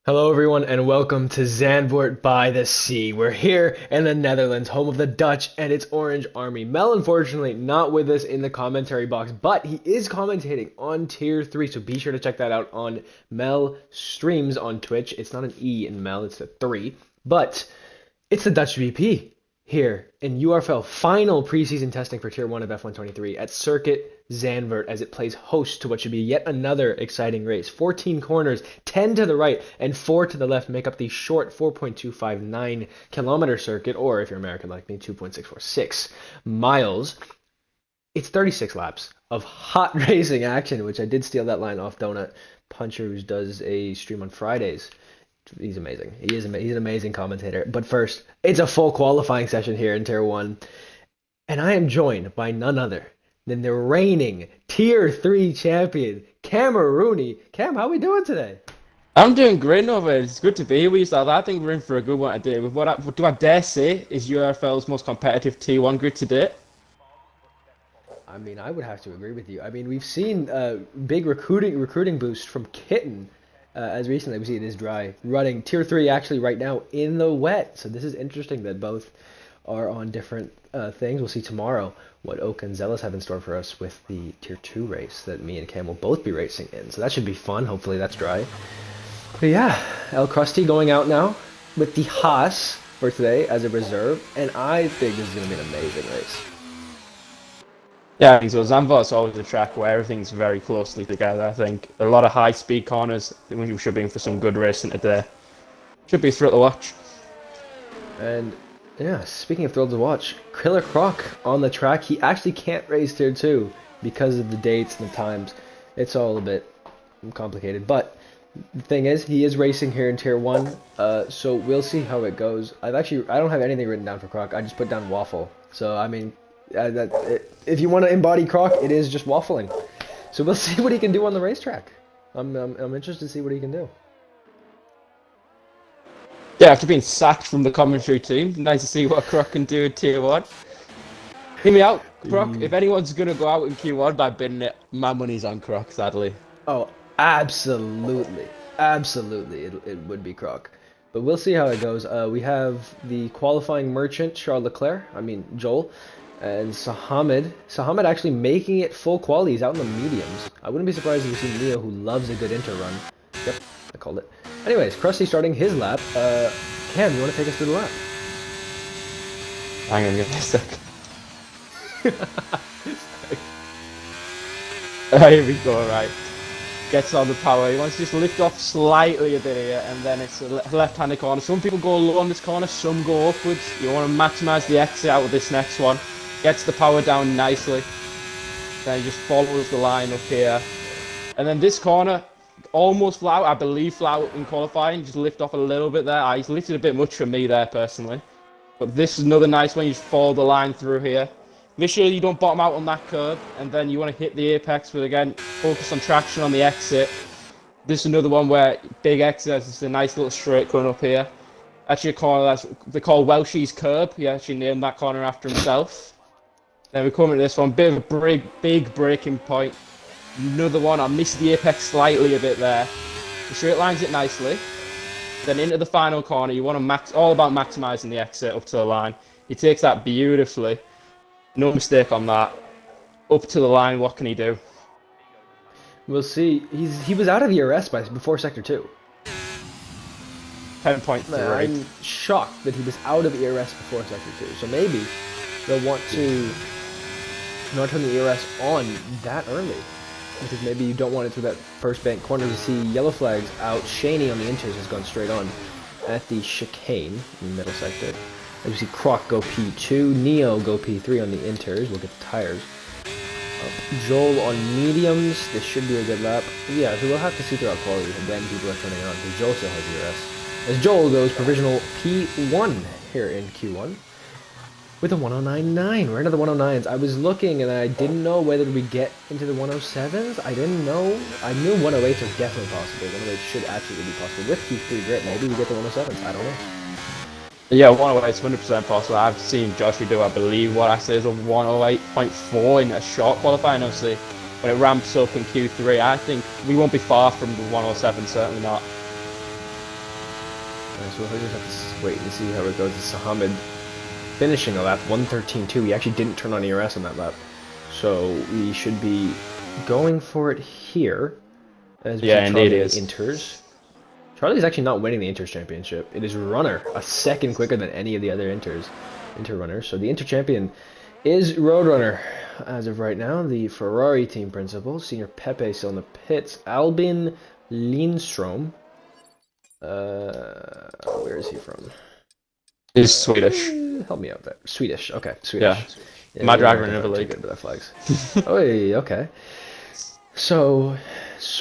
Hello, everyone, and welcome to Zandvoort by the Sea. We're here in the Netherlands, home of the Dutch and its Orange Army. Mel, unfortunately, not with us in the commentary box, but he is commentating on Tier 3, so be sure to check that out on Mel Streams on Twitch. It's not an E in Mel, it's a 3, but it's the Dutch VP here in URFL final preseason testing for Tier 1 of F123 at Circuit Zandvoort as it plays host to what should be yet another exciting race. 14 corners, 10 to the right and 4 to the left make up the short 4.259 kilometer circuit, or if you're American like me, 2.646 miles. It's 36 laps of hot racing action, which I did steal that line off Donut Puncher, who does a stream on Fridays. He's amazing. He's an amazing commentator. But first, it's a full qualifying session here in Tier 1. And I am joined by none other than the reigning Tier 3 champion, Cam Rooney. Cam, how are we doing today? I'm doing great, Nova. It's good to be here with you, Sal. I think we're in for a good one today. With what do I dare say is URFL's most competitive T1 grid to date. I mean, I would have to agree with you. I mean, we've seen a big recruiting boost from Kitten as recently we see it is dry, running Tier 3 actually right now in the wet. So this is interesting that both are on different things. We'll see tomorrow what Oak and Zealous have in store for us with the Tier 2 race that me and Cam will both be racing in. So that should be fun. Hopefully that's dry. But yeah, El Krusty going out now with the Haas for today as a reserve. And I think this is going to be an amazing race. Yeah, so Zandvoort's always a track where everything's very closely together. I think a lot of high-speed corners. I think we should be in for some good racing today. Should be a thrill to watch. And yeah, speaking of thrilled to watch, Killer Croc on the track. He actually can't race Tier 2 because of the dates and the times. It's all a bit complicated. But the thing is, he is racing here in Tier 1, so we'll see how it goes. I don't have anything written down for Croc. I just put down Waffle. So, I mean, if you want to embody Croc, it is just waffling. So we'll see what he can do on the racetrack. I'm interested to see what he can do. Yeah, after being sacked from the commentary team, nice to see what Croc can do in Tier 1. Hear me out, Croc. If anyone's going to go out in Q1 by bidding it, my money's on Croc, sadly. Oh, absolutely. Absolutely, it would be Croc. But we'll see how it goes. We have the qualifying merchant, Charles Leclerc, Joel, and Sahamid. Sahamid actually making it full quality. He's out in the mediums. I wouldn't be surprised if we see Neo, who loves a good inter run. Yep, I called it. Anyways, Krusty starting his lap. Cam, you want to take us through the lap? Hang on, give me a sec. Here we go, right. Gets on the power. He wants to just lift off slightly a bit here, and then it's a left-handed corner. Some people go low on this corner, some go upwards. You want to maximise the exit out of this next one. Gets the power down nicely. Then he just follows the line up here. And then this corner, almost flat out, I believe flat out in qualifying. Just lift off a little bit there. He's lifted a bit much for me there, personally. But this is another nice one. You just follow the line through here. Make sure you don't bottom out on that curb, and then you want to hit the apex, but again, focus on traction on the exit. This is another one where big exit, it's a nice little straight coming up here. Actually a corner that's, they call Welshie's curb. He actually named that corner after himself. Then we come into this one, bit of a big braking point. Another one, I missed the apex slightly a bit there. The straight lines it nicely. Then into the final corner, you want to all about maximising the exit up to the line. He takes that beautifully. No mistake on that. Up to the line, what can he do? We'll see. He was out of ERS before Sector 2. 10.3. I'm shocked that he was out of ERS before Sector 2. So maybe they'll want to not turn the ERS on that early. Because maybe you don't want it through that first bank corner to see yellow flags out. Shaney on the inters has gone straight on at the chicane in the middle sector. As you see Croc go P2, Neo go P3 on the inters. Look at the tires. Joel on mediums. This should be a good lap. Yeah, so we'll have to see throughout quality when people are turning on, because Joel still has ERS. As Joel goes provisional P1 here in Q1 with a 109.9. We're into the 109s. I was looking and I didn't know whether we get into the 107s. I didn't know. I knew 108s are definitely possible. 108s should absolutely be possible. With Q3 grit, maybe we get the 107s. I don't know. Yeah, 108 is 100% possible. I've seen Joshua do, I believe, what I say is a 108.4 in a short qualifying. Obviously, when it ramps up in Q3, I think we won't be far from the 107, certainly not. So we'll just have to wait and see how it goes. Sahamid finishing a lap 113.2. He actually didn't turn on ERS on that lap. So we should be going for it here. As we see Charlie Inters. Charlie's actually not winning the Inters Championship. It is Runner, a second quicker than any of the other Inter runners. So the Inter Champion is Roadrunner as of right now. The Ferrari team principal, Senior Pepe still in the pits. Albin Lindstrom. Where is he from? He's Swedish. Help me out there. Swedish. Okay, Swedish. Yeah, my driver in Italy. Good with that flags. Oh, okay. So,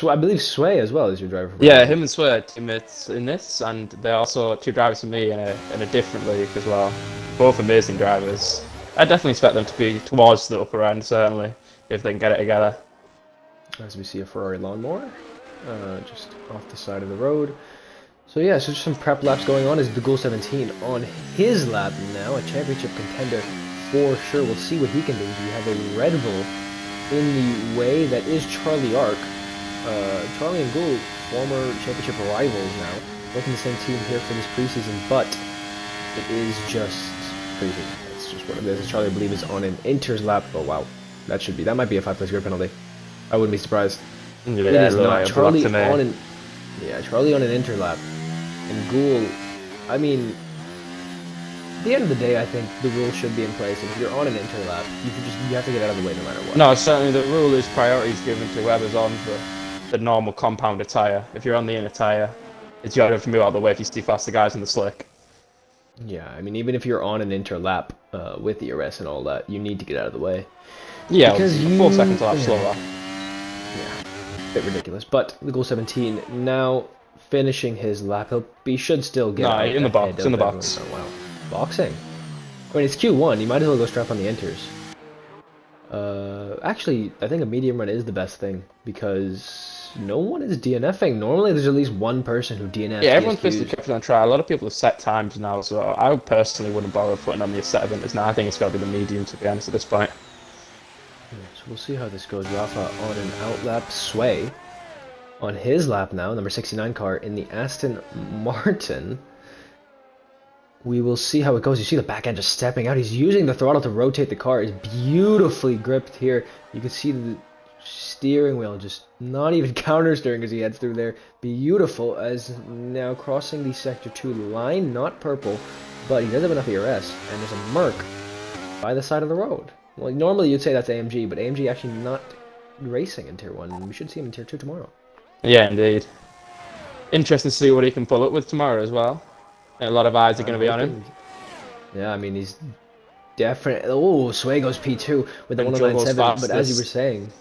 I believe Sway as well is your driver. Yeah, him and Sway are teammates in this, and they're also 2 drivers for me in a different league as well. Both amazing drivers. I definitely expect them to be towards the upper end, certainly, if they can get it together. As we see a Ferrari lawnmower, just off the side of the road. So yeah, so just some prep laps going on. Is the Goal 17 on his lap now, a championship contender for sure. We'll see what he can do. We have a Red Bull in the way that is Charlie Ark. Charlie and Gould, former championship rivals now, working the same team here for this preseason, but it is just preseason. That's just what it is. Charlie, I believe, is on an Inter's lap. Oh wow, that might be a 5-place grid penalty. I wouldn't be surprised. Yeah, it is not. Charlie on an Inter lap, and Gould. I mean, at the end of the day, I think the rule should be in place. And if you're on an Inter lap, you have to get out of the way no matter what. No, certainly the rule is priority is given to whoever's on the normal compounded tyre. If you're on the inner tyre, it's you have to move out of the way if you see faster guys in the slick. Yeah, I mean, even if you're on an Inter lap with the ERS and all that, you need to get out of the way. Yeah, because 4 seconds lap slower. Yeah, a bit ridiculous. But the Goal 17 now finishing his lap. He should still get out in the box. In the box. Oh, wow. Boxing. I mean, it's Q1. You might as well go strap on the Inters. Actually, I think a medium run is the best thing because no one is DNFing. Normally, there's at least one person who DNFs. Yeah, everyone's basically kept on try. A lot of people have set times now, so I personally wouldn't bother putting on the set of Inters now. I think it's got to be the medium, to be honest, at this point. Yeah, so we'll see how this goes. Rafa on an outlap. Sway on his lap now, number 69 car in the Aston Martin. We will see how it goes. You see the back end just stepping out. He's using the throttle to rotate the car. It's beautifully gripped here. You can see the steering wheel just not even counter steering as he heads through there. Beautiful as now crossing the Sector 2 line. Not purple, but he does have enough ERS. And there's a Merc by the side of the road. Well, normally you'd say that's AMG, but AMG actually not racing in Tier 1. We should see him in Tier 2 tomorrow. Yeah, indeed. Interesting to see what he can pull up with tomorrow as well. A lot of eyes are going to be on him. Yeah, I mean, he's definitely... Oh, Sway goes P2 with the 109.7, but as you were saying,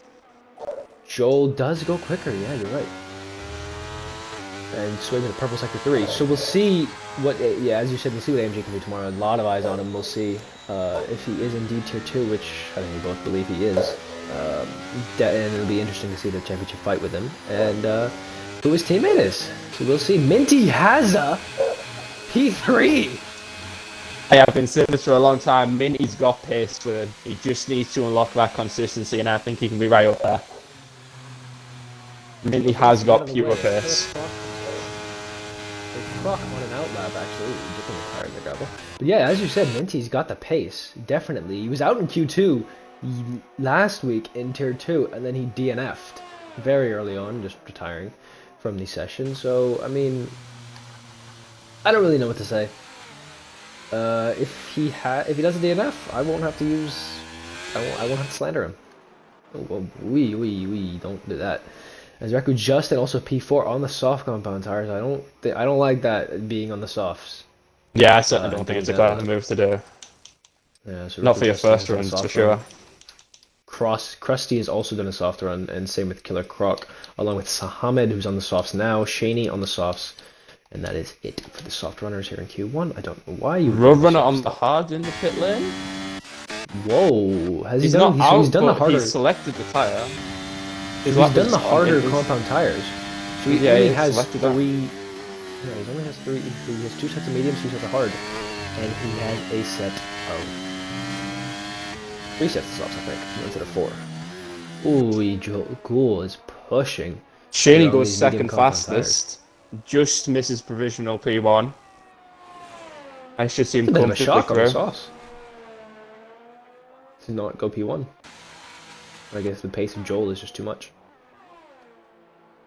Joel does go quicker. Yeah, you're right. And Sway with a purple Sector 3. So we'll see what... Yeah, as you said, we'll see what AMG can do tomorrow. A lot of eyes on him. We'll see if he is indeed Tier 2, which I think we both believe he is. And it'll be interesting to see the championship fight with him. And who his teammate is. So we'll see. Minty has a... P3! I have been saying this for a long time. Minty's got pace with him. He just needs to unlock that consistency, and I think he can be right up there. Minty has got pure pace. On an outlap, actually. Dipping the tire in the gravel. But yeah, as you said, Minty's got the pace. Definitely. He was out in Q2 last week in Tier 2, and then he DNF'd very early on, just retiring from the session. So, I mean... I don't really know what to say. If he does a DNF, I won't have to use. I won't have to slander him. Oh, well, we don't do that. As Reku just and also P4 on the soft compound tires. I don't like that being on the softs. Yeah, I certainly don't think it's a clever move to do. Yeah, so not for your first runs for sure. Krusty has also done a soft run, and same with Killer Croc, along with Sahamed, who's on the softs now. Shaney on the softs. And that is it for the soft runners here in Q1. I don't know why you... Roadrunner on the hard in the pit lane? Whoa. He's done the harder... He selected the tyre. He's done the harder compound tires. So he only has three... No, he only has three... He has 2 sets of mediums, 2 sets of hard. And he has a set of... 3 sets of softs, I think. Instead of 4. Ooh, Ghoul is pushing. Shaney goes second fastest. Just misses provisional P1. I should see him It's a bit of a comfortably shock on the through. softs to not go P1. I guess the pace of Joel is just too much.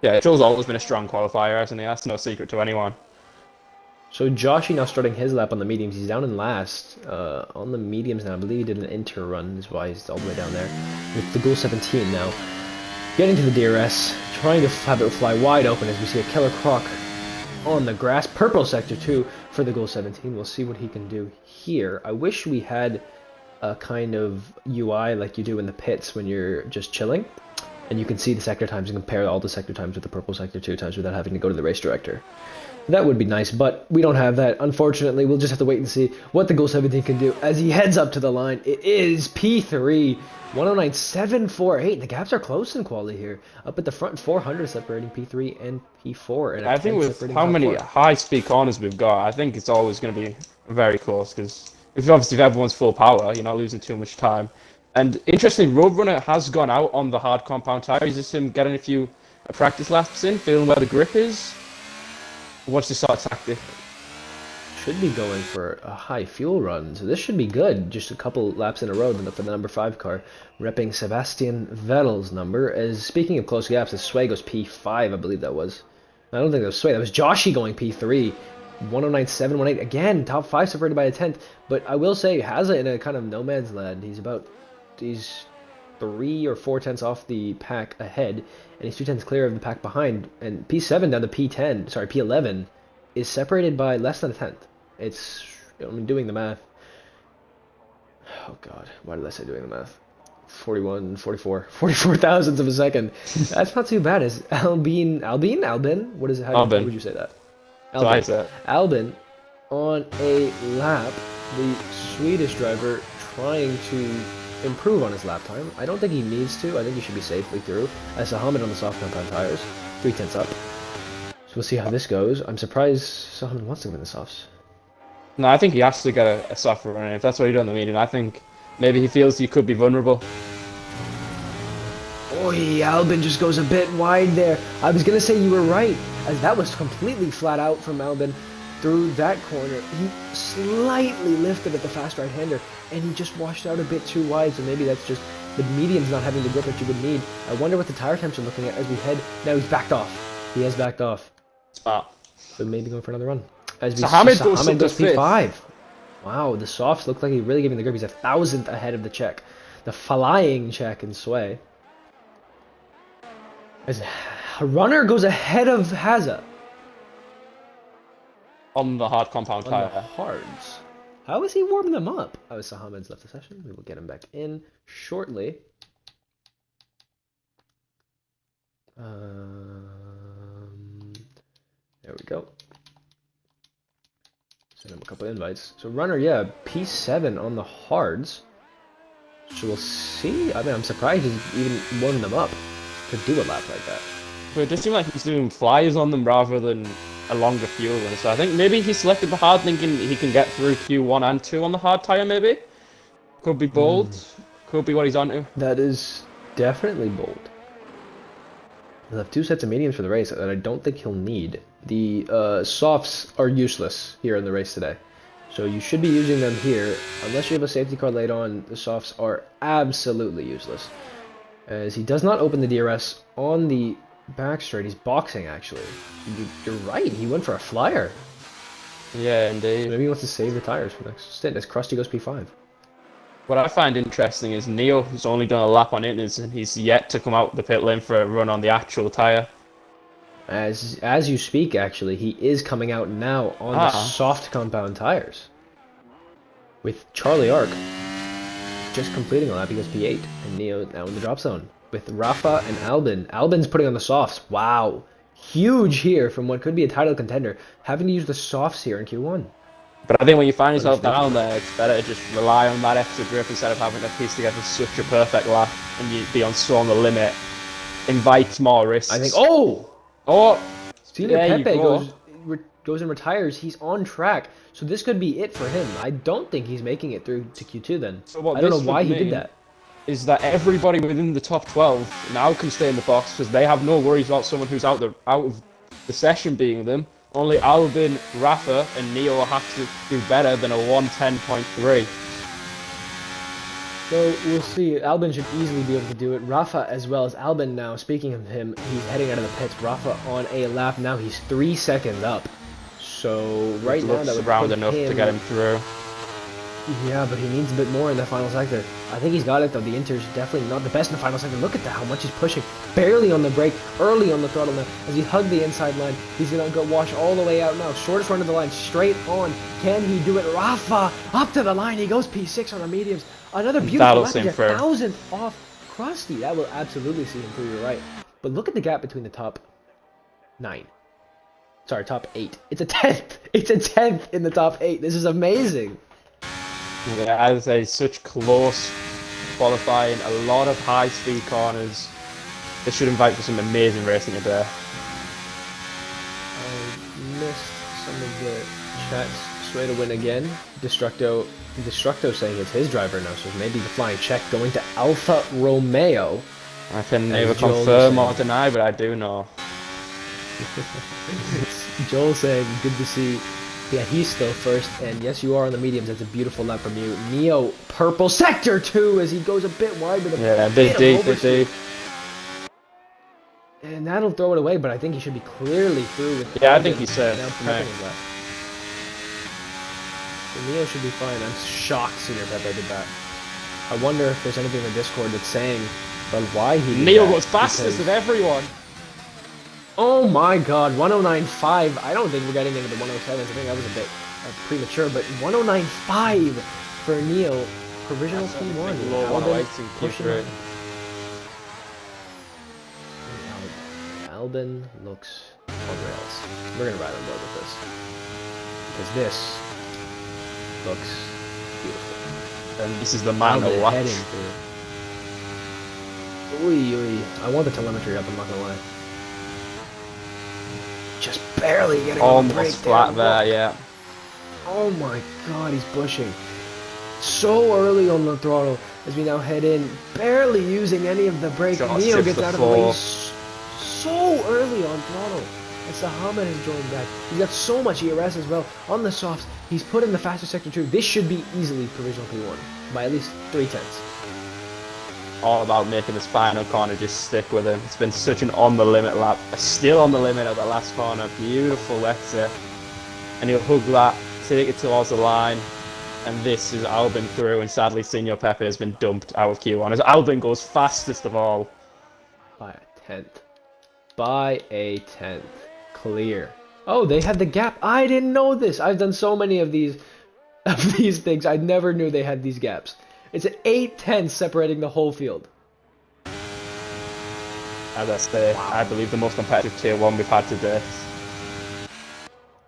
Yeah, Joel's always been a strong qualifier, hasn't he? That's no secret to anyone. So Joshy now starting his lap on the mediums. He's down in last on the mediums now. I believe he did an inter run, is why he's all the way down there. With the Goal 17 now. Getting to the DRS, trying to have it fly wide open as we see a Killer Croc on the grass. Purple sector 2 for the Goal 17. We'll see what he can do here. I wish we had a kind of UI like you do in the pits when you're just chilling. And you can see the sector times and compare all the sector times with the purple sector 2 times without having to go to the race director. That would be nice, but we don't have that. Unfortunately, we'll just have to wait and see what the Goal 17 can do as he heads up to the line. It is P3, 109.748. The gaps are close in quality here. Up at the front, 400 separating P3 and P4. And I think with how many high-speed corners we've got, I think it's always going to be very close, because if everyone's full power, you're not losing too much time. And interestingly, Roadrunner has gone out on the hard compound tire. Is this him getting a few practice laps in, feeling where the grip is? What's the sort of tactic? Should be going for a high fuel run, so this should be good. Just a couple laps in a row for the number 5 car, repping Sebastian Vettel's number. As speaking of close gaps, as Sway goes P5, I believe that was. I don't think that was Sway, that was Joshy going P3. 109.718, again, top 5 separated by a 10th. But I will say, Hazza in a kind of no man's land. He's 3 or 4 tenths off the pack ahead, and he's 2 tenths clear of the pack behind. And P7 down to P11 is separated by less than a tenth. Doing the math. Oh god, why did I say doing the math? 44 thousandths of a second. That's not too bad. Is Albin? What is it? How would you say that? Albin on a lap. The Swedish driver trying to improve on his lap time. I don't think he needs to. I think he should be safely through. As Sahamed on the soft compound tires, 3 tenths up. So we'll see how this goes. I'm surprised Sahamed wants to go in the softs. No, I think he has to get a soft run. If that's what he did in the meeting, I think maybe he feels he could be vulnerable. Oi, Albin just goes a bit wide there. I was going to say you were right, as that was completely flat out from Albin through that corner. He slightly lifted at the fast right-hander, and he just washed out a bit too wide, so maybe that's just the medium's not having the grip that you would need. I wonder what the tire temps are looking at as we head. Now he's backed off. He has backed off. Spot. So maybe going for another run. As we Sahamed goes P5. Wow, the softs look like he's really giving the grip. He's 1,000th ahead of the Czech. The flying Czech in Sway. As Runner goes ahead of Hazza. On the hard compound tire. On the hards. How is he warming them up? Oh, Sahamed's left the session. We will get him back in shortly. There we go. Send him a couple invites. So Runner, yeah, P7 on the hards. So we'll see. I mean, I'm surprised he's even warming them up to do a lap like that. But it does seem like he's doing flyers on them rather than a longer fuel run. So I think maybe he selected the hard thinking he can get through Q1 and 2 on the hard tyre, maybe? Could be bold. Could be what he's onto. That is definitely bold. He'll have 2 sets of mediums for the race that I don't think he'll need. The softs are useless here in the race today. So you should be using them here. Unless you have a safety car laid on, the softs are absolutely useless. As he does not open the DRS on the back straight. He's boxing, actually. You're right. He went for a flyer. Yeah, indeed. Maybe he wants to save the tires for next stint as Krusty goes P5. What I find interesting is Neo has only done a lap on it, and he's yet to come out the pit lane for a run on the actual tyre. As you speak, actually, he is coming out now on the soft compound tires. With Charlie Ark just completing a lap, he goes P8, and Neo now in the drop zone. With Rafa and Albin. Albin's putting on the softs. Wow. Huge here from what could be a title contender. Having to use the softs here in Q1. But I think when you find yourself down there, it's better to just rely on that extra grip instead of having to piece together such a perfect lap and you be on so on the limit. Invites more risks. I think. Senior Pepe goes and retires. He's on track. So this could be it for him. I don't think he's making it through to Q2 then. So I don't know why he did that. Is that everybody within the top 12 now can stay in the box because they have no worries about someone who's out of the session being them. Only Albin, Rafa, and Neo have to do better than a 110.3. So we'll see. Albin should easily be able to do it. Rafa as well as Albin now. Speaking of him, he's heading out of the pits. Rafa on a lap now. He's 3 seconds up. So right now that would around put enough him, to get him through. Yeah, but he needs a bit more in the final sector. I think he's got it though. The Inter's definitely not the best in the final sector. Look at that, how much he's pushing. Barely on the brake, early on the throttle now. As he hugged the inside line, he's gonna go wash all the way out now. Shortest run of the line, straight on. Can he do it? Rafa up to the line. He goes P6 on the mediums. Another beautiful lap. He's a 1,000th off Krusty. That will absolutely see him through. You're right. But look at the gap between the top 9. Sorry, top 8. It's a 10th. It's a 10th in the top 8. This is amazing. Yeah, as I say, such close qualifying, a lot of high-speed corners. This should invite for some amazing racing today. I missed some of the chats. Sway to win again. Destructo saying it's his driver now, so maybe the flying check going to Alfa Romeo. I can neither confirm or deny, but I do know. Joel saying, good to see. Yeah, he's still first, and yes, you are on the mediums. That's a beautiful lap from you. Neo, purple sector 2 as he goes a bit wide with a bit deep. And that'll throw it away, but I think he should be clearly through with. Yeah, I think he's safe. So Neo should be fine. I'm shocked Senior Pepe did that. I wonder if there's anything in the Discord that's saying about why he did Neo that, goes fastest of everyone. Oh my god, 109.5. I don't think we're getting into the 107s. I think that was a bit premature, but 109.5 for Neo. Provisional P1. Albin looks on rails. We're going to ride on board with this. Because this looks beautiful. And this is the man to watch. I want the telemetry up, I'm not going to lie. Just barely getting on the brake. Almost flat there, yeah. Oh my god, he's pushing. So early on the throttle as we now head in. Barely using any of the brake. Neo gets out of the way so early on throttle. And Sahamed has joined back. He's got so much ERS as well. On the softs, he's put in the fastest sector 2. This should be easily provisional P1 by at least 3/10. All about making this final corner just stick with him. It's been such an on-the-limit lap. Still on the limit at the last corner. Beautiful exit. And he'll hug that, take it towards the line. And this is Albin through, and sadly Senior Pepe has been dumped out of Q1 as Albin goes fastest of all. By a 10th. By a 10th. Clear. Oh, they had the gap. I didn't know this. I've done so many of these things. I never knew they had these gaps. It's an 8/10 separating the whole field. As I say, wow. I believe the most competitive Tier 1 we've had to date.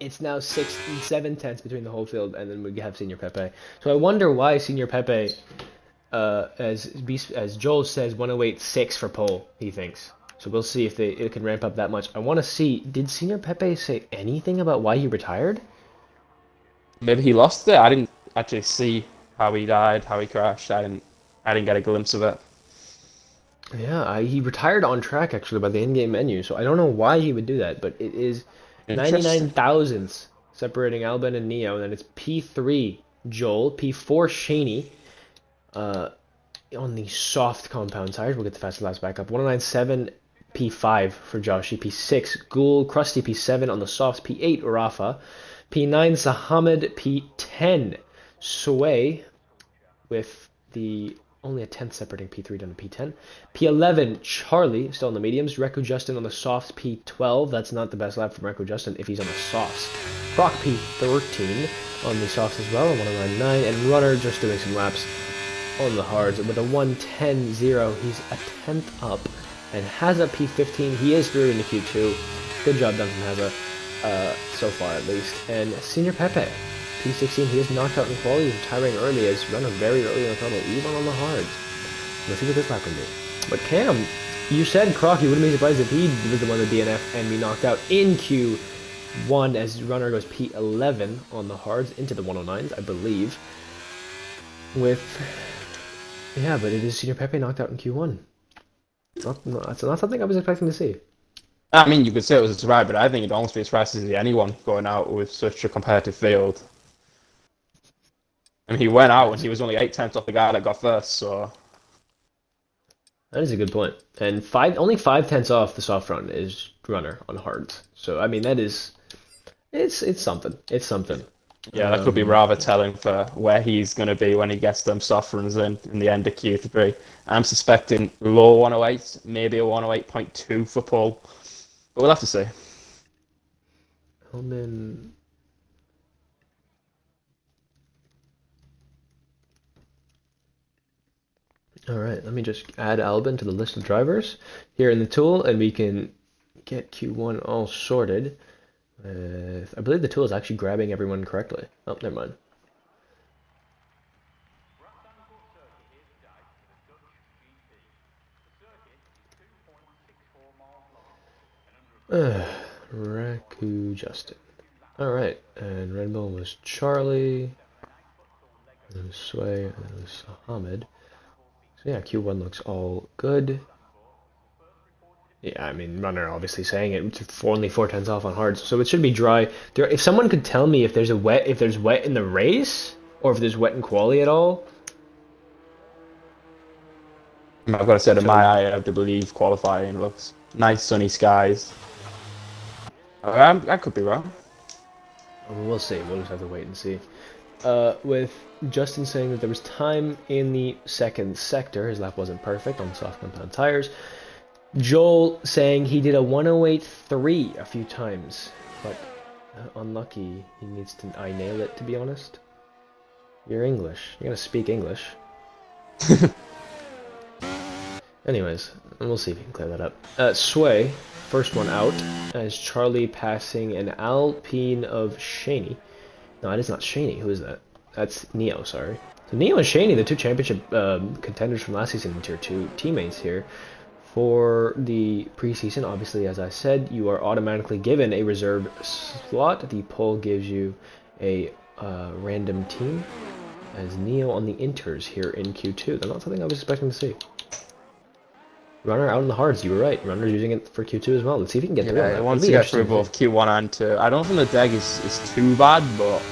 It's now 6 and 7/10 between the whole field, and then we have Senior Pepe. So I wonder why Senior Pepe, as Joel says, 108.6 for pole, he thinks. So we'll see if it can ramp up that much. I want to see, did Senior Pepe say anything about why he retired? Maybe he lost it. I didn't actually see how he died, how he crashed. I didn't get a glimpse of it. Yeah, he retired on track actually by the in-game menu, so I don't know why he would do that, but it is 99 thousandths separating Albin and Neo, and then it's P3 Joel, P4 Shaney, on the soft compound tires. We'll get the fastest laps back up. 109.7 P5 for Joshy, P6 Ghoul, Krusty P7 on the softs, P8 Rafa, P9 Sahamed, P10 Sway, with the only a 10th separating P3 down to P10. P11 Charlie, still on the mediums. Reku Justin on the softs, P12. That's not the best lap from Reku Justin if he's on the softs. Croc P13 on the softs as well, 109.9. And Runner just doing some laps on the hards with a 110.0. He's a 10th up. And Haza P15. He is through into Q2. Good job done from Haza, so far at least. And Senior Pepe, P16, he is knocked out in quality, retiring early as Runner very early on the throttle, even on the hards. Let's see what this lap can do. But Cam, you said Croc, you wouldn't be surprised if he was the one to DNF and be knocked out in Q1 as Runner goes P11 on the hards into the 109s, I believe. Yeah, but it is Senior Pepe knocked out in Q1. That's not something I was expecting to see. I mean, you could say it was a surprise, but I think it'd almost be a surprise to see anyone going out with such a competitive field. I mean, he went out and he was only 8 tenths off the guy that got first, so. That is a good point. And only 5 tenths off the soft run is runner on hards. So I mean that is it's something. It's something. Yeah, that could be rather telling for where he's going to be when he gets them soft runs in the end of Q3. I'm suspecting low 108, maybe a 108.2 for Paul, but we'll have to see. Hellman. All right, let me just add Albin to the list of drivers here in the tool, and we can get Q1 all sorted. I believe the tool is actually grabbing everyone correctly. Oh, never mind. Raku Justin. All right, and Red Bull was Charlie. And it was Sway, and it was Ahmed. So yeah, Q1 looks all good. Yeah, I mean, runner obviously saying it. It's only 4 tenths off on hards, so it should be dry. If someone could tell me if there's wet in the race, or if there's wet in quali at all. I've got to say, to my eye, I have to believe qualifying looks nice, sunny skies. I could be wrong. We'll see. We'll just have to wait and see. With Justin saying that there was time in the second sector, his lap wasn't perfect on soft compound tires. Joel saying he did a 108.3 a few times, but unlucky. He needs to. I nail it, to be honest. You're English. You gotta speak English. Anyways, we'll see if we can clear that up. Sway, first one out, as Charlie passing an Alpine of Shaney. No, it is not Shaney. Who is that? That's Neo, sorry. So Neo and Shaney, the two championship contenders from last season in Tier 2 teammates here. For the preseason, obviously, as I said, you are automatically given a reserved slot. The poll gives you a random team as Neo on the Inters here in Q2. That's not something I was expecting to see. Runner out in the hards, you were right. Runner's using it for Q2 as well. Let's see if he can get through it. Yeah, once you get through both Q1 and 2. I don't think the deck is too bad, but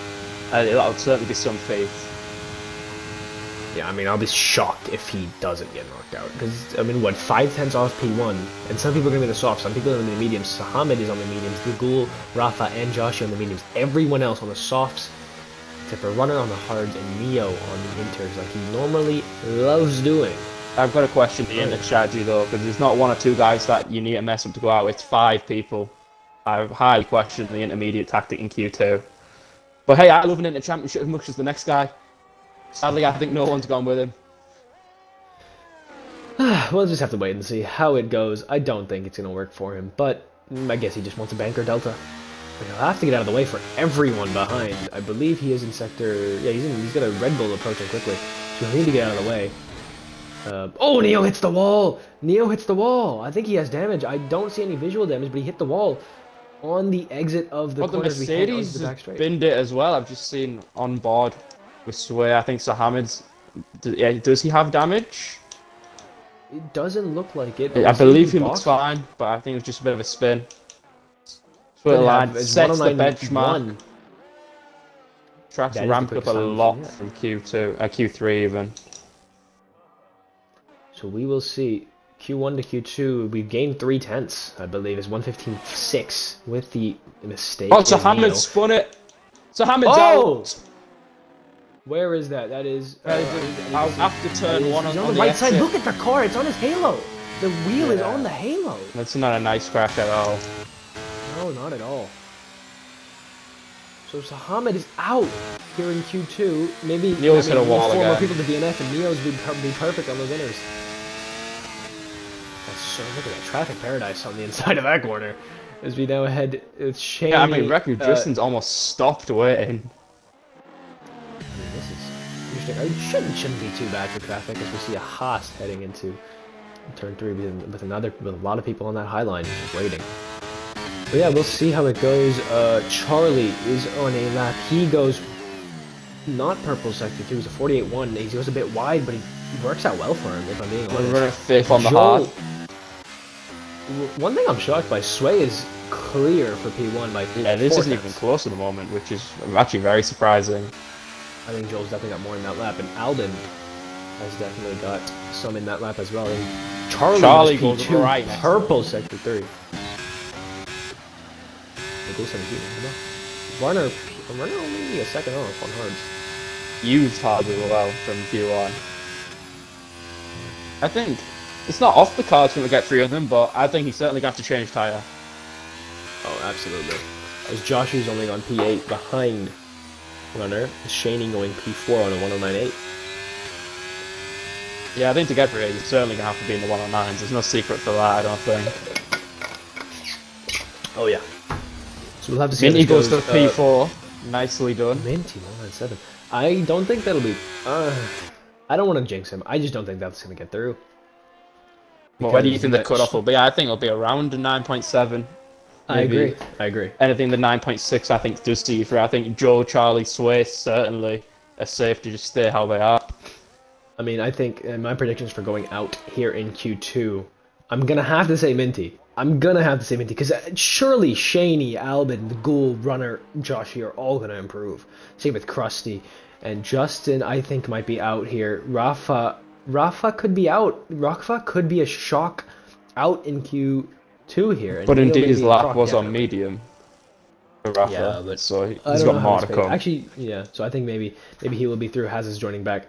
that'll certainly be some faith. Yeah, I mean, I'll be shocked if he doesn't get knocked out. Because, I mean, what, 5 tenths off P1? And some people are going to be the soft, some people are going to be the mediums. Sahamid is on the mediums, Gugul, Rafa, and Joshi on the mediums. Everyone else on the softs, except for Runner on the hards and Neo on the inters, like he normally loves doing. I've got to question the inter strategy though, because there's not one or two guys that you need to mess up to go out. It's 5 people. I highly question the intermediate tactic in Q2. But hey, I love an inter championship as much as the next guy. Sadly, I think no one's gone with him. We'll just have to wait and see how it goes. I don't think it's going to work for him, but I guess he just wants a banker delta. But he'll have to get out of the way for everyone behind. I believe he is in sector... Yeah, he's got a Red Bull approaching quickly, so he'll need to get out of the way. Oh, Neo hits the wall! Neo hits the wall! I think he has damage. I don't see any visual damage, but he hit the wall on the exit of the corner. The Mercedes has binned it as well. I've just seen on board with Sway. I think Sahamid's... Does he have damage? It doesn't look like it. I believe he looks fine, but I think it was just a bit of a spin. Sway line sets the benchmark. Track's ramped up a lot from Q3 even. So we will see Q1 to Q2. We've gained 3 tenths, I believe. It's 115.6 with the mistake. Oh, Sahamid spun it. Sahamid's out. Where is that? That is after turn 1 on the right side. Look at the car. It's on his halo. The wheel is on the halo. That's not a nice crash at all. No, not at all. So Sahamid is out here in Q2. Maybe Neo's hit a wall again. 4 more people to DNF and Neo's be perfect on those inners. So look at that traffic paradise on the inside of that corner. As we now head, it's Shaney. Yeah, I mean, reckon Justin's almost stopped waiting. I mean, this is interesting. It shouldn't be too bad for traffic as we see a Haas heading into turn 3 with a lot of people on that high line just waiting. But yeah, we'll see how it goes. Charlie is on a lap. He goes not purple sector 2. He's a 48.1. He goes a bit wide, but he works out well for him, if I'm being honest. We're running 5th on the hard. One thing I'm shocked by, Sway is clear for P1 by Yeah, this 4 isn't even tenths. close at the moment, which is actually very surprising. I think Joel's definitely got more in that lap, and Albin has definitely got some in that lap as well. And Charlie goes P2, right next to purple him. sector 3. The goal 17. Warner only a second off on hards. Used hardly well from Q1. I think it's not off the cards for him to get 3 of them, but I think he's certainly going to have to change tyre. Oh, absolutely. As Joshua's only on P8 behind Runner, Shaney going P4 on a 109.8. Yeah, I think to get 3, he's certainly going to have to be in the 109s. There's no secret for that, I don't think. Oh, yeah. So we'll have to see Minty how this goes to P4. Nicely done. Minty 197. I don't think that'll be... I don't want to jinx him. I just don't think that's going to get through. Well, where do you think the cutoff will be? I think it'll be around a 9.7. I agree. Anything the 9.6, I think, does see you through. I think Joe, Charlie, Sway certainly are safe to just stay how they are. I mean, I think my predictions for going out here in Q2, I'm going to have to say Minty. Because surely Shaney, Albin, the Ghoul, Runner, Joshy are all going to improve. Same with Krusty. And Justin, I think, might be out here. Rafa could be out. Rafa could be a shock out in Q2 here. And but indeed, his lap Croc, was on medium for Rafa, yeah, but so he's got more to come. Actually, yeah, so I think maybe he will be through. Hazard's joining back.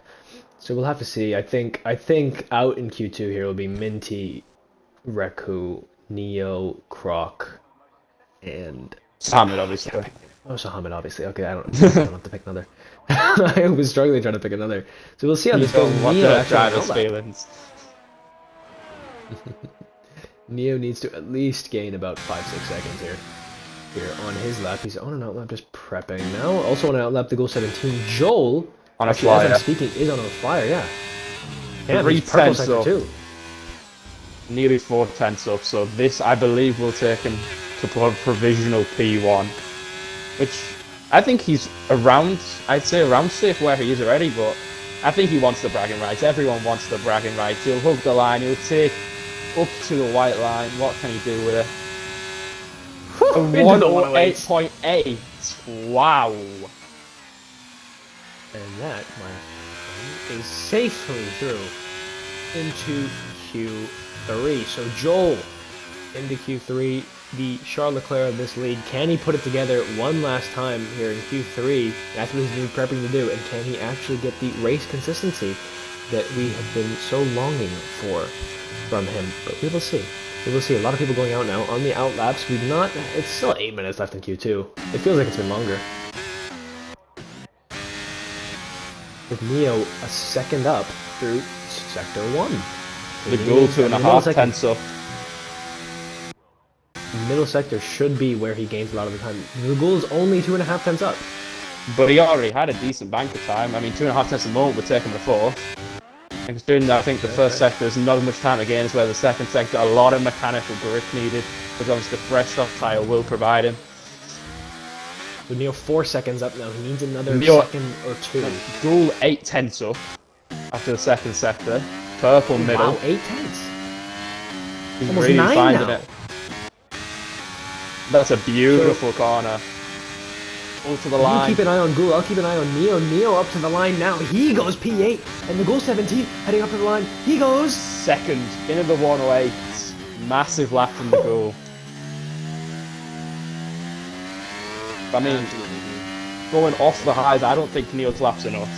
So we'll have to see. I think out in Q2 here will be Minty, Reku, Neo, Croc, and Samet, obviously. Oh, Samet, obviously. Okay, I don't have to pick another. I was struggling trying to pick another. So we'll see how this goes. Neo driver's feelings. Neo needs to at least gain about 5-6 seconds here. Here on his lap, he's on an outlap, just prepping now. Also on an outlap to go 17. Joel, on a actually, flyer. as I'm speaking, is on a flyer. Yeah. Damn, 3 he's purple tenths sector up. too. Nearly 4 tenths up. So this, I believe, will take him to provisional P1, which I think he's around. I'd say around safe where he is already, but I think he wants the bragging rights. Everyone wants the bragging rights. He'll hug the line. He'll take up to the white line. What can he do with it? A 108.8. Wow. And that, my friend, is safely through into Q3. So Joel into Q3, the Charles Leclerc of this league. Can he put it together one last time here in Q3? That's what he's been prepping to do. And can he actually get the race consistency that we have been so longing for from him? But we will see. We will see. A lot of people going out now. On the out laps, we've not... It's still 8 minutes left in Q2. It feels like it's been longer. With Neo a second up through Sector 1. The goal 2.5 tenths up. Middle sector should be where he gains a lot of the time. The goal is only 2.5 tenths up. But he already had a decent banker time. I mean, 2.5 tenths a moment would take him to 4th. And considering that I think the first sector is not as much time to gain as well, the second sector, a lot of mechanical grip needed, because obviously the fresh soft tyre will provide him. So Neo 4 seconds up now. He needs another second or 2. Goal 8 tenths up after the second sector. Purple middle. Wow, 8 tenths. He's almost really 9 finding now. it. That's a beautiful corner. All to the line. You keep an eye on Ghoul, I'll keep an eye on Neo. Neo up to the line now. He goes P8. And the Ghoul 17 heading up to the line. He goes... Second into the 108. Massive lap from the goal. I mean, going off the highs, I don't think Neo's lap's enough.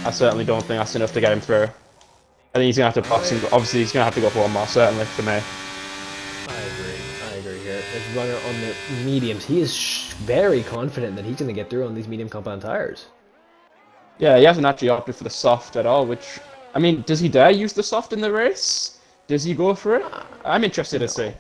I certainly don't think that's enough to get him through. I think he's going to have to box him. Obviously, he's going to have to go for one more, certainly, for me. I agree here. As runner on the mediums, he is very confident that he's going to get through on these medium compound tires. Yeah, he hasn't actually opted for the soft at all, which... I mean, does he dare use the soft in the race? Does he go for it? I'm interested to see.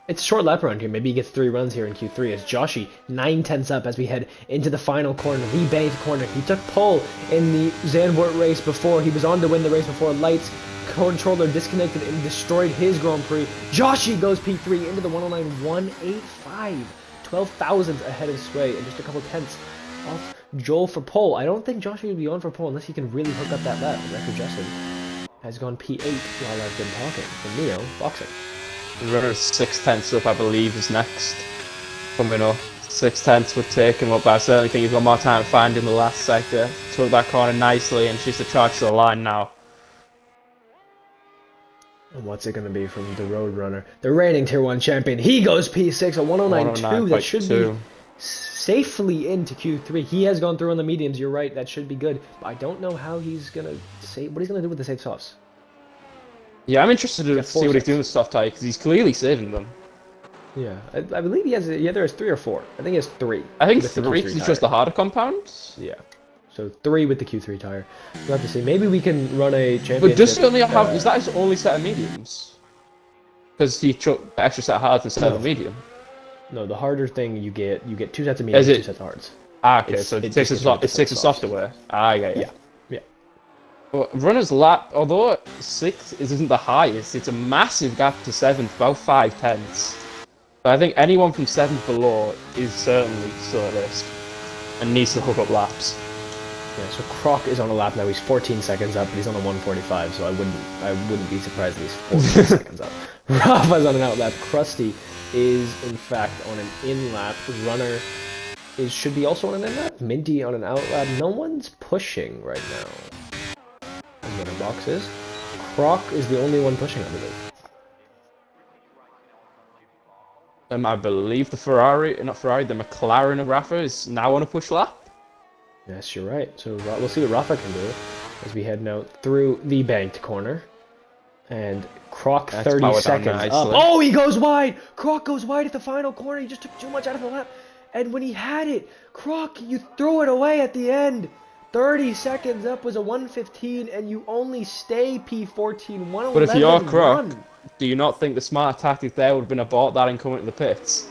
It's a short lap around here. Maybe he gets 3 runs here in Q3 as Joshy 9 tenths up as we head into the final corner, the banked corner. He took pole in the Zandvoort race before. He was on to win the race before lights. Controller disconnected and destroyed his Grand Prix. Joshy goes P3 into the 109.185. 12 thousandths ahead of Sway and just a couple tenths off Joel for pole. I don't think Joshy will be on for pole unless he can really hook up that lap. Record Justin has gone P8 while I've been talking. And Neo, boxing. The runner 6/10 up, I believe, is next. Coming up. 6/10 would take him up, but I certainly think he's got more time to find in the last sector. Took that corner nicely, and she's the charge to the line now. And what's it going to be from the Roadrunner? The reigning Tier 1 champion. He goes P6, a 109.2. That should be safely into Q3. He has gone through on the mediums. You're right. That should be good. But I don't know how he's going to save. What he's going to do with the safe softs. Yeah, I'm interested to see what he's doing with soft tie, because he's clearly saving them. Yeah, I believe he has. Either has 3 or 4. I think he has 3. I think 3 because it's just the harder compounds. Yeah. So 3 with the Q3 tire. We'll have to see. Maybe we can run a championship. But does he only have? Is that his only set of mediums? Because he took the extra set of hards instead of a medium. No, the harder thing you get 2 sets of mediums, 2 sets of hards. Ah, okay. So it takes a softer wear. Ah, yeah. Well, runner's lap, although 6 isn't the highest, it's a massive gap to 7th, about 5/10. But I think anyone from 7th below is certainly still at risk and needs to hook up laps. Yeah, so Croc is on a lap now. He's 14 seconds up, but he's on a 1:45, so I wouldn't be surprised if he's 14 seconds up. Rafa's on an out lap. Krusty is in fact on an in lap. Runner should be also on an in lap. Minty on an out lap. No one's pushing right now. That's what our box is. Croc is the only one pushing, I believe. I believe the McLaren of Rafa is now on a push lap. Yes, you're right. So we'll see what Rafa can do as we head now through the banked corner. And Croc 30 seconds up. Oh, he goes wide! Croc goes wide at the final corner. He just took too much out of the lap. And when he had it, Croc, you threw it away at the end. 30 seconds up was a 1:15, and you only stay P14. 1:11. But if you're Croc, do you not think the smart tactic there would have been abort that and come into the pits?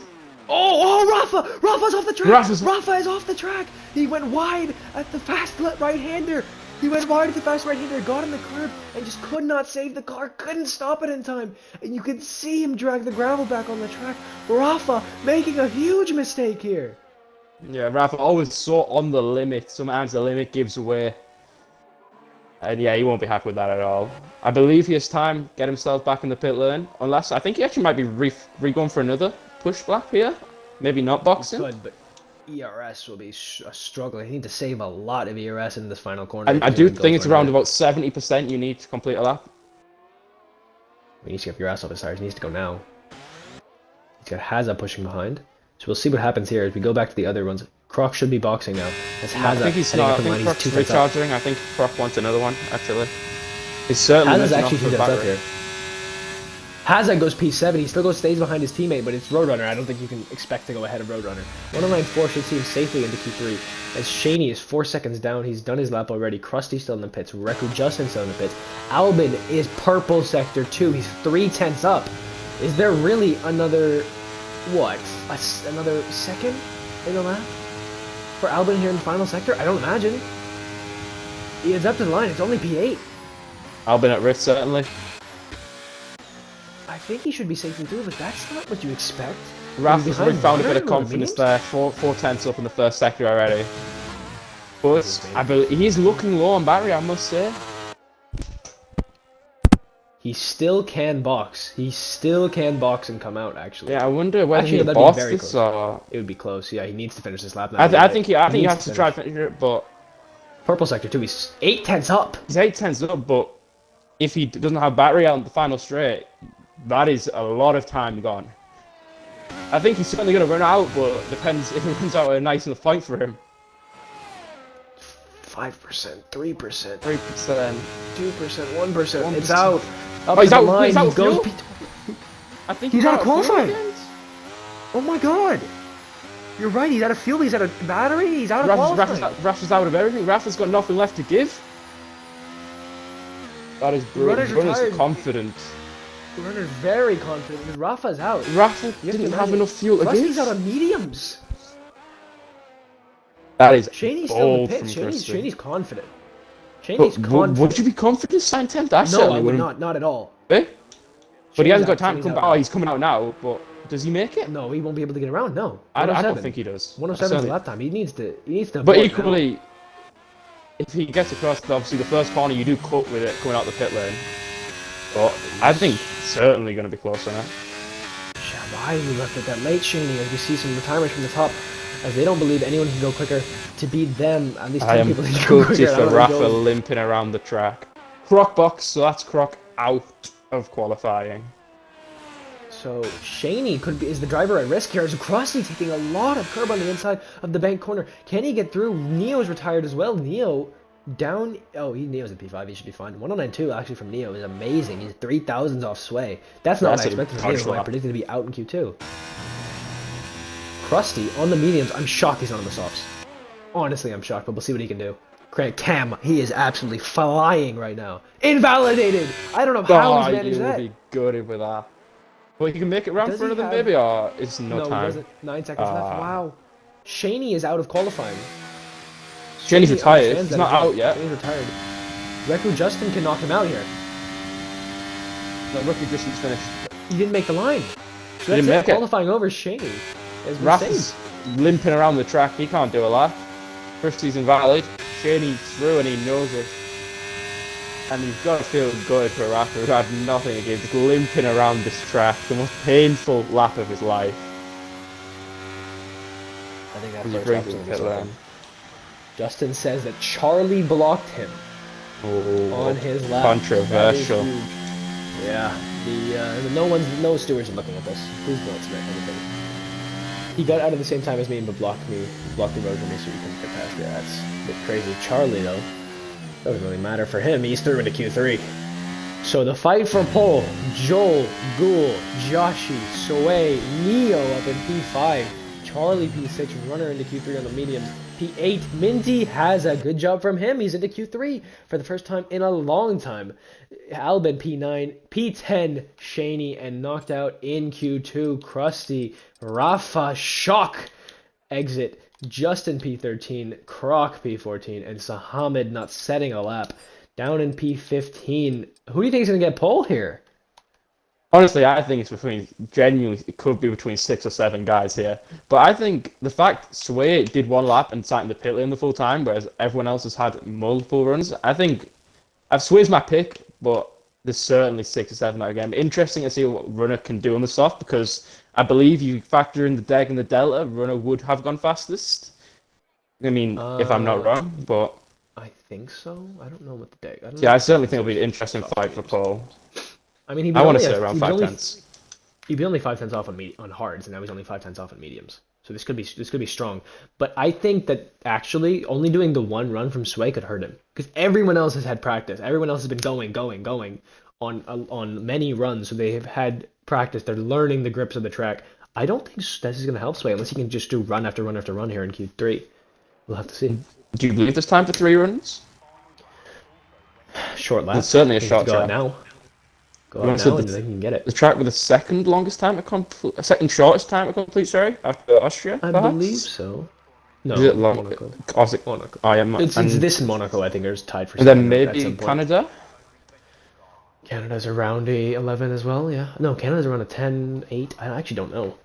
Oh, Rafa! Rafa's off the track! Rafa is off the track! He went wide at the fast right-hander! He went wide at the fast right-hander, got in the curb, and just could not save the car, couldn't stop it in time. And you could see him drag the gravel back on the track. Rafa making a huge mistake here. Yeah, Rafa always so on the limit. Sometimes the limit gives away. And yeah, he won't be happy with that at all. I believe he has time to get himself back in the pit lane. Unless, I think he actually might be re-going for another push lap here. Maybe not boxing. He could, but ERS will be a struggle. He need to save a lot of ERS in this final corner. I do think it's around about 70% you need to complete a lap. He needs to get your ass off his tires. He needs to go now. He's got Hazza pushing behind. So we'll see what happens here as we go back to the other ones. Croc should be boxing now. As Hazza, I think he's not. I think Croc's recharging. I think Croc wants another one, actually. He's certainly Hazza's actually 2 steps up here. Hazza goes P7. He still stays behind his teammate, but it's Roadrunner. I don't think you can expect to go ahead of Roadrunner. 109.4 should see him safely into Q3. As Shaney is 4 seconds down. He's done his lap already. Krusty's still in the pits. Reku Justin still in the pits. Albin is purple sector 2. He's 3/10 up. Is there really another... what? Another second in the lap? For Albin here in the final sector? I don't imagine. He is up to the line. It's only P8. Albin at risk, certainly. I think he should be safely through, but that's not what you expect. Rafa's found a bit of confidence there. 4/10 up in the first sector already. But I believe he's looking low on battery, I must say. He still can box. He still can box and come out, actually. Yeah, I wonder whether he boxed this or... It would be close. Yeah, he needs to finish this lap now. I think he has to try to finish it, but... Purple sector 2, he's 8/10 up. He's 8/10 up, but if he doesn't have battery out in the final straight, that is a lot of time gone. I think he's certainly going to run out, but it depends if he runs out a nice enough point for him. 5%, 3%, 3%, 2%, 1%. It's out. Up he's out. Line. He's out. He goes I think he's out of qualifying. Oh my god! You're right. He's out of fuel. He's out of battery. He's out of qualifying. Rafa's out of everything. Rafa's got nothing left to give. That is brilliant. Runner's confident. Runner's very confident. Rafa's out. Rafa didn't have enough fuel to give. He's out on mediums. That is Shaney's still in the pits. Shaney's confident. Shaney's confident. Would you be confident signing 10th? No, I would not. Not at all. Eh? But he hasn't got time to come back. Oh, he's coming out now, but does he make it? No, he won't be able to get around. No. I don't think he does. 107 is the lap time. He needs to. But equally, if he gets across, obviously the first corner you do cut with it coming out the pit lane. But I think certainly going to be close on that. why we left it that late, Shaney, as we see some retirements from the top, as they don't believe anyone can go quicker to beat them. At least 10 people can go quicker. I am for Rafa limping around the track. Croc box, so that's Croc out of qualifying. So Shaney is the driver at risk here, as Krusty taking a lot of curb on the inside of the bank corner. Can he get through? Neo's retired as well. Neo down. Oh, Neo's at P5. He should be fine. 109.2 actually from Neo is amazing. He's 3,000s off Sway. That's not what I expected from Neo, who I predicted to be out in Q2. Krusty on the mediums. I'm shocked he's not on the softs. Honestly, I'm shocked, but we'll see what he can do. Cam, he is absolutely flying right now. Invalidated! I don't know how he's managed that. He would be good with that. Well, he can make it round for another maybe, or it's no time? No, he doesn't. 9 seconds left. Wow. Shaney is out of qualifying. Shaney's retired. He's not out yet. Shaney's retired. Reku Justin can knock him out here. No, Reku Justin's finished. He didn't make the line. So that's it. Qualifying over Shaney. Rafa's limping around the track. He can't do a lot. First season valid. Shaney's through and he knows it. And you've got to feel good for Rafa, who had nothing to give, just limping around this track, the most painful lap of his life. I think that first lap was going Justin says that Charlie blocked him on his lap. Controversial. Yeah, no stewards are looking at this. Please don't expect anything. He got out at the same time as me, but blocked the road for me, so you couldn't get past it. That's a bit crazy. Charlie though. Doesn't really matter for him. He's through into Q3. So the fight for pole: Joel, Ghoul, Joshi, Sway, Neo up in P5, Charlie P6, runner into Q3 on the mediums. P8, Minty has a good job from him. He's into Q3 for the first time in a long time. Albin P9, P10, Shaney, and knocked out in Q2. Krusty, Rafa, Shock, exit. Justin P13, Croc P14, and Sahamid not setting a lap. Down in P15. Who do you think is going to get pole here? Honestly, I think it's genuinely, it could be between 6 or 7 guys here. But I think the fact Sway did one lap and sat in the pit lane the full time, whereas everyone else has had multiple runs, I think Sway's my pick, but there's certainly 6 or 7 out again. Interesting to see what Runner can do on the soft, because I believe you factor in the Deg and the Delta, Runner would have gone fastest. I mean, if I'm not wrong, but I think so. I don't know what the Deg. I certainly think it'll be an interesting fight for pole. I mean, I want to say around 5/10. He'd be only 5/10 off on hards, and now he's only 5/10 off on mediums. So this could be strong. But I think that actually only doing the one run from Sway could hurt him, because everyone else has had practice. Everyone else has been going on many runs, so they have had practice. They're learning the grips of the track. I don't think this is going to help Sway unless he can just do run after run after run here in Q3. We'll have to see. Do you believe there's time for 3 runs? Short lap. It's certainly a short track. Go out now and they can get it. The track with the second longest time to complete, second shortest time to complete, sorry, after Austria, perhaps? I believe so. No, is it Monaco. Monaco. Oh, yeah, it's this in Monaco, I think, is tied for and second. And then maybe Canada? Canada's around a 11 as well, yeah. No, Canada's around a 10-8. I actually don't know.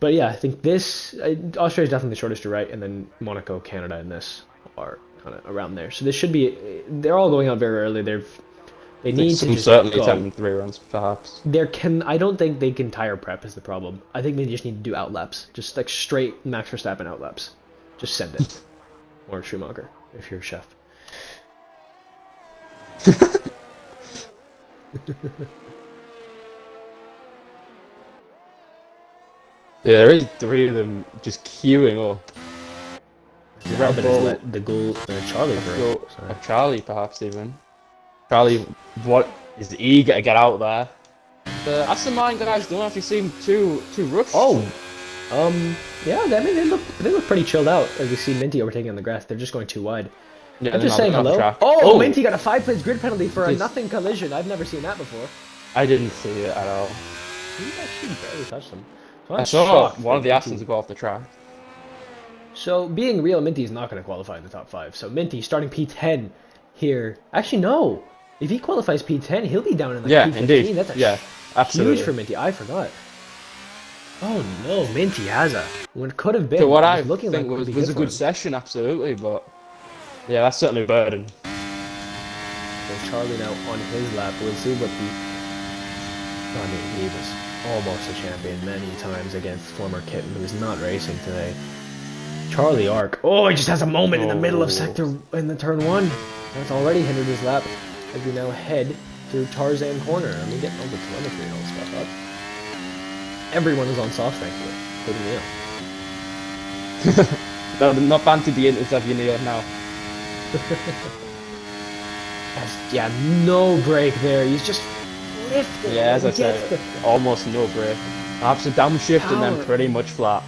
But yeah, I think Australia's definitely the shortest to right, and then Monaco, Canada, and this are kind of around there. So this should be, they're all going out very early. They need to just certainly attempt 3 runs, perhaps. I don't think they can tire prep is the problem. I think they just need to do outlaps. Just like straight Max Verstappen outlaps. Just send it. Or Schumacher, if you're a chef. Yeah, there is 3 of them just queuing up. Red Bull let the goal Charlie through. Charlie, perhaps even. Charlie, what is eager to get out there. The Aston Martin guys don't actually seem too rushed. Oh, yeah. I mean, they look pretty chilled out as we see Minty overtaking on the grass. They're just going too wide. Yeah, I'm just saying hello. Oh, Minty got a 5 plates grid penalty for a nothing collision. I've never seen that before. I didn't see it at all. He actually barely touched them. So I saw one of the Astons go off the track. So being real, Minty is not going to qualify in the top 5. So Minty starting P10 here. Actually, no. If he qualifies P10, he'll be down in the P15. Indeed. That's absolutely huge for Minty. I forgot. Oh no, Minty has what could have been. So what I think was a good session, absolutely, but yeah, that's certainly a burden. So Charlie now on his lap. We'll see what the almost a champion many times against former Kitten, who is not racing today. Charlie Ark. Oh, he just has a moment in the middle of in the turn 1. That's already hindered his lap as we now head through Tarzan Corner. I mean, getting all the telemetry and all this stuff up. Everyone is on soft, thankfully, including Neo. No, not banty the interview Neo now. Yeah, no break there. He's just lifting. Yeah, as I said, almost no break. Perhaps a downshift and then pretty much flat.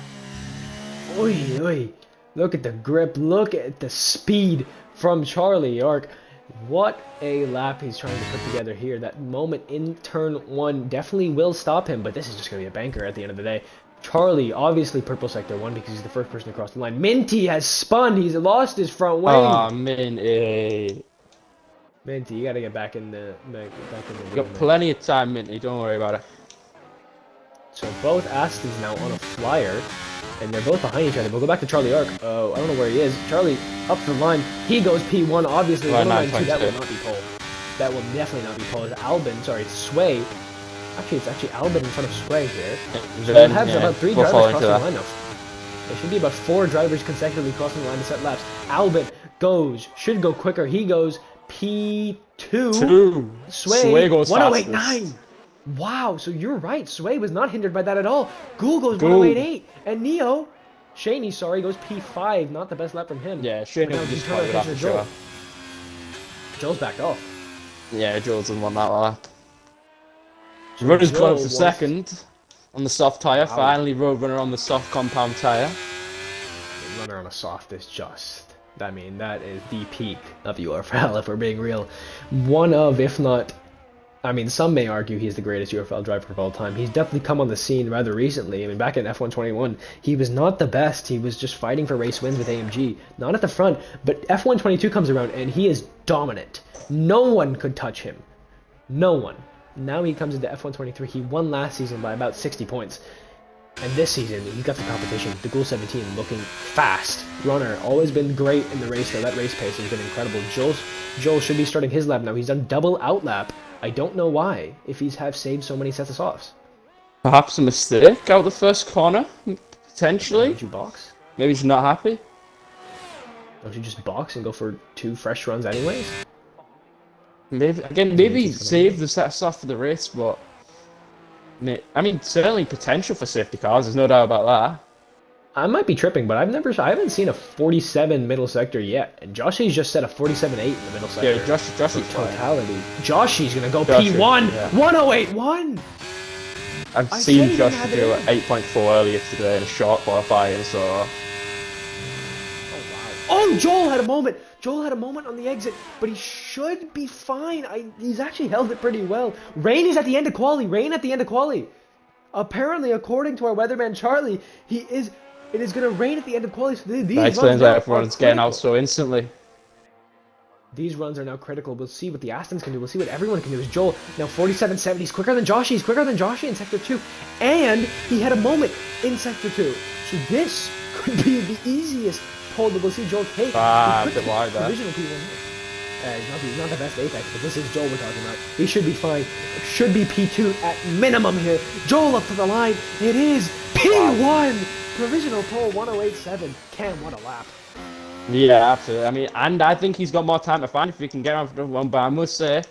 Oi, oi. Look at the grip. Look at the speed from Charlie Ark. What a lap he's trying to put together here. That moment in turn 1 definitely will stop him, but this is just going to be a banker at the end of the day. Charlie, obviously purple sector 1 because he's the first person to cross the line. Minty has spun. He's lost his front wing. Oh, Minty. Minty, you got to get back in the You got plenty of time, Minty. Don't worry about it. So both Astons now on a flyer, and they're both behind each other. We'll go back to Charlie Ark. I don't know where he is. Charlie up the line. He goes P1. Obviously, 192. That will not be pole. That will definitely not be pole. It's Albin. Sorry, it's Sway. Actually, it's actually Albin in front of Sway here. So we'll have about 3 drivers crossing the line now. There should be about 4 drivers consecutively crossing the line to set laps. Albin should go quicker. He goes P2. Sway goes 1089. Wow, so you're right. Sway was not hindered by that at all. Ghoul goes 1088. And Neo, Shaney, sorry, goes P5. Not the best lap from him. Yeah, Shaney just cut it off. Joel. Joel's backed off. Yeah, Joel's won that lap. Runner's gone up for second on the soft tyre. Finally, Roadrunner on the soft compound tyre. Runner on a soft is just... I mean, that is the peak of URFL, if we're being real. One of, if not... I mean, some may argue he's the greatest URFL driver of all time. He's definitely come on the scene rather recently. I mean, back in F121, he was not the best. He was just fighting for race wins with AMG. Not at the front, but F122 comes around, and he is dominant. No one could touch him. No one. Now he comes into F123. He won last season by about 60 points. And this season, he's got the competition. The Ghoul 17 looking fast. Runner, always been great in the race, though. That race pace has been incredible. Joel should be starting his lap now. He's done double outlap. I don't know why, if he's saved so many sets of softs. Perhaps a mistake out the first corner, potentially. Don't you box? Maybe he's not happy. Don't you just box and go for 2 fresh runs anyways? Maybe save the set of soft for the race, but... I mean, certainly potential for safety cars, there's no doubt about that. I might be tripping, but I haven't seen a 47 middle sector yet. And Joshy's just set a 47.8 in the middle sector. Yeah, Joshy's totality. Joshy's gonna go P1, yeah. 1081. I've seen Josh do 8.4 earlier today in a short qualifying, so. Oh wow! Oh, Joel had a moment. Joel had a moment on the exit, but he should be fine. He's actually held it pretty well. Rain is at the end of quali. Rain at the end of quali. Apparently, according to our weatherman Charlie, it is going to rain at the end of quali. So that explains why everyone's getting out so instantly. These runs are now critical. We'll see what the Astons can do. We'll see what everyone can do. Is Joel now 47.70? He's quicker than Joshy. He's quicker than Joshy in Sector 2. And he had a moment in Sector 2. So this could be the easiest pole that we'll see Joel take. A bit wide there. He's not the best Apex, but this is Joel we're talking about. He should be fine. It should be P2 at minimum here. Joel up to the line. It is P1. Wow. Provisional pole 1087. Cam, what a lap. Yeah, absolutely. I mean, and I think he's got more time to find if he can get on for one. But I must say,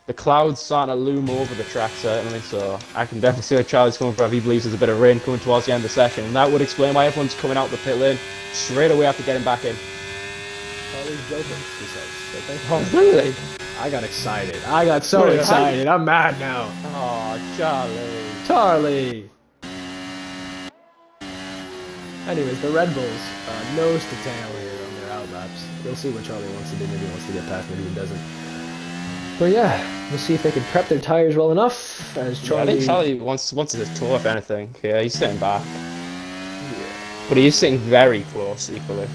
the clouds starting to loom over the track certainly. So I can definitely see where Charlie's coming from. He believes there's a bit of rain coming towards the end of the session, and that would explain why everyone's coming out the pit lane straight away after getting back in. Charlie's joking, he says. Oh, really? I got excited. I got so excited. I'm mad now. Oh, Charlie. Charlie. Anyways, the Red Bulls, nose to tail here on their outlaps. We'll see what Charlie wants to do. Maybe he wants to get past, maybe he doesn't. But yeah, we'll see if they can prep their tires well enough. As Charlie... Yeah, I think Charlie wants his tour, if anything. Yeah, he's sitting back. Yeah. But he's sitting very close, equally.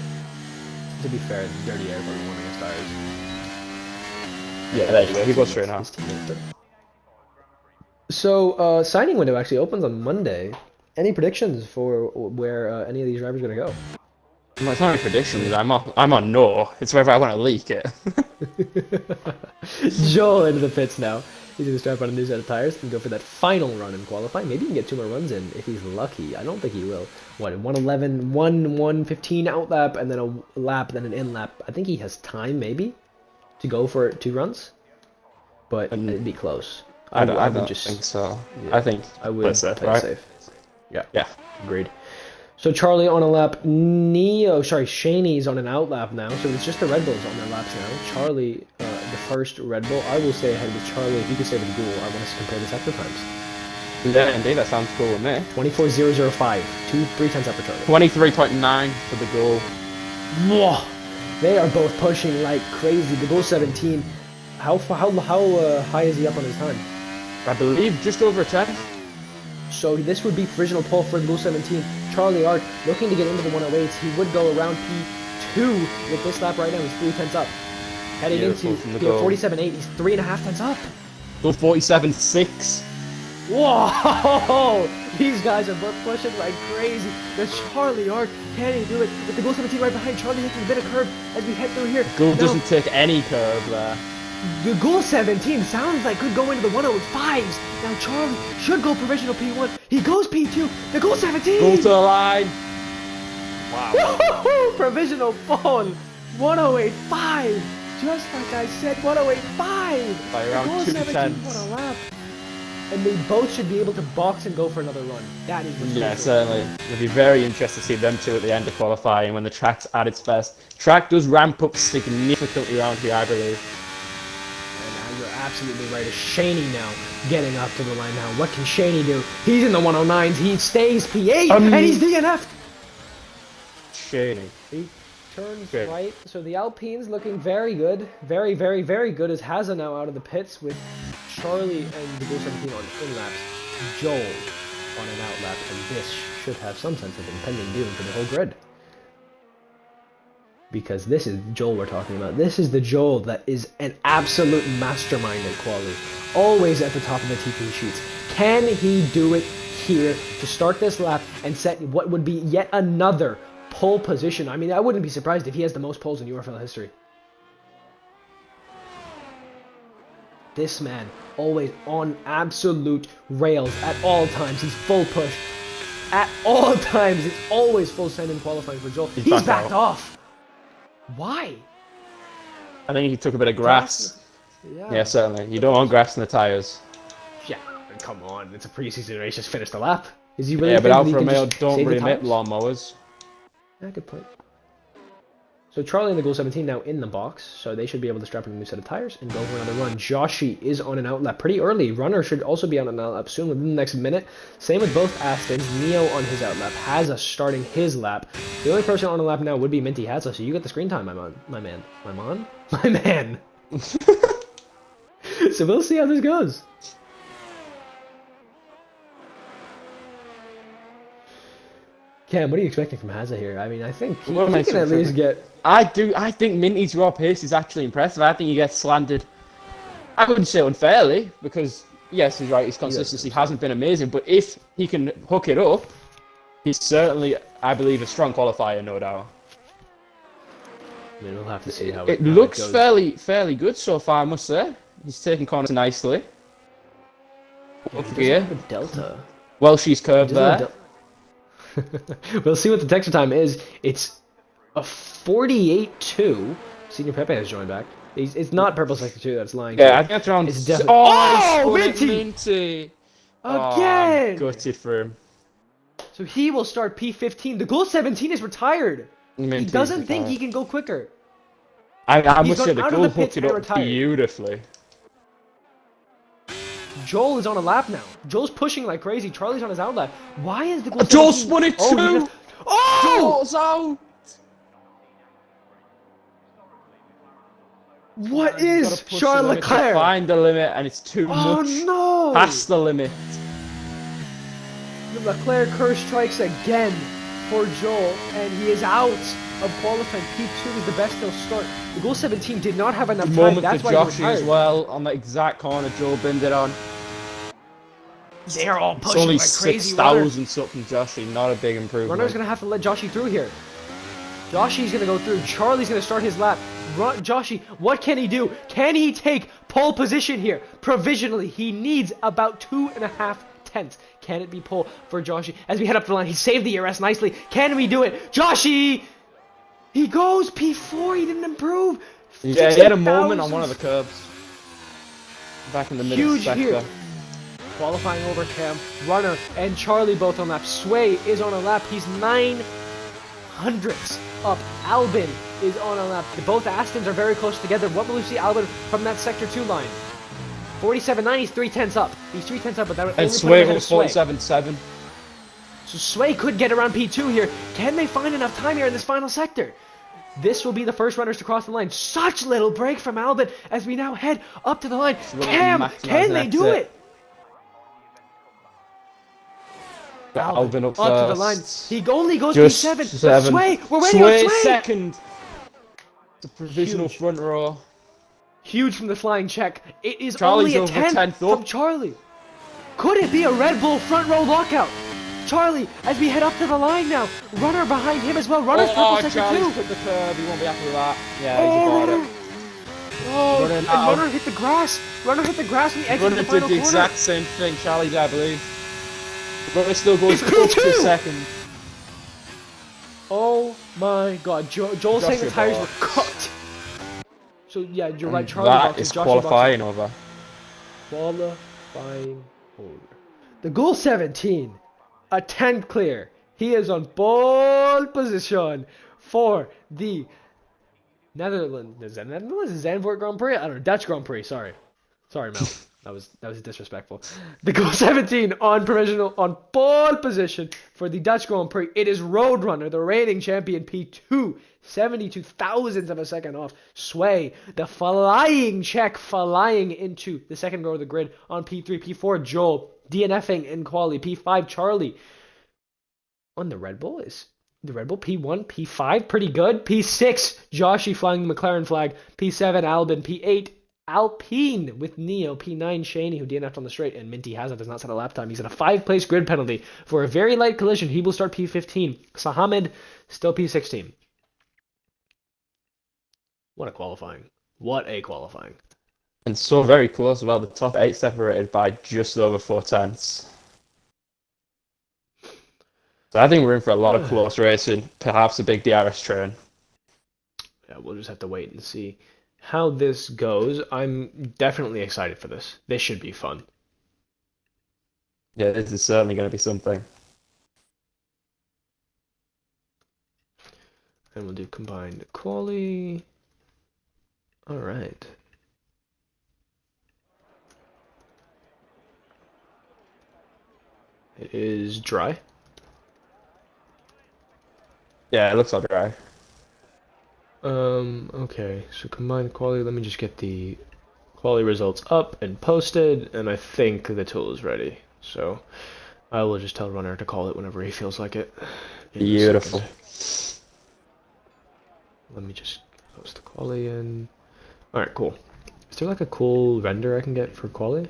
To be fair, dirty air for warming his tires. Yeah, there you go. He goes straight now. So, signing window actually opens on Monday. Any predictions for where any of these drivers are going to go? Well, it's not any predictions. I'm on no. It's whether I want to leak it. Joel into the pits now. He's going to strap on a new set of tires and go for that final run in qualifying. Maybe he can get 2 more runs in if he's lucky. I don't think he will. What, 111, 115 out lap, and then a lap, then an in lap. I think he has time, maybe, to go for 2 runs. But it'd be close. I don't think so. Yeah, I think I would play right? safe. Yeah. Agreed. So Charlie on a lap. Shaney's on an out lap now. So it's just the Red Bulls on their laps now. Charlie, the first Red Bull. I will stay ahead with Charlie. If you could stay with Google, I want us to compare the sector times. Yeah, indeed. That sounds cool with me. 24.005. 3 tenths up for Charlie. 23.9 for the goal. Whoa! They are both pushing like crazy. The goal 17. How high is he up on his time? I believe just over a 10. So this would be provisional pole for the Blue 17. Charlie Art looking to get into the 108s. He would go around P2 with this lap right now. He's 3 tenths up. Heading into 47.8. He's 3.5 tenths up. Go 47.6. Whoa! These guys are both pushing like crazy. The Charlie Art, can he do it? With the Blue 17 right behind, Charlie taking a bit of curve as we head through here. Gould doesn't take any curve there. The Ghoul 17 sounds like could go into the 105s. Now Charlie should go provisional P1. He goes P2. The Ghoul 17! Go to the line. Wow. Provisional pole. 108.5. Just like I said, 108.5. By around the Ghoul 2 17 tenths. on a lap. And they both should be able to box and go for another run. That is Yeah, certainly. It'll be very interesting to see them two at the end of qualifying when the track's at its best. Track does ramp up significantly around here, I believe. You're absolutely right. It's Shaney now getting up to the line now. What can Shaney do? He's in the 109s. He stays P8 and he's DNF'd. Shaney. He turns right. So the Alpines looking very good. Very, very, very good as Hazza now out of the pits with Charlie and the Go 17 on in laps. Joel on an out lap. And this should have some sense of impending doom for the whole grid. Because this is Joel we're talking about. This is the Joel that is an absolute mastermind at QUALI. Always at the top of the TP sheets. Can he do it here to start this lap and set what would be yet another pole position? I mean, I wouldn't be surprised if he has the most poles in URFL history. This man, always on absolute rails at all times. He's full push. At all times, it's always full send in qualifying for Joel. He's backed off. Why? I think he took a bit of grass. Yeah, certainly. You don't want grass in the tyres. Yeah, come on. It's a preseason race. Just finish the lap. Is he really? Yeah, but Alfa Romeo don't really make lawnmowers. Yeah, good point. So Charlie and the Goal 17 now in the box, so they should be able to strap in a new set of tires and go for another run. Joshi is on an out lap pretty early. Runner should also be on an out lap soon within the next minute. Same with both Astons. Neo on his out lap. Hazza starting his lap. The only person on a lap now would be Minty Hazza, so you get the screen time, my man. So we'll see how this goes. Cam, what are you expecting from Hazza here? I mean, I think he can at least get... I think Minty's raw pace is actually impressive. I think he gets slanted, I wouldn't say unfairly, because, yes, he's right, his consistency hasn't been amazing, but if he can hook it up, he's certainly, I believe, a strong qualifier, no doubt. I mean, we'll have to see how it looks fairly good so far, I must say. He's taking corners nicely. Up gear. Delta. Well, she's curved there. We'll see what the texture time is. It's a 48.2. Senior Pepe has joined back. It's not Purple Sector 2 that's lying. Yeah, I think that's around... It's definitely... Minty! Again! Gutted for him. So he will start P15. The Goal 17 is retired. He doesn't think he can go quicker. I must say, the Goal hooked it up beautifully. Joel is on a lap now. Joel's pushing like crazy. Charlie's on his out lap. Why is the Goal 17... Joel spun it too! Joel's out! What is Charles Leclerc? Find the limit, and it's too much. Oh no! Past the limit. The Leclerc curse strikes again for Joel, and he is out of qualifying. P2 is the best he'll start. The Goal 17 did not have enough time. That's why he retired. As well on the exact corner Joel binned it on. They are all pushing like crazy. It's only 6,000 something, Joshi. Not a big improvement. Runner's gonna have to let Joshi through here. Joshi's gonna go through. Charlie's gonna start his lap. Joshi, what can he do? Can he take pole position here. Provisionally, he needs about 2.5 tenths. Can it be pole for Joshy? As we head up the line, he saved the ERS nicely. Can we do it? Joshy! He goes P4. He didn't improve. Yeah, he had a moment on one of the curbs. Back in the middle Huge sector. here. Qualifying over Cam, Runner, and Charlie both on lap. Sway is on a lap. He's 900ths up. Albin is on a lap. Both Astons are very close together. What will we see Albin from that sector 2 line? 47.9, he's 3/10 up. He's 3/10 up, but that would only And put him Sway ahead of was Sway. 47.7. So Sway could get around P2 here. Can they find enough time here in this final sector? This will be the first runners to cross the line. Such little break from Albin as we now head up to the line. Cam, can they do it? Albin up to the first. line. He only goes Just P7. seven. Sway, we're waiting on Sway. Second. The provisional Huge. front row. Huge from the flying check. It is Charlie's only a over 10th from up. Charlie. Could it be a Red Bull front row lockout? Charlie, as we head up to the line now. Runner behind him as well. Runner's purple sector Charlie's 2. put the curb. He won't be happy with that. Yeah, Oh, he's about Runner. it. Oh, Runner and now. Runner hit the grass. Runner hit the grass when he exited Runner the final did the corner. exact same thing. Charlie did, I believe. Runner still goes It's up P2. to second. Oh my God, Joel's saying the tires were cooked. So yeah, you're right. Charlie That boxes, is Joshua qualifying over. Qualifying over. The goal 17, a 10th clear. He is on pole position for the Netherlands. Is that Netherlands? Zandvoort Grand Prix? I don't know. Dutch Grand Prix. Sorry, Mel. That was disrespectful. The goal 17 on provisional on pole position for the Dutch Grand Prix. It is Roadrunner, the reigning champion, P2, 72 thousandths of a second off. Sway, the flying check, flying into the second row of the grid on P3, P4. Joel DNFing in quali. P5 Charlie. On the Red Bull is the Red Bull P1, P5, pretty good. P6 Joshy flying the McLaren flag. P7 Albin. P8 Alpine with Neo. P9 Shaney, who DNF'd on the straight, and Minty Hazard does not set a lap time. He's in a 5-place grid penalty for a very light collision. He will start P15. Sahamed still P16. What a qualifying. What a qualifying. And so very close as well. The top 8 separated by just over 4 tenths. So I think we're in for a lot of close racing. Perhaps a big DRS train. Yeah, we'll just have to wait and see how this goes. I'm definitely excited for this. This should be fun. Yeah, this is certainly going to be something. And we'll do combined quali. All right. It is dry. Yeah, it looks all dry. Okay, so combined quali, let me just get the quali results up and posted, and I think the tool is ready. So I will just tell Runner to call it whenever he feels like it. Beautiful. Let me just post the quali in. Alright, cool. Is there like a cool render I can get for quali?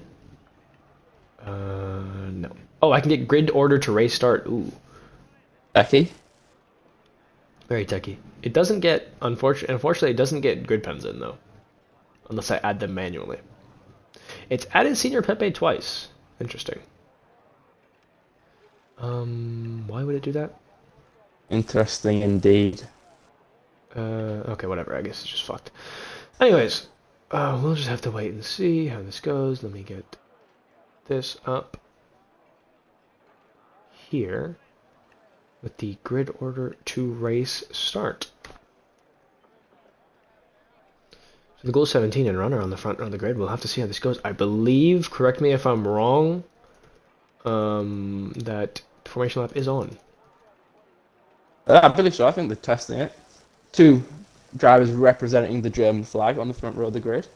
No. Oh, I can get grid order to race start. Ooh. Becky? Very techy. It doesn't get, unfortunately, it doesn't get grid pens in though, unless I add them manually. It's added Senior Pepe twice. Interesting. Why would it do that? Interesting indeed. Okay, whatever. I guess it's just fucked. Anyways, we'll just have to wait and see how this goes. Let me get this up here with the grid order to race start. So the goal 17 and Runner on the front of the grid. We'll have to see how this goes. I believe, correct me if I'm wrong, that formation lap is on. I believe so. I think they're testing it. 2 drivers representing the German flag on the front row of the grid.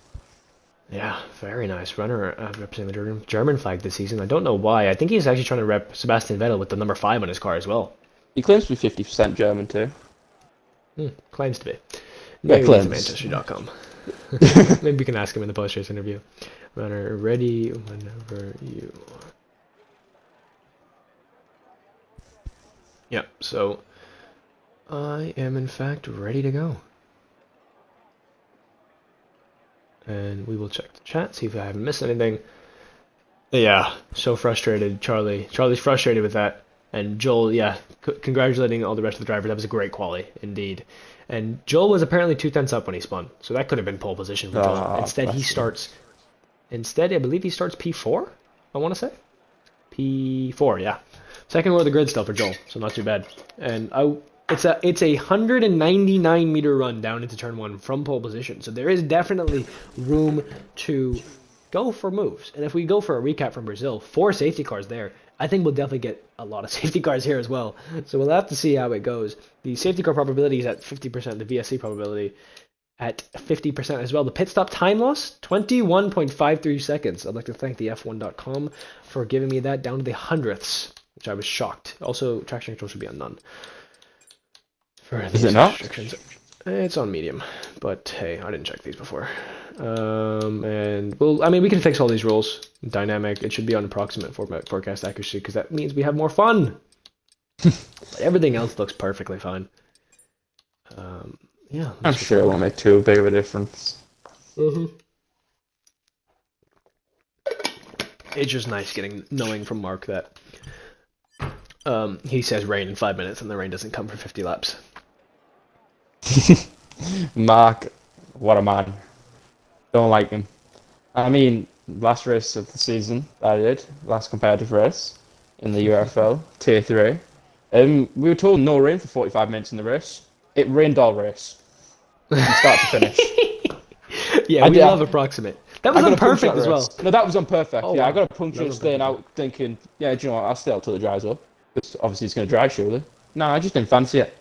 Yeah, very nice. Runner representing the German flag this season. I don't know why. I think he's actually trying to rep Sebastian Vettel with the number 5 on his car as well. He claims to be 50% German too. Claims to be. Yeah, Maybe claims. Manchester.com. Maybe we can ask him in the post-race interview. Runner, ready whenever you are. Yep, so I am in fact ready to go. And we will check the chat, see if I haven't missed anything. Yeah, so frustrated, Charlie. Charlie's frustrated with that. And Joel, yeah, congratulating all the rest of the drivers. That was a great quali, indeed. And Joel was apparently 2 tenths up when he spun, so that could have been pole position for Joel. Instead, he starts. Instead, I believe he starts P4. I want to say P4. Yeah, second row of the grid still for Joel, so not too bad. And it's a 199-meter run down into turn 1 from pole position, so there is definitely room to go for moves. And if we go for a recap from Brazil, 4 safety cars there, I think we'll definitely get a lot of safety cars here as well. So we'll have to see how it goes. The safety car probability is at 50%, the VSC probability at 50% as well. The pit stop time loss, 21.53 seconds. I'd like to thank the F1.com for giving me that down to the hundredths, which I was shocked. Also, traction control should be on none. Is it not? It's on medium, but hey, I didn't check these before. And well, I mean, we can fix all these rules. Dynamic, it should be on approximate forecast accuracy because that means we have more fun. But everything else looks perfectly fine. Yeah, I'm sure it won't make too big of a difference. It's just nice knowing from Mark that he says rain in 5 minutes and the rain doesn't come for 50 laps. Mark, what a man. Don't like him. I mean, last race of the season that I did, last competitive race in the URFL, Tier 3. We were told no rain for 45 minutes in the race. It rained all race. From start to finish. Yeah, we love approximate. That was on perfect as well. No, that was on perfect. Oh, yeah, wow. I got a puncture staying out thinking, yeah, do you know what, I'll stay out till it dries up. Because obviously it's going to dry surely. No, I just didn't fancy it.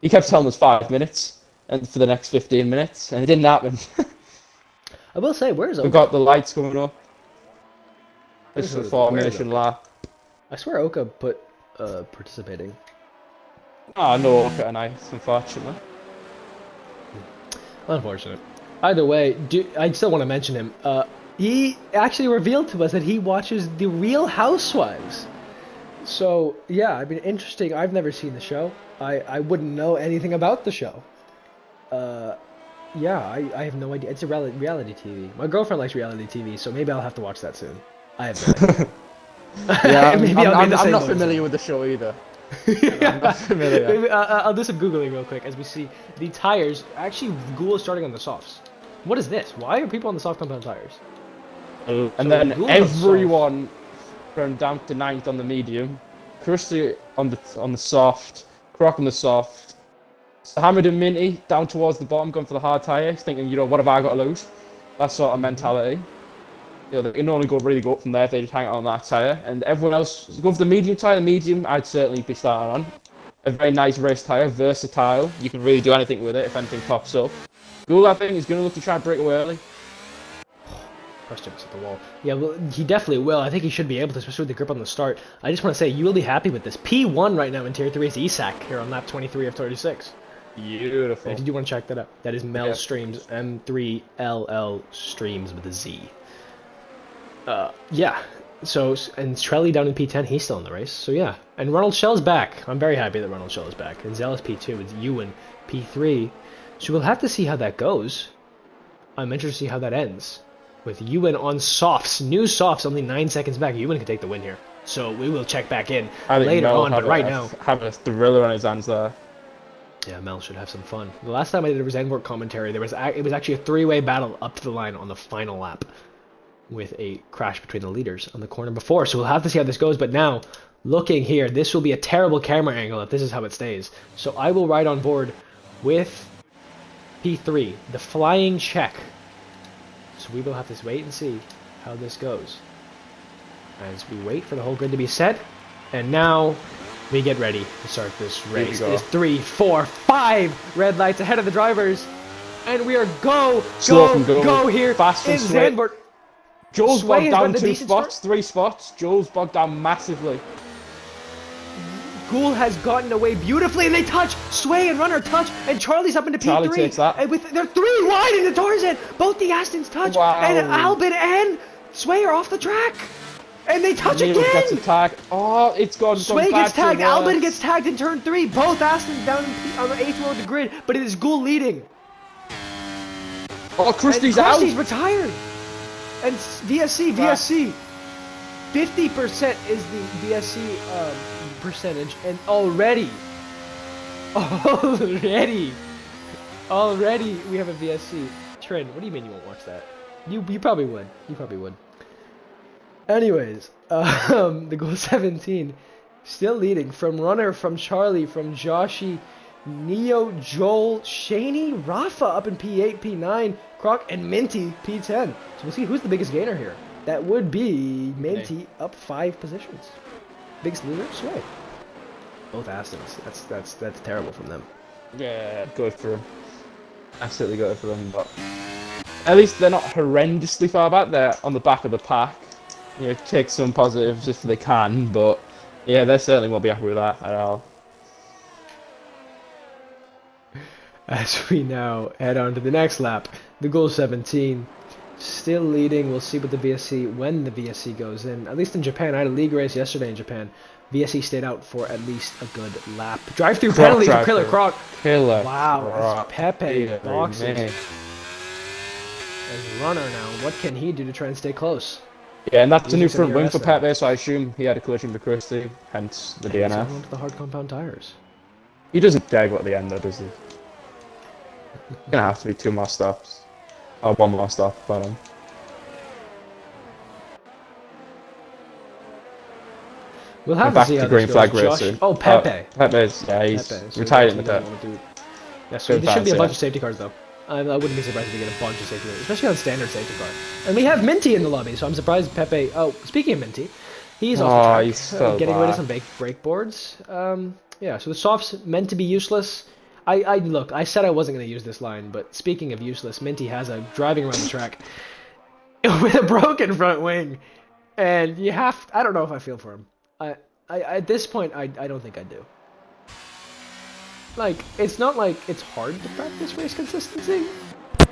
He kept telling us 5 minutes and for the next 15 minutes, and it didn't happen. I will say, where's Oka? We've got the lights coming up. This is a formation lap. I swear Oka put participating. Ah, no Oka and I, unfortunately. Unfortunate. Either way, I still want to mention him. He actually revealed to us that he watches The Real Housewives. So, yeah, I mean, interesting. I've never seen the show. I wouldn't know anything about the show. Yeah, I have no idea. It's a reality TV. My girlfriend likes reality TV, so maybe I'll have to watch that soon. I have no idea. Yeah, I'm not familiar with the show either. I'm not familiar. Maybe, I'll do some Googling real quick as we see the tires. Actually, Google is starting on the softs. What is this? Why are people on the soft compound tires? And then everyone from down to 9th on the medium, Christy on the soft, Croc on the soft, Hamid and Minty down towards the bottom, going for the hard tires, thinking, you know, what have I got to lose? That sort of mentality. You know, they can only really go up from there if they just hang out on that tyre. And everyone else, go for the medium tyre. The medium, I'd certainly be starting on. A very nice race tyre, versatile. You can really do anything with it if anything pops up. Gould, I think, is going to look to try and break away early. Pressed at the wall. Yeah, well, he definitely will. I think he should be able to, especially with the grip on the start. I just want to say, you will be happy with this. P1 right now in Tier 3 is Isak here on lap 23 of 36. Beautiful. Did you want to check that out? That is Mel Streams, M3LL Streams with a Z. Yeah. So, and Trelli down in P10, he's still in the race. So, yeah. And Ronald Shell's back. I'm very happy that Ronald Shell is back. And Zealous P2, it's Ewan P3. So, we'll have to see how that goes. I'm interested to see how that ends. With Ewan on softs. New softs, only 9 seconds back. Ewan can take the win here. So, we will check back in later on, but right now. Have a thriller on his hands there. Yeah, Mel should have some fun. The last time I did a Zandvoort commentary, it was actually a three-way battle up to the line on the final lap, with a crash between the leaders on the corner before. So we'll have to see how this goes. But now, looking here, this will be a terrible camera angle if this is how it stays. So I will ride on board with P3, the flying check. So we will have to wait and see how this goes as we wait for the whole grid to be set. And now we get ready to start this race. It is 3, 4, 5 red lights ahead of the drivers. And we are go here fast in Zandvoort. Joel's bogged down 2 spots, 3 spots. Joel's bogged down massively. Gould has gotten away beautifully, and they touch. Sway and Runner touch, and Charlie's up into P3. Charlie takes that. And they're 3 wide into Tarzan. Both the Astons touch, and Albin and Sway are off the track. And they touch again! Gets attacked. Oh, it's gone. Sway gets tagged, Albin gets tagged in turn 3. Both Astons down on the 8th row of the grid, but it is Gould leading. Oh, Krusty's and out. Krusty's retired. And VSC. 50% is the VSC percentage, and already we have a VSC trend. What do you mean you won't watch that? You probably would. You probably would. Anyways, the goal 17, still leading from Runner, from Charlie, from Joshy, Neo, Joel, Shaney, Rafa up in P8, P9, Croc, and Minty P10. So we'll see who's the biggest gainer here. That would be Minty up 5 positions. Biggest loser, Sway. Both Astons. That's terrible from them. Yeah, good for them. Absolutely good for them, but at least they're not horrendously far back. They're on the back of the pack. You know, take some positives if they can, but yeah, they certainly won't be happy with that at all. As we now head on to the next lap, the goal 17, still leading. We'll see what the VSC, when the VSC goes in. At least in Japan, I had a league race yesterday in Japan. VSC stayed out for at least a good lap. Drive-through penalty for Killer Croc. Wow, as Pepe boxes. As Runner now, what can he do to try and stay close? Yeah, and that's a new front wing for Pepe, so I assume he had a collision with Christie, hence the DNF. He's to the hard compound tires. He doesn't dare go at the end though, does he? Gonna have to be 2 more stops. Or 1 more stop, but we'll have back to see how to green this flag goes. racing. Oh, Pepe. Pepe's, yeah, he's Pepe. So retired in the pit. Yeah, so there should be a bunch of safety cars though. I wouldn't be surprised if we get a bunch of safety cars, especially on standard safety car. And we have Minty in the lobby, so I'm surprised Pepe. Oh, speaking of Minty, he's off the track, he's so getting rid of some brake boards. Yeah, so the softs meant to be useless. Look, I said I wasn't going to use this line, but speaking of useless, Minty has a driving around the track with a broken front wing, and you have. I don't know if I feel for him. At this point, I don't think I do. Like, it's not like it's hard to practice race consistency.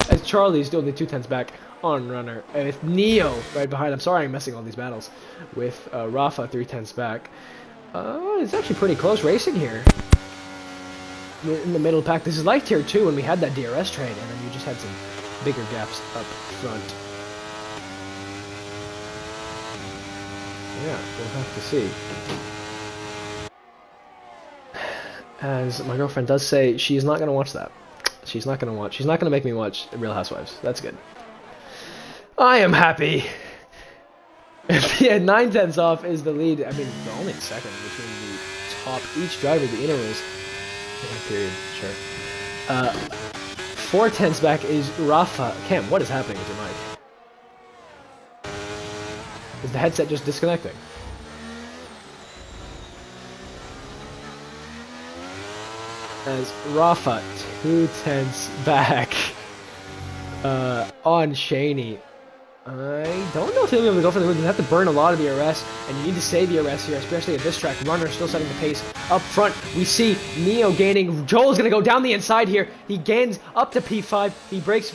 As Charlie's doing the 2/10s back on Runner. And with Neo right behind. I'm sorry I'm messing all these battles. With Rafa 3/10s back. It's actually pretty close racing here. In the middle pack. This is like tier 2 when we had that DRS train. And then you just had some bigger gaps up front. Yeah, we'll have to see. As my girlfriend does say, she's not going to watch that. She's not going to make me watch Real Housewives. That's good. I am happy. Yeah, 9/10s off is the lead. I mean, the only second between the top, each driver, the intervals. Period, sure. 4/10s back is Rafa. Cam, what is happening with your mic? Is the headset just disconnecting? As Rafa 2/10s back on Shaney. I don't know if he'll be able to go for the win. You have to burn a lot of the DRS, and you need to save the DRS here, especially at this track. Runner still setting the pace up front. We see Neo gaining. Joel's going to go down the inside here. He gains up to P5. He breaks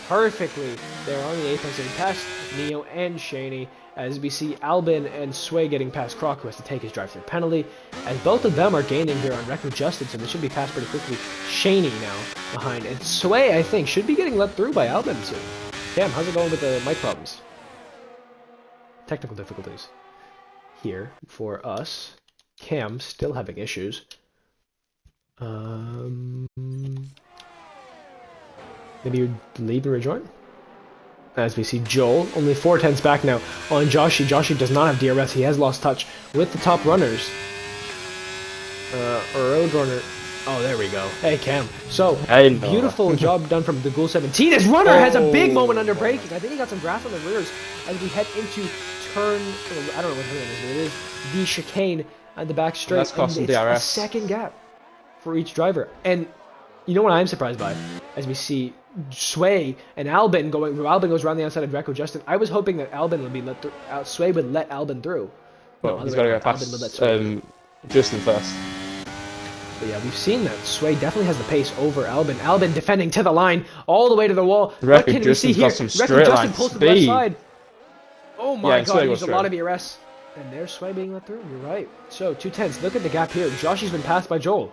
perfectly there on the apex, and past Neo and Shaney. As we see Albin and Sway getting past Croc, who has to take his drive-through penalty. As both of them are gaining here on record adjusted, so they should be passed pretty quickly. Shaney now behind. And Sway, I think, should be getting let through by Albin soon. Cam, how's it going with the mic problems? Technical difficulties. Here for us. Cam still having issues. Maybe you leave and rejoin? As we see Joel, only 4/10s back now on Joshy. Joshy does not have DRS. He has lost touch with the top runners. Roadrunner. Oh, there we go. Hey, Cam. So, beautiful job done from the Ghoul 17. As Runner has a big moment under braking. I think he got some grass on the rears as we head into turn, I don't know what turn it is, but it is the chicane at the back straight. That's costing DRS. DRS. A second gap for each driver. And you know what I'm surprised by? As we see Sway and Albin going, Albin goes around the outside of Greco Justin. I was hoping that Albin would be let through, Sway would let Albin through. Well, he's got to get past Justin first. But yeah, we've seen that Sway definitely has the pace over Albin. Albin defending to the line, all the way to the wall. What can we see here? Record Justin pulls to the left side. Oh my god, he used a lot of ERS. And there's Sway being let through, you're right. So, 2/10s, look at the gap here. Joshy's been passed by Joel.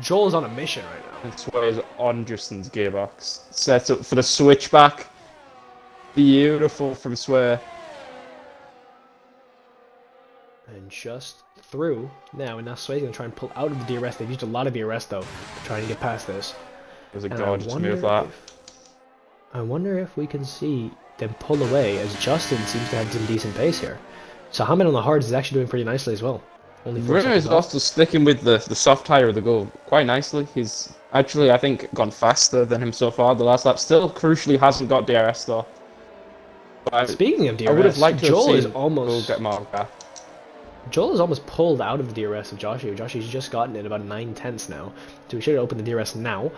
Joel's on a mission right now. And Sway's on Justin's gearbox. Sets up for the switchback. Beautiful from Sway. And just through now, and now Sway's going to try and pull out of the DRS. They've used a lot of DRS, though, trying to get past this. It was a gorgeous move, that. I wonder if we can see them pull away, as Justin seems to have some decent pace here. So Hamid on the hards is actually doing pretty nicely as well. Only 4 Runner seconds is off. also sticking with the soft tyre of the goal quite nicely. He's actually, I think, gone faster than him so far the last lap. Still, crucially, hasn't got DRS, though. But Speaking of DRS, I would have liked to Joel have is seen almost... get more back. Joel is almost pulled out of the DRS of Joshua. Joshua's just gotten it about 9/10 now, so we should open the DRS now.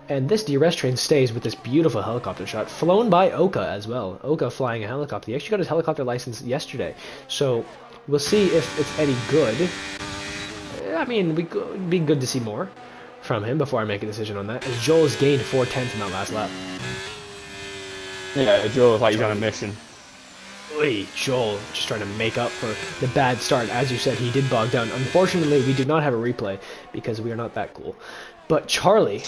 And this DRS train stays with this beautiful helicopter shot, flown by Oka as well. Oka flying a helicopter. He actually got his helicopter license yesterday, so we'll see if it's any good. I mean, it'd be good to see more from him before I make a decision on that, as Joel's gained 4/10 in that last lap. Yeah, Joel, like he's on a mission. Oy, Joel just trying to make up for the bad start. As you said, he did bog down. Unfortunately, we do not have a replay because we are not that cool. But Charlie,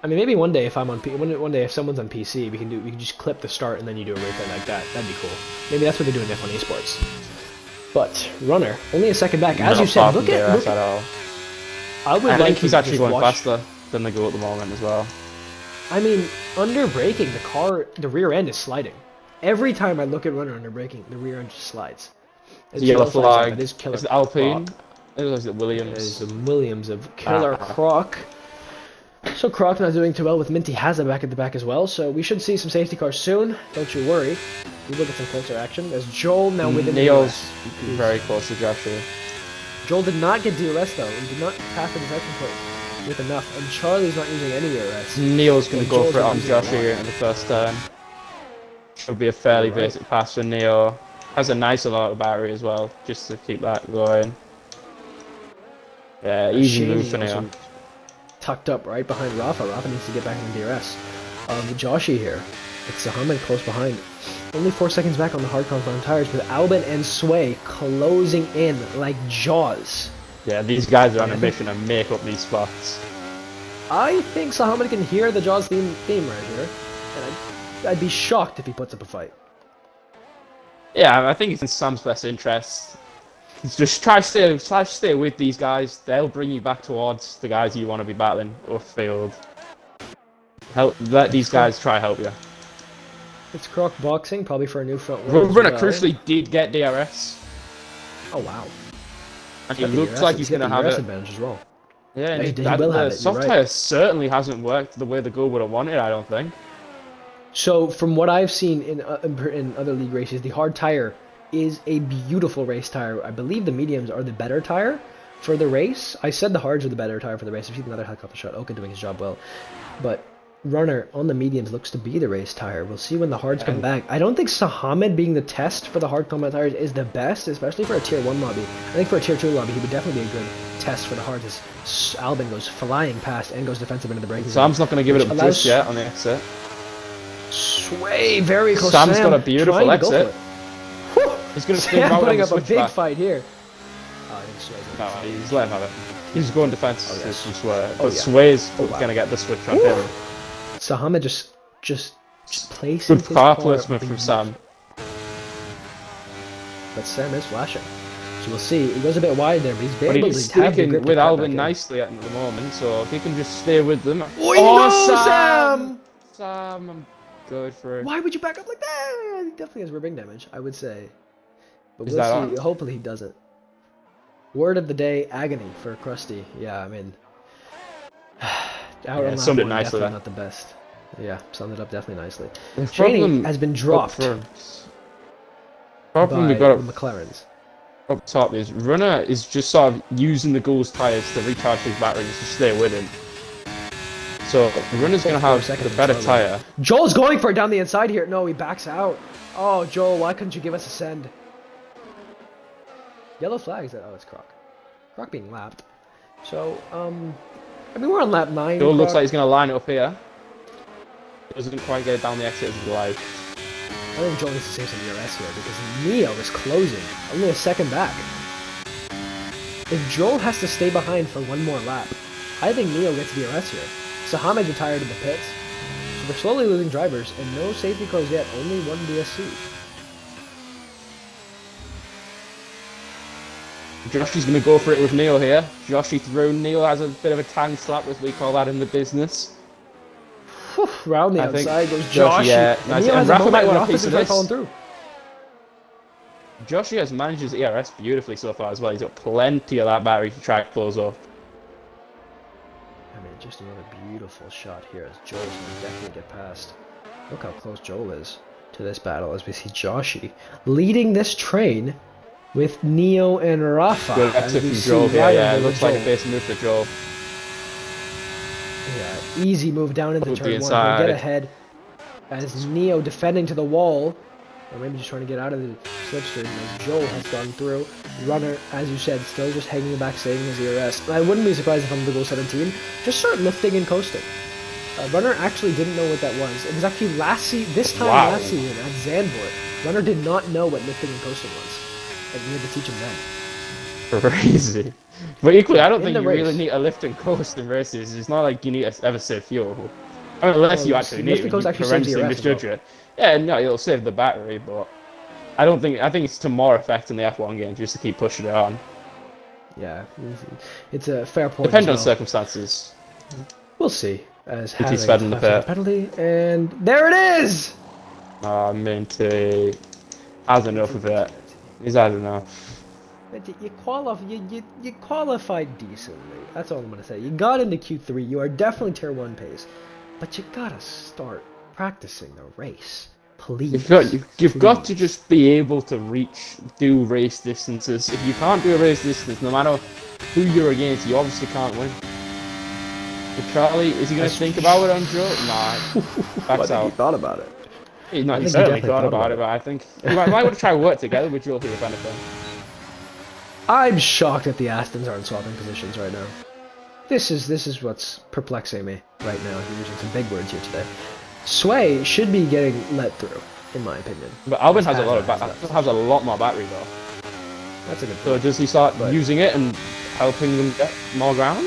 I mean, maybe one day if I'm on one day if someone's on PC, we can just clip the start and then you do a replay like that. That'd be cool. Maybe that's what they do in F1 Esports. But Runner, only a second back. As you said, look at. At all. I think he's actually going faster than the goal at the moment as well. I mean, under braking, the rear end is sliding. Every time I look at Runner under braking, the rear end just slides. It's yellow flag. It is Killer Is it Alpine? Croc. Is it Williams? It is the Williams of Killer Croc. So Croc not doing too well with Minty Hazza back at the back as well. So we should see some safety cars soon. Don't you worry. We will get some closer action. As Joel now with the Neil's very close to Joshua. Joel did not get DRS though, and did not pass the detection point with enough. And Charlie's not using any DRS. Neil's going to go Joel's for it on using Joshua in the first turn. Should be a fairly basic pass for Neo. Has a nice amount of battery as well, just to keep that going. Yeah, easy move for Neo. Tucked up right behind Rafa. Rafa needs to get back in the DRS. Joshi here. It's Zahaman close behind. Only 4 seconds back on the hard compound tires with Albin and Sway closing in like Jaws. Yeah, these guys are on a mission to make up these spots. I think Zahaman can hear the Jaws theme right here. And I'd be shocked if he puts up a fight. Yeah, I think it's in Sam's best interest. Just try to stay with these guys. They'll bring you back towards the guys you want to be battling off field. Let these guys try help you. It's Croc boxing, probably for a new front wheel. Runner crucially did get DRS. Oh wow! And he looks like he's going to have it. Advantage as well. Yeah, and he will have it. soft tire certainly hasn't worked the way the goal would have wanted, I don't think. So from what I've seen in other league races, the hard tire is a beautiful race tire. I believe the mediums are the better tire for the race. I said the hards are the better tire for the race. I've seen another helicopter shot. Oka doing his job well. But Runner on the mediums looks to be the race tire. We'll see when the hards come back. I don't think Sahamed being the test for the hard combat tires is the best, especially for a tier 1 lobby. I think for a tier 2 lobby, he would definitely be a good test for the hards as Albin goes flying past and goes defensive into the braking. Sam's not going to give it up just yet on the exit. Sway very close. Sam's got a beautiful exit. He's going to spin out putting up a big fight here. Oh, no, he's letting him have it. He's going defense from Sway. But Sway's going to get the switch on him. Sahamed just placing good car placement from Sam. But Sam is flashing. So we'll see. He goes a bit wide there, but he's been able to sticking with Albin nicely at the moment, so if he can just stay with them. Sam! Sam, I'm good for it. Why would you back up like that? He definitely has ribbing damage, I would say. But Is we'll see. on? Hopefully he doesn't. Word of the day, agony for Krusty. Yeah, I mean... Out on summed it one, nicely. definitely not the best. Yeah, summed it up definitely nicely. The Training has been dropped problem by we got the McLarens. up top is Runner is just sort of using the Ghoul's tyres to recharge his batteries to stay with him. So Runner's going to have the better tyre. Joel's going for it down the inside here. No, he backs out. Oh, Joel, why couldn't you give us a send? Yellow flag is that? Oh, it's Croc. Croc being lapped. So, I mean, we're on lap 9. Joel looks like he's going to line it up here. Doesn't quite get it down the exit as he'd like. I think Joel needs to save some DRS here because Neo is closing. Only a second back. If Joel has to stay behind for one more lap, I think Neo gets DRS here. Sahamed's retired in the pits. So we're slowly losing drivers, and no safety cars yet, only one DSC. Joshy's going to go for it with Neo here. Joshy through. Neo has a bit of a tank slap, as we call that in the business. Whew, round the outside goes Joshy. Yeah, nice. Neo has Rafa might want a Rafa's piece of this. falling through. Joshy has managed his ERS beautifully so far as well. He's got plenty of that battery to try to close off. I mean, just another beautiful shot here as Joel's going to definitely get past. Look how close Joel is to this battle as we see Joshy leading this train with Neo and Rafa. Good exit from Joel here, yeah. It looks like a base move for Joel. Yeah, easy move down into turn 1. He'll get ahead as Neo defending to the wall. Or maybe just trying to get out of the slipstream as Joel has gone through. Runner, as you said, still just hanging back, saving his ERS. And I wouldn't be surprised if I'm the goal 17. Just start lifting and coasting. Runner actually didn't know what that was. It was actually last season at Zandvoort. Runner did not know what lifting and coasting was. And we had to teach him then. Crazy. But equally, I don't think you really need a lift and coast in races. It's not like you need to ever save fuel. I mean, unless you actually need it, you horrendously misjudge it. Yeah, no, it'll save the battery, but I think it's to more effect in the F1 game just to keep pushing it on. Yeah, it's a fair point. Depends on circumstances. We'll see. As he's fed in the pit. Penalty, and there it is! Oh, Minty has enough of it. He's had enough. You qualified decently. That's all I'm going to say. You got into Q3. You are definitely tier 1 pace. But you gotta start practicing the race, please. You've got to just be able to do race distances. If you can't do a race distance, no matter who you're against, you obviously can't win. But Charlie, is he going to think about it on Joe? Nah, backs out. He thought about it. He certainly thought about it, but I think he might want to try to work together with Joe here, if anything. I'm shocked that the Astons aren't swapping positions right now. This is what's perplexing me right now. You're using some big words here today. Sway should be getting let through, in my opinion. But Albin has a lot more battery though. That's a good point. So does he start using it and helping them get more ground?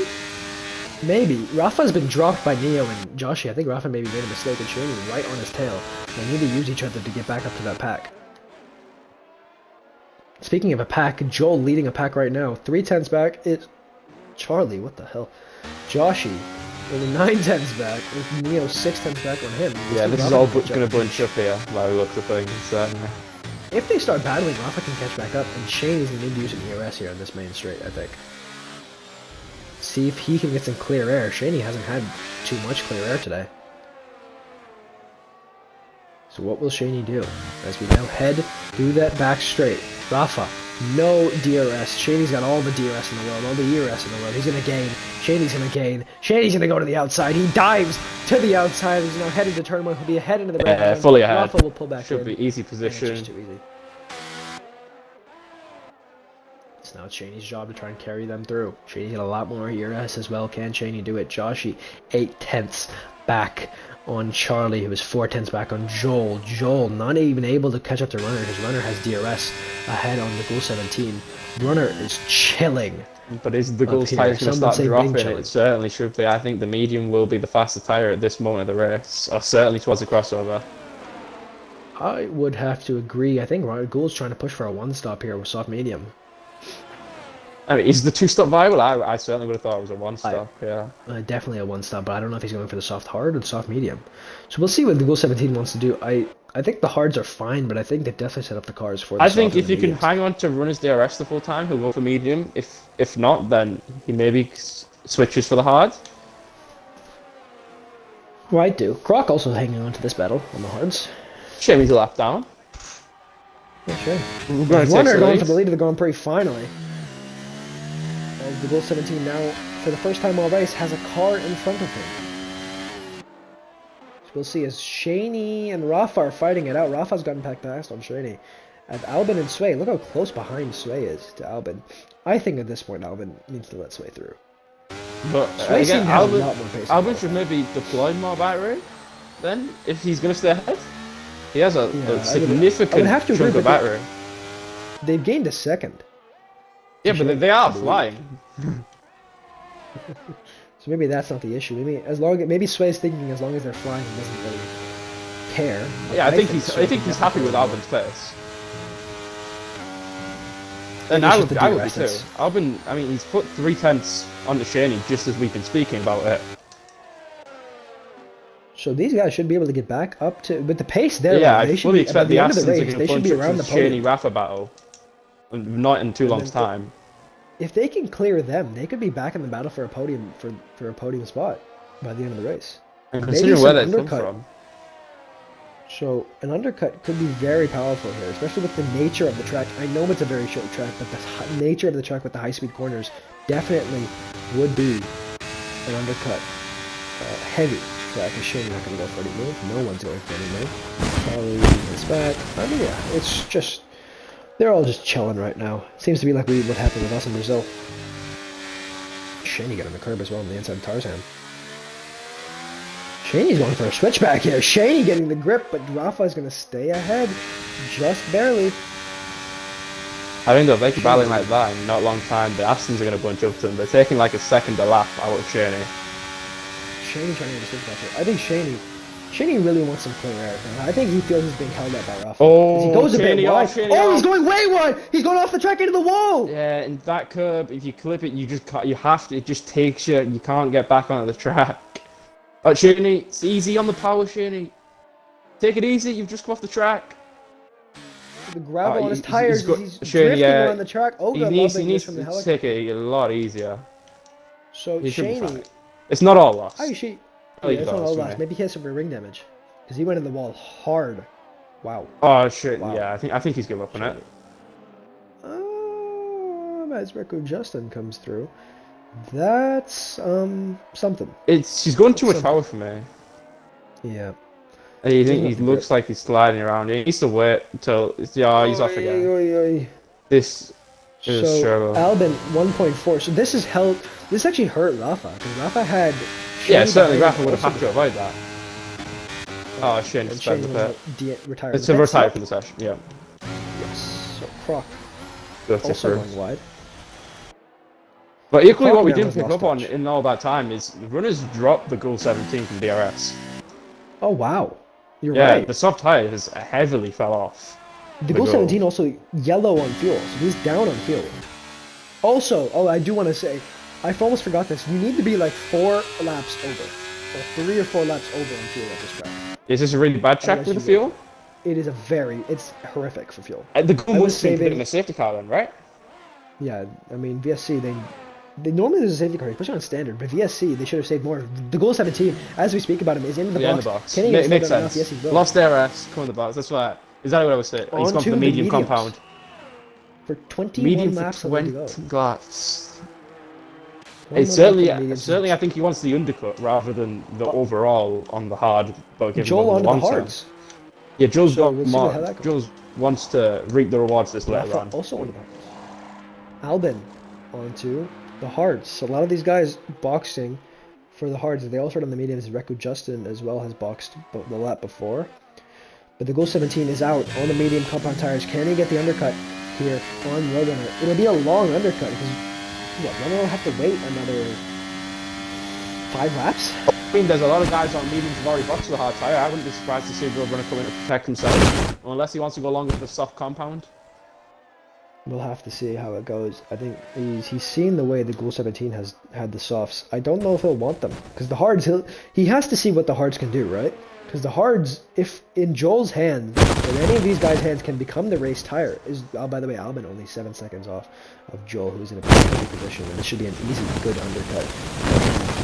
Maybe. Rafa's been dropped by Neo and Joshy. I think Rafa maybe made a mistake and Shane is right on his tail. They need to use each other to get back up to that pack. Speaking of a pack, Joel leading a pack right now. 3/10 back. It's Charlie, what the hell? Joshy, only 9/10 back, with Neo 6/10 back on him. Yeah, this is all going to bunch up here, by the looks of things, certainly. If they start battling, Rafa can catch back up, and Shane is going to need to use an ERS here on this main straight, I think. See if he can get some clear air. Shaney hasn't had too much clear air today. So what will Shaney do? As we now head through that back straight. Rafa, no DRS. Shaney's got all the DRS in the world, all the ERS in the world. He's going to gain. Shaney's going to gain. Shaney's going to go to the outside. He dives to the outside. He's now headed to turn 1. He'll be ahead into the break. Fully ahead. Rafa will pull back Should be easy position. It's just too easy. It's now Shaney's job to try and carry them through. Shaney's got a lot more ERS as well. Can Shaney do it? Joshy, 8/10 back on Charlie, who was 4/10 back on Joel. Joel not even able to catch up to Runner because Runner has DRS ahead on the Goal 17. Runner is chilling. But is the Goal's tyre going to start dropping? It certainly should be. I think the medium will be the faster tyre at this moment of the race, or certainly towards the crossover. I would have to agree. I think Goal's trying to push for a one-stop here with soft medium. I mean, is the 2-stop viable? I certainly would have thought it was a 1-stop, yeah. Definitely a 1-stop, but I don't know if he's going for the soft hard or the soft medium. So we'll see what the Goal 17 wants to do. I think the hards are fine, but I think they've definitely set up the cars for the soft. I think if you can hang on to Runner's DRS the full time, he'll go for medium. If not, then he maybe switches for the hard. Right, do. Croc also hanging on to this battle on the hards. Shame he's a lap down. Yeah, sure. Runner going for the lead of the Grand Prix finally. As the Goal 17 now, for the first time all race, has a car in front of him. So we'll see as Shaney and Rafa are fighting it out. Rafa's gotten back past on Shaney. As Albin and Sway, look how close behind Sway is to Albin. I think at this point Albin needs to let Sway through. But Sway again, has a lot more pace. Albin should maybe deploy more battery then, if he's going to stay ahead. He has a significant chunk of battery. They've gained a second. Yeah, but they are flying. So maybe that's not the issue. Maybe Sway's thinking as long as they're flying, he doesn't really care. Yeah, I think he's happy with Albin's pace. And I would be too. Albin, I mean, he's put 3/10 onto Shaney just as we've been speaking about it. So these guys should be able to get back up to with the pace there. Yeah, I fully expect the Astons are going to should be around the podium. Shaney-Rafa battle, not in too long time. If they can clear them, they could be back in the battle for a podium for a podium spot by the end of the race. And considering where they come from. So an undercut could be very powerful here, especially with the nature of the track. I know it's a very short track, but the nature of the track with the high-speed corners definitely would be an undercut heavy track. Is Shane not going to go for any move? No one's going for any move. Charlie is back. I mean, yeah, it's just they're all just chilling right now. Seems to be like what happened with us in Brazil. Shaney got on the curb as well on the inside of Tarzan. Shaney's going for a switchback here. Shaney getting the grip, but Rafa's going to stay ahead just barely. I think they'll keep battling like that in not a long time. The Astons are going to bunch up to them. They're taking like a second a lap out of Shaney. Shaney trying to get a switchback here. I think Shaney really wants some clear air. I think he feels he's being held up by Rafa. Oh, he goes a bit wide. He's going way wide. He's going off the track into the wall. Yeah, in that curb, if you clip it, you just can't. You have to. It just takes you. You can't get back onto the track. Shaney, it's easy on the power, Shaney. Take it easy. You've just come off the track. The gravel on his tires. He's drifting around the track. He needs to take it a lot easier. So Shaney. It's not all lost. It's not all lost. Maybe he has some ring damage because he went in the wall hard. Wow. Oh shit! Wow. Yeah, I think he's given up on it. As Rico Justin comes through, that's something. She's going too much power for me. Yeah. He looks like he's sliding around. He needs to wait until he's off again. This is terrible. Albin 1.4. So this is held. This actually hurt Rafa because Rafa had. Yeah, certainly Rafa would have had to avoid that. Oh shit! It's a retire for the session. Yeah. Yes. So Croc. Also going wide. But equally, what we didn't pick up on in all that time is the runners dropped the Goal 17 from DRS. Oh wow. You're right. Yeah, the soft tires heavily fell off. The Goal 17 also yellow on fuel, so he's down on fuel. Also, I do want to say, I almost forgot this. You need to be like 4 laps over, or 3 or 4 laps over on fuel at this track. Is this a really bad track for the fuel? It is it's horrific for fuel. The goal was saving the safety car then, right? Yeah, I mean VSC they normally there's a safety car, especially on standard, but VSC they should have saved more. The Goal 17, as we speak about him, is in the box. Can he makes sense. Yes, he lost DRS, come in the box. That's what. Exactly what I was saying. He's gone for the medium compound. For 21 laps. 20 laps. It's certainly I think he wants the undercut rather than the overall on the hard. But Joel on the hards. Yeah, Joel's Joel wants to reap the rewards this later on. Also on the hards. Albin onto the hards. So a lot of these guys boxing for the hards. They all start on the mediums. Reku Justin as well has boxed the lap before. But the Goal 17 is out on the medium compound tires. Can he get the undercut here on Roadrunner? It'll be a long undercut because Runner will have to wait another 5 laps. I mean, there's a lot of guys on mediums who've already boxed the hard tire. I wouldn't be surprised to see Roadrunner come in to protect himself, unless he wants to go longer with the soft compound. We'll have to see how it goes. I think he's seen the way the Goal 17 has had the softs. I don't know if he'll want them because the hards he has to see what the hards can do, right? Because the hards, if in Joel's hands, or any of these guys' hands, can become the race tire. By the way, Albin only 7 seconds off of Joel, who's in a pretty position, and it should be an easy, good undercut.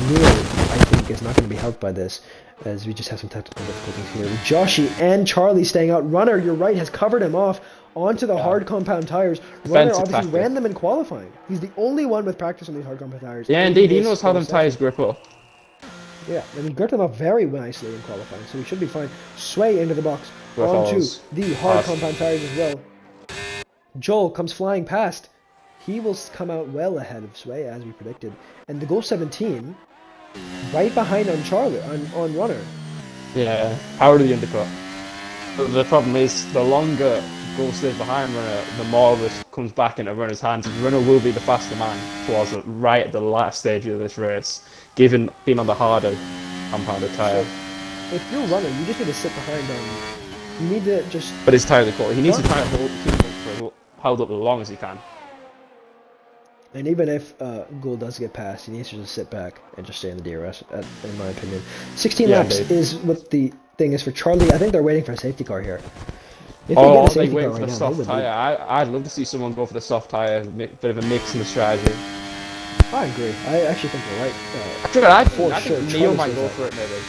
Neil, I think, is not going to be helped by this, as we just have some technical difficulties here. With Joshi and Charlie staying out. Runner, you're right, has covered him off onto the hard compound tires. Runner obviously ran them in qualifying. He's the only one with practice on these hard compound tires. Yeah, indeed, he knows how them tires grip up. Yeah, and he gripped them up very nicely in qualifying, so he should be fine. Sway into the box, onto the hard compound tires as well. Joel comes flying past. He will come out well ahead of Sway, as we predicted. And the Goal 17, right behind on Charlie, on Runner. Yeah, power to the undercut. But the problem is, the longer Goal stays behind runner, the more this comes back into runner's hands. Runner will be the faster man towards right at the last stage of this race, given being on the harder compounded tyre. So, if you're a runner, you just need to sit behind them. You need to just... But his tyres are cool. He needs to try to hold up as long as he can. And even if Gould does get past, he needs to just sit back and just stay in the DRS, in my opinion. 16 laps is what the thing is for Charlie. I think they're waiting for a safety car here. If they get a safety car for the soft tyre. I'd love to see someone go for the soft tyre, bit of a mix in the strategy. I agree. I actually think you're right. I think Neo might go for it, maybe.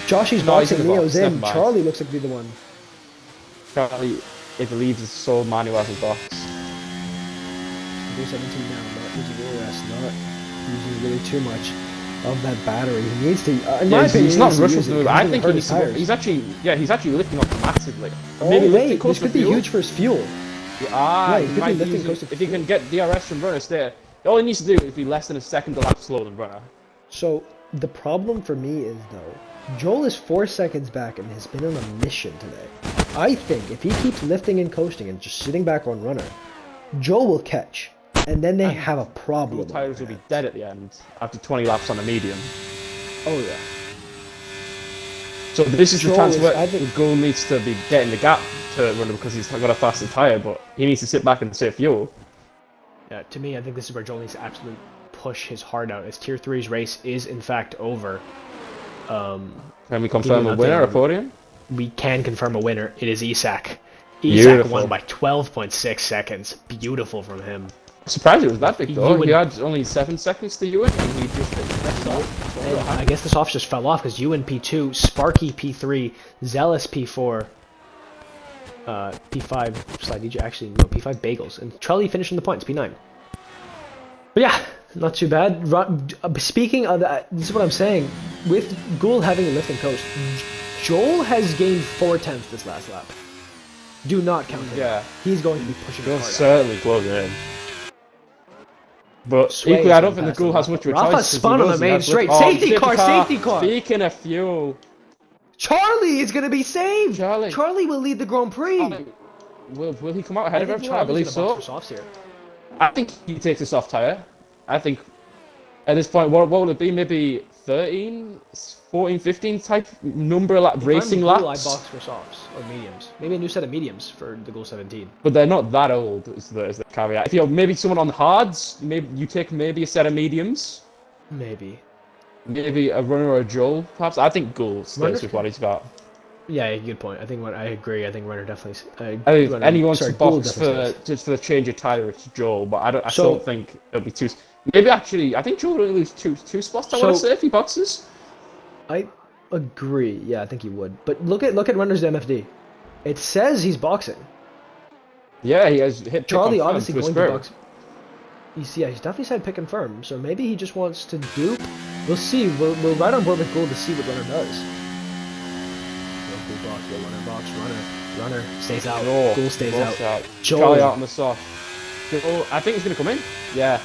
Joshy's boxing, Neo's in. Charlie looks like to be the one. Charlie, I believe, is so manual as a box. Do 17 now, not using OS, not using really too much of that battery. He needs to. In my opinion, he's not rushing to move. I think he needs to. He's actually lifting up massively. Maybe wait, this could be huge for his fuel. Yeah, he might be if he can get DRS from runners there. All he needs to do is be less than a second a lap slower than runner. So the problem for me is though, Joel is 4 seconds back and has been on a mission today. I think if he keeps lifting and coasting and just sitting back on runner, Joel will catch. And then they have a problem. The tires will be dead at the end after 20 laps on a medium. Oh yeah. So this is the chance where Gould needs to be getting the gap to runner because he's got a faster tyre, but he needs to sit back and save fuel. Yeah, to me, I think this is where Joel needs to absolutely push his heart out, as Tier 3's race is in fact over. Can we confirm a winner, a podium? We can confirm a winner. It is Isak. Isak won by 12.6 seconds. Beautiful from him. Surprised it was that big though. He had only 7 seconds to Ewan and he just messed off. I guess the softs just fell off because Ewan P2, Sparky P3, Zealous P4, P5 Slide DJ, actually no, P5 Bagels, and Charlie finished in the points, P9. But yeah, not too bad. Speaking of that, this is what I'm saying, with Gould having a lift and coast, Joel has gained 4/10 this last lap. Do not count him. Yeah. He's going to be pushing hard. Certainly close in. But equally, I don't think the Gould has much of a choice. Rafa spun on the main straight. Safety car, safety car! Speaking of fuel... Charlie is going to be saved! Charlie will lead the Grand Prix! Will he come out ahead of him? I believe so. I think he takes a soft tyre. I think at this point, what will it be? Maybe 13, 14, 15 type number racing laps? I box for softs or mediums. Maybe a new set of mediums for the Goal 17. But they're not that old, is the caveat. If you're maybe someone on the hards, maybe you take a set of mediums. Maybe a runner or a Joel, perhaps. I think Gould stays with what he's got. Yeah, good point. I agree. I think runner definitely. I think anyone to box just for the change of tyre, it's Joel. But I don't think it'll be too. Maybe actually, I think Joel will lose two spots. I want to say if he boxes. I agree. Yeah, I think he would. But look at runner's MFD. It says he's boxing. Yeah, he has hit. Charlie obviously going to box. He's definitely said pick and firm. So maybe he just wants to dupe. We'll see. We're right on board with Gould to see what runner does. Runner stays out. Gould stays out. Charlie out on the soft. I think he's gonna come in. Yeah.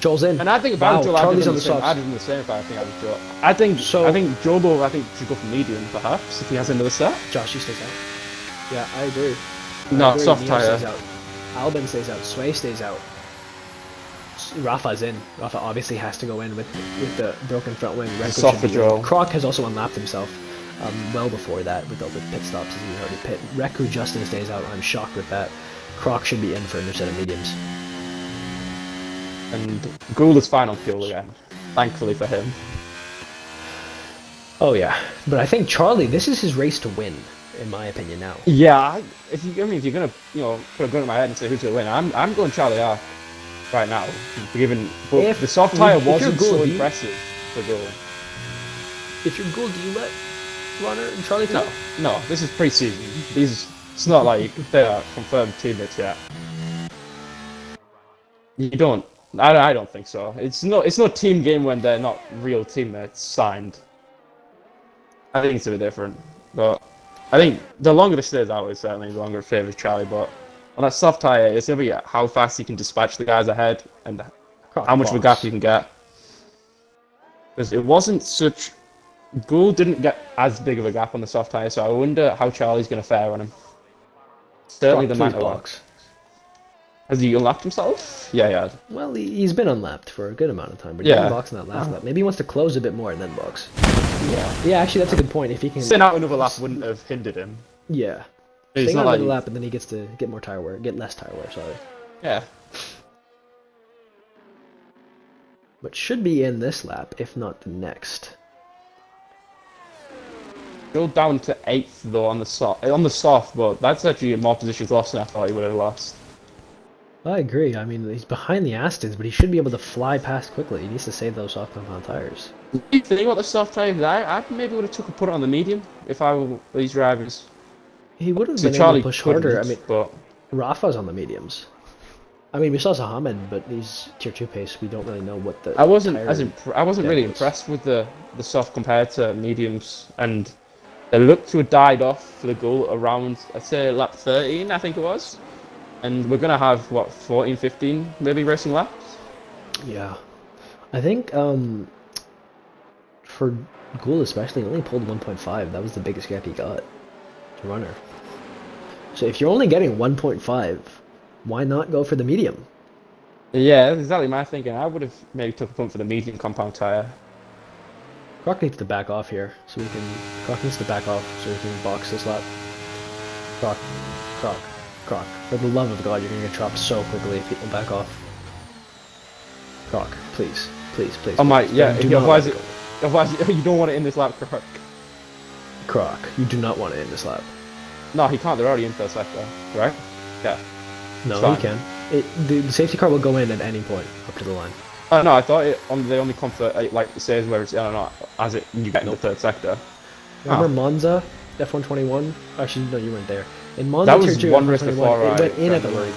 Joel's in. And I think about Joel, Charlie's on the soft. I'd have done the same if I think I was Joel. I think Joel should go for medium perhaps if he has another set. Joshy stays out. Yeah, I agree. Soft tyre. Albin stays out. Sway stays out. Rafa's in. Rafa obviously has to go in with the broken front wing. Soft for Joel. Croc has also unlapped himself. Well before that with all the pit stops as he already pit. Reku Justin stays out. I'm shocked with that. Croc should be in for a new set of mediums. And Gould is final fuel again. Thankfully for him. Oh yeah, but I think Charlie, this is his race to win, in my opinion now. Yeah, if you're gonna put a gun in my head and say who's gonna win, I'm going Charlie R right now. Given the soft tyre wasn't so impressive for Gould. If you're Gould, do you let Runner and Charlie talk? No, this is pre-season. It's not like they're confirmed teammates yet. You don't. I don't think so. It's not team game when they're not real teammates signed. I think it's a bit different. But I think the longer this stays out, is certainly the longer it favours Charlie. But on that soft tyre, it's going to be how fast he can dispatch the guys ahead and how much of a gap you can get. Because it wasn't such... Gould didn't get as big of a gap on the soft tyre, so I wonder how Charlie's going to fare on him. Certainly Croc, the please man. box. Has he unlapped himself? Yeah, yeah. Well, he's been unlapped for a good amount of time, but he didn't box in that last lap. Maybe he wants to close a bit more and then box. Yeah, actually, that's a good point. If he can sitting out another lap wouldn't have hindered him. Yeah, It's staying not out like another lap, and then he gets to get more tire wear, get less tire wear. Sorry. yeah. But should be in this lap, if not the next. Still down to 8th though on the soft, but that's actually more positions lost than I thought he would have lost. I agree. I mean, he's behind the Astons, but he should be able to fly past quickly. He needs to save those soft compound tires. You think about the soft tires? I maybe would have took a put it on the medium if I were these drivers. He would have So been Charlie able to push harder. I mean, but Rafa's on the mediums. I mean, we saw Zahamed, but he's tier 2 pace. We don't really know what the. I wasn't really was. impressed with the soft compared to mediums, and they looked to have died off for the goal around, I'd say, lap 13, I think it was. And we're going to have, what, 14, 15 maybe racing laps? Yeah. I think for Gould especially, he only pulled 1.5. That was the biggest gap he got to runner. So if you're only getting 1.5, why not go for the medium? Yeah, that's exactly my thinking. I would have maybe took a punt for the medium compound tyre. Croc needs to back off here, so we can. Croc needs to back off so we can box this lap. Croc. For the love of God, you're gonna get dropped so quickly if people back off. Croc, please. Oh my, yeah. Otherwise, go. you don't want it in this lap, Croc. Croc, you do not want it in this lap. No, he can't. They're already in first sector, right? Yeah. No, he can. The safety car will go in at any point up to the line. No, I thought they only come for like it says where it's I don't know as it you get in the third sector. Remember Monza, F121? Actually, no, you weren't there. In Monza, that was one race before it went in at the line.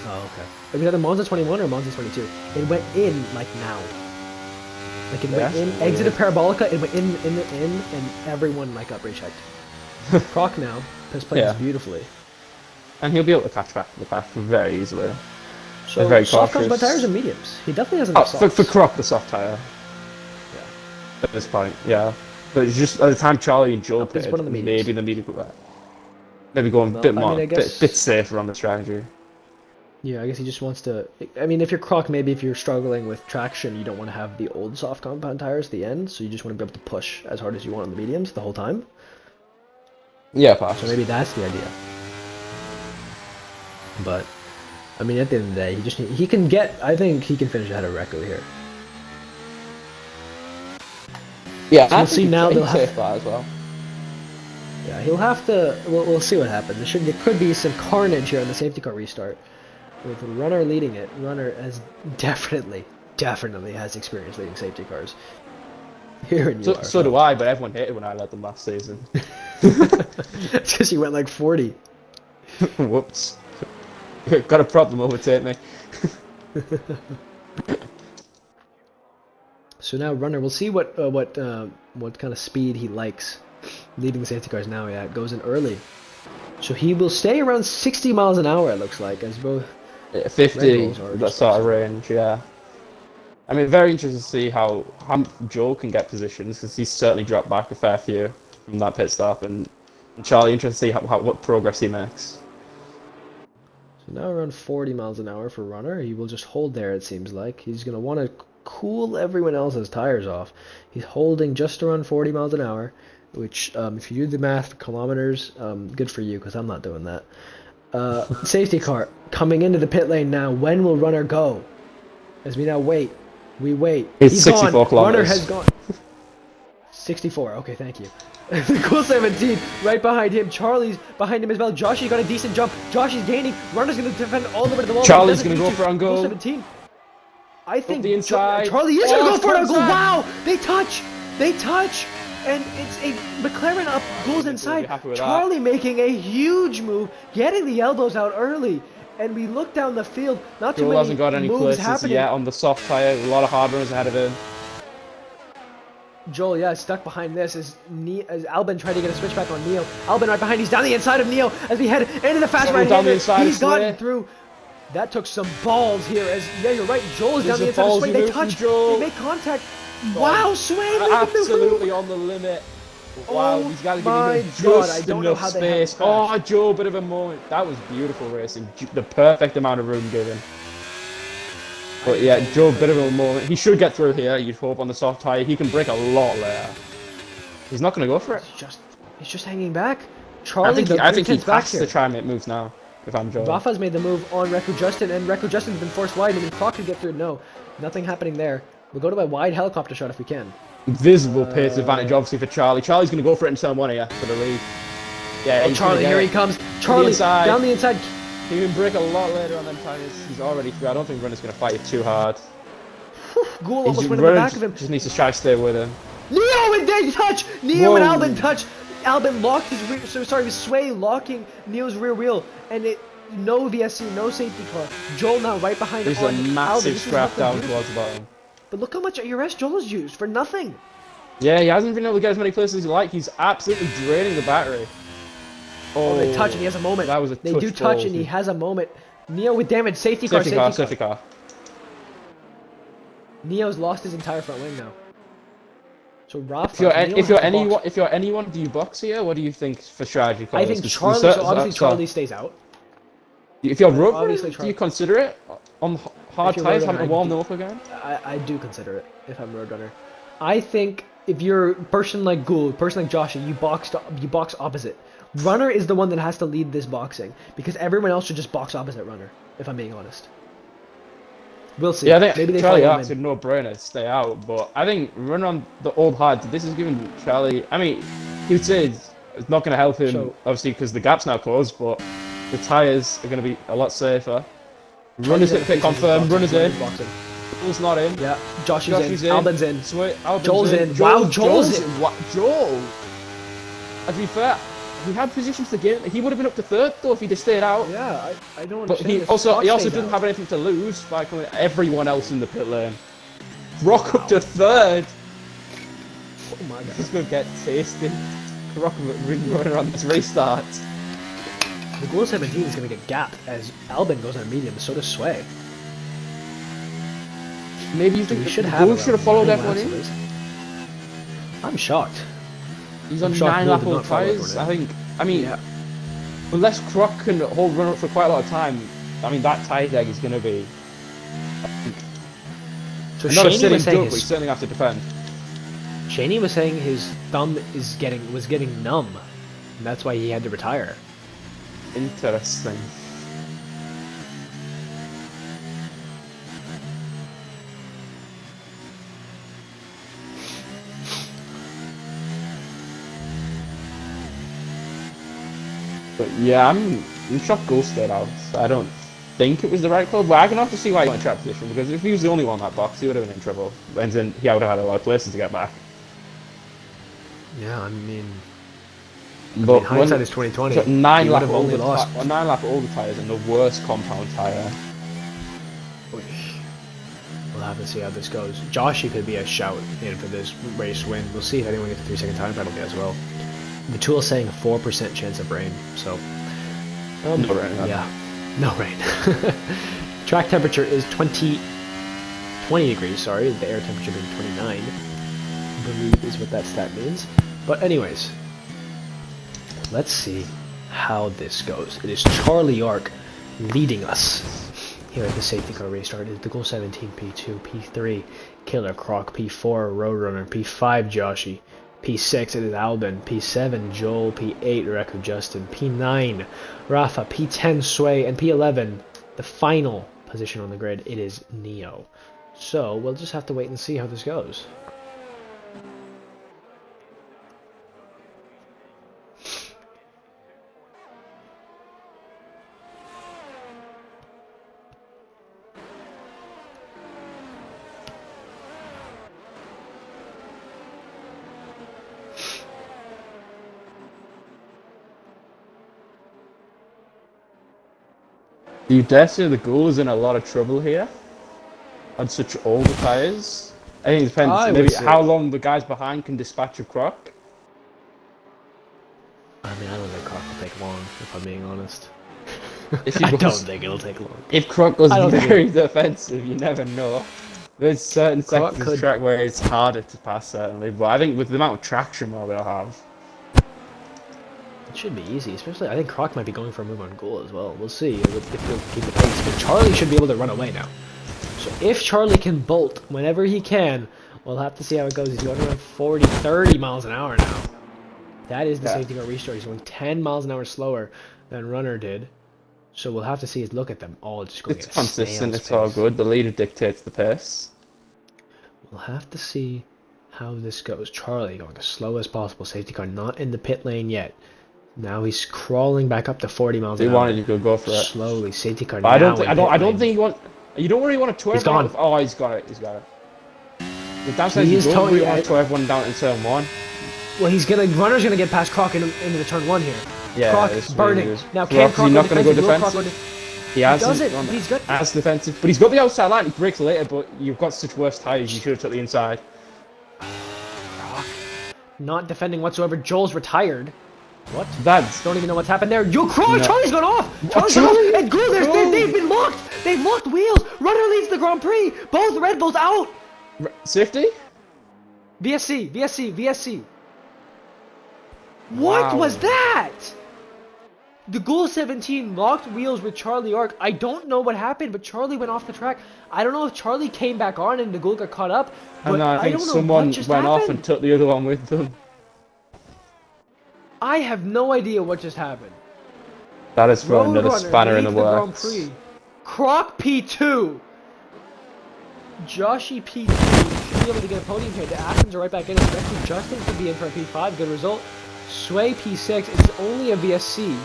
Oh, okay. It was either Monza 21 or Monza 22. It went in like now. Like it went in, exited Parabolica, it went in, and everyone like got rechecked. Croc now has played this beautifully. And he'll be able to catch back the pack very easily. So very soft cautious. compound tires and mediums. He definitely has enough softs. For Croc, the soft tire. Yeah. At this point, yeah. But it's just at the time Charlie and Joe pitted, maybe the medium. Maybe going a bit more, bit safer on the strategy. Yeah, I guess he just wants to. I mean, if you're Croc, maybe if you're struggling with traction, you don't want to have the old soft compound tires at the end, so you just want to be able to push as hard as you want on the mediums the whole time. Yeah, possibly. So maybe that's the idea. But I mean, at the end of the day, he can get. I think he can finish ahead of Recco here. Yeah, so we'll see now. They'll have that as well. Yeah, he'll have to. We'll see what happens. There could be some carnage here on the safety car restart, with Runner leading it. Runner has definitely has experience leading safety cars. Here in URFL. So do I, but everyone hated when I led them last season. It's because you went like 40. Whoops. Got a problem, overtake me. So now Runner, we'll see what kind of speed he likes. Leading the safety cars now, yeah, it goes in early. So he will stay around 60 miles an hour, it looks like, as both 50, that sort of range, yeah. I mean, very interesting to see how Joel can get positions, because he's certainly dropped back a fair few from that pit stop, and Charlie, interested to see what progress he makes. So now around 40 miles an hour for Runner. He will just hold there, it seems like. He's going to want to cool everyone else's tires off. He's holding just around 40 miles an hour, which, if you do the math for kilometers, good for you, because I'm not doing that. Safety car coming into the pit lane now. When will Runner go? As we now wait. We wait. He's 64 gone. kilometers. Runner has gone. 64. Okay, thank you. Cool 17 right behind him. Charlie's behind him as well. Joshy got a decent jump. Joshy's gaining. Runner's going to defend all the way to the wall. Charlie's going to go for an goal. Cool 17. I think the inside. Charlie is going to go for an goal. Wow! They touch. And it's a McLaren up, goes inside. Charlie making a huge move, getting the elbows out early. And we look down the field, not too Joel many hasn't got any moves places happening. yet on the soft tyre. A lot of hard runners ahead of him. Joel, yeah, stuck behind this as Albin tried to get a switchback on Neil. Albin right behind, he's down the inside of Neil as we head into the fast right hander. He's gotten through. That took some balls here as, yeah, you're right, Joel is down the inside of Sway. They touch, they make contact. Wow, Sway! Absolutely on the limit. Wow, Oh he's got to give my him God, just I don't know enough how they haven't space. crashed. Oh, Joe, bit of a moment. That was beautiful racing. The perfect amount of room given. But yeah, Joe, bit of a moment. He should get through here, you'd hope, on the soft tyre. He can break a lot later. He's not going to go for it. He's just hanging back. Charlie, the I three think he tenths back has here. to try and make moves now, if I'm Joe. Rafa's made the move on Reku Justin, and Reku Justin's been forced wide. I mean, Clock could get through. No, nothing happening there. We'll go to a wide helicopter shot if we can. Visible pace advantage, obviously, for Charlie. Charlie's going to go for it in turn 1 here for the lead. Yeah, Oh, Charlie, here he comes. To Charlie, the inside. down the inside. He can break a lot later on them tires. He's already through. I don't think Runner's going to fight it too hard. Ghoul almost went in the back of him. Just needs to try to stay with him. Neo and they touch! Neo Whoa. and Albin touch! Albin locked his rear, Sway locking Neo's rear wheel, and no VSC, no safety car. Joel now right behind him. There's a massive Albin. scrap down towards the bottom. But look how much ARS Joel has used for nothing. Yeah, he hasn't been able to get as many places as he like. He's absolutely draining the battery. Oh, they touch and he has a moment. That was a They do touch and he has a moment. Neo with damage. Safety car. Neo's lost his entire front wing now. So Rafa. If you're anyone, do you box here? What do you think for strategy? I think Charlie. So obviously Charlie stays out. If you're road, do you consider it on hard tires having to warm them up again? I do consider it if I'm Roadrunner. I think if you're a person like Ghoul, person like Joshi, you box opposite. Runner is the one that has to lead this boxing because everyone else should just box opposite Runner. If I'm being honest. We'll see. Yeah, I think maybe they Charlie Art's a no-brainer to stay out, but I think run on the old hard. This is giving Charlie. I mean, he would say it's not going to help him, obviously, because the gap's now closed, but the tyres are going to be a lot safer. Runners hit pit confirmed. Runners in. Joel's not in. Yeah, Josh is in. Albin's in. Joel's in. Wow, Joel's in. Joel. To be fair, he had positions to get. He would have been up to third though if he'd have stayed out. Yeah, I don't understand. But he also didn't have anything to lose by coming everyone else in the pit lane. Rock up to third. Oh my god. This is gonna get tasty. Rock running on this restart. The Ghoul 17 is gonna get gapped as Albin goes on medium. So does Sway. Maybe you think we should have followed everyone in. I'm shocked. He's on 9 lap old tyres. I mean, yeah. Unless Croc can hold run up for quite a lot of time, I mean that tyre deg is going to be. So not a sitting duck, but you certainly have to defend. Shaney was saying his thumb was getting numb, and that's why he had to retire. Interesting. But yeah, I'm shocked Ghoul stayed out. I don't think it was the right call, but I can have to see why he got in trap position, because if he was the only one in that box, he would have been in trouble. And then he would have had a lot of places to get back. Yeah, I mean hindsight is 2020. 9 lap older tyres and the worst compound tyre. We'll have to see how this goes. Joshy could be a shout in for this race win. We'll see if anyone gets a 3-second time penalty as well. The tool's saying a 4% chance of rain, so no rain. Yeah, no rain. Track temperature is 20 degrees. Sorry, the air temperature being 29. I believe is what that stat means. But anyways, let's see how this goes. It is Charlie Ark leading us here at the safety car restart. It is the Ghoul 17, P2, P3, Killer Croc, P4, Roadrunner, P5, Joshy. P6 it is Albin, P7 Joel, P8 Reku Justin, P9 Rafa, P10 Sway, and P11, the final position on the grid, it is Neo. So we'll just have to wait and see how this goes. You dare say the Ghoul is in a lot of trouble here? On such older tyres? I think it depends maybe how long the guys behind can dispatch a Croc. I mean, I don't think Croc will take long, if I'm being honest. I don't think it'll take long. If Croc goes very defensive, you never know. There's certain Croc sections of the track where it's harder to pass, certainly, but I think with the amount of traction we'll have, it should be easy. Especially, I think Croc might be going for a move on goal as well. We'll see if he'll keep the pace. But Charlie should be able to run away now. So if Charlie can bolt whenever he can, we'll have to see how it goes. He's going around 40, 30 miles an hour now. That is the safety car restart. He's going 10 miles an hour slower than Runner did. So we'll have to see his look at them all just going. it's consistent. It's all good. The leader dictates the pace. We'll have to see how this goes. Charlie going as slow as possible. Safety car not in the pit lane yet. Now he's crawling back up to 40 miles an hour. He wanted you to go for it. Slowly, safety car. I don't think you want. You don't really want to tow everyone. Gone. Oh, he's got it. He's got it. The downside is you don't really want to tow everyone down in turn 1. Well, Runner's gonna get past Croc into the turn 1 here. Yeah, Croc burning. Really Now can Croc not going to go defensive? defensive? He hasn't. He's good. As defensive, but he's got the outside line. He breaks later, but you've got such worse tires. You should have took the inside. Croc not defending whatsoever. Joel's retired. What? That's Don't even know what's happened there. Yo, Croc! No. Charlie's gone off! Charlie's gone off! And Glue, they've been locked! They've locked wheels! Runner leads the Grand Prix! Both Red Bulls out! safety. VSC. What was that? The Ghoul 17 locked wheels with Charlie Ark. I don't know what happened, but Charlie went off the track. I don't know if Charlie came back on and the Ghoul got caught up. But And I think don't know someone what just went off happened. and took the other one with them. I have no idea what just happened. That is throwing another Roadrunner spanner in the leads Grand works. Prix. Croc P2. Joshy P3 should be able to get a podium here. The Athens are right back in. Expecting Justin to be in for a P5. Good result. Sway P6. It's only a VSC.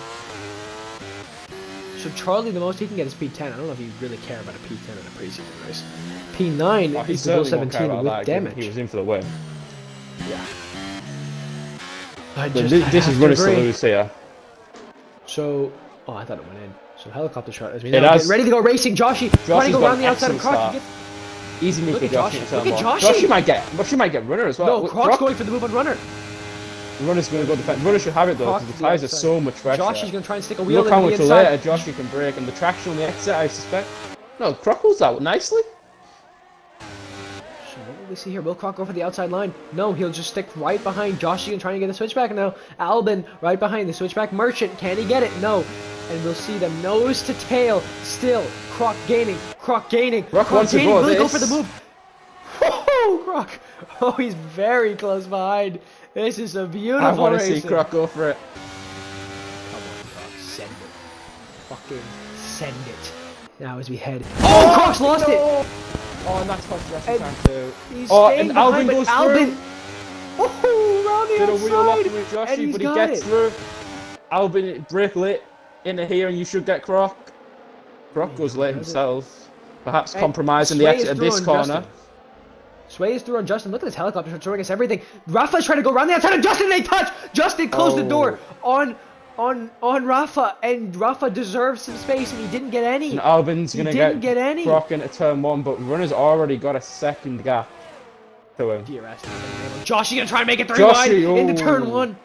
So Charlie, the most he can get is P10. I don't know if you really care about a P10 in a preseason race. P9 is the Bull 17 with damage. He was in for the win. Yeah. This is running to lose here. So, I thought it went in. So helicopter shot as we It now has. get ready to go racing. Joshy trying to go around the outside of Croc. Easy move Look for at Josh. Joshy. Look at Joshy might get runner as well. No, Croc's going for the move on Runner. Runner's going to go defend. Runner should have it though, because the tyres are so much pressure. Joshy's going to try and stick a wheel Look how into much the inside. later Joshy can brake, and the traction on the exit, I suspect. No, Croc holds out nicely. So what will we see here? Will Croc go for the outside line? No, he'll just stick right behind Joshy and try and get the switchback now. Albin right behind the switchback. Merchant, can he get it? No. And we'll see them nose to tail. Still, Croc gaining. Croc gaining. Croc wants to go Will he go this. for the move? Oh, Croc! Oh, he's very close behind. This is a beautiful I want to racing. see Croc go for it. Come on, Croc, send it. Fucking send it. Now as we head. Oh, Croc's lost it. Oh, and that's cost Joshy time too. He's Oh, staying and Albin behind, goes but Albin. through. Oh, around the Did a wheel off outside, with and Joshy, he's but he got gets it. through. Albin brake late into here, and you should get Croc. Croc goes late himself, perhaps And compromising the Sway exit is of through this on corner. Justin. Sway is through on Justin. Look at this helicopter throwing us everything. Rafa's trying to go around the outside of Justin. They touch. Justin closed the door on Rafa, and Rafa deserves some space, and he didn't get any. And Albin's He going to didn't get get any. Croc into turn 1, but Runner's already got a second gap to him. Joshy gonna try and make it 3 Joshy, wide into oh. turn 1.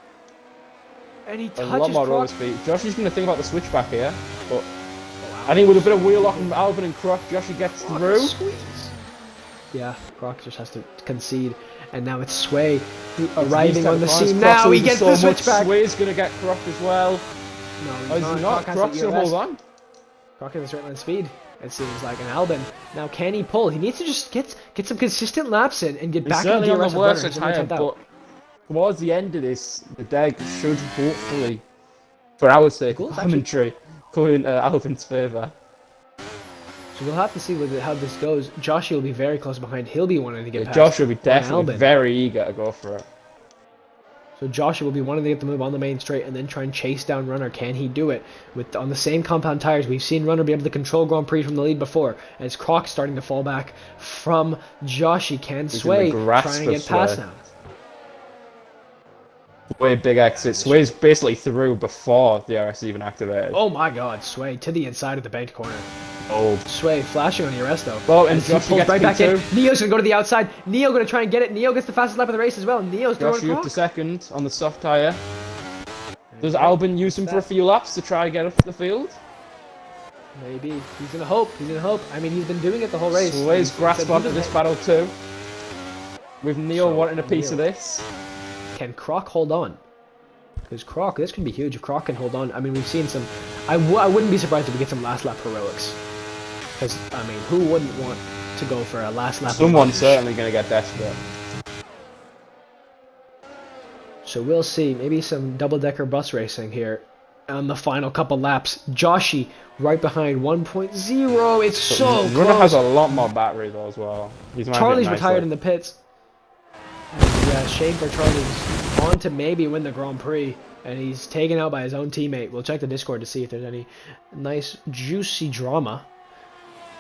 And he A touches lot more roller Croc. speed. Joshy's going to think about the switchback here, but I think with a bit of wheel off from Albin and Croc, Joshy gets through. Squeeze. Yeah, Croc just has to concede, and now it's Sway arriving on the scene. Now he gets the switchback. Sway's going to get Croc as well. No, Oh, is he not? Croc's going to hold on. Croc has a straight line speed. It seems like an Albin. Now can he pull? He needs to just get some consistent laps in and get He's back certainly into on the the rest worst of tire, but towards the end of this, the deck should hopefully, for our sake, commentary, go in Albin's favour. So we'll have to see how this goes. Joshy will be very close behind. He'll be wanting to get past. Josh will be definitely Albin. very eager to go for it. So Joshua will be wanting to get the move on the main straight and then try and chase down Runner. Can he do it? On the same compound tires, we've seen Runner be able to control Grand Prix from the lead before. As Croc starting to fall back from Joshy. Can Sway try and get past now? Sway big exit. Sway's basically through before the RS even activated. Oh my god, Sway to the inside of the banked corner. Oh. Sway flashing on the arrest though. Oh, and he Josh pulls gets right back in. P2. Neo's gonna go to the outside. Neo gonna try and get it. Neo gets the fastest lap of the race as well. Neo's throwing Josh up Croc. to second on the soft tyre. Does Albin use him for a few laps to try and get up the field? Maybe. He's gonna hope. He's gonna hope. I mean, he's been doing it the whole race. Sway's grasped onto this battle too. With Neil wanting a piece of this. Can Croc hold on? Because Croc, this could be huge if Croc can hold on. I mean, we've seen some... I wouldn't be surprised if we get some last lap heroics. Because, I mean, who wouldn't want to go for a last lap? Someone's certainly going to get desperate. So we'll see. Maybe some double-decker bus racing here on the final couple laps. Joshy right behind 1.0. It's so close. Runner has a lot more battery though as well. Charlie's retired in the pits. Yeah, shame for Charlie's on to maybe win the Grand Prix, and he's taken out by his own teammate. We'll check the Discord to see if there's any nice juicy drama.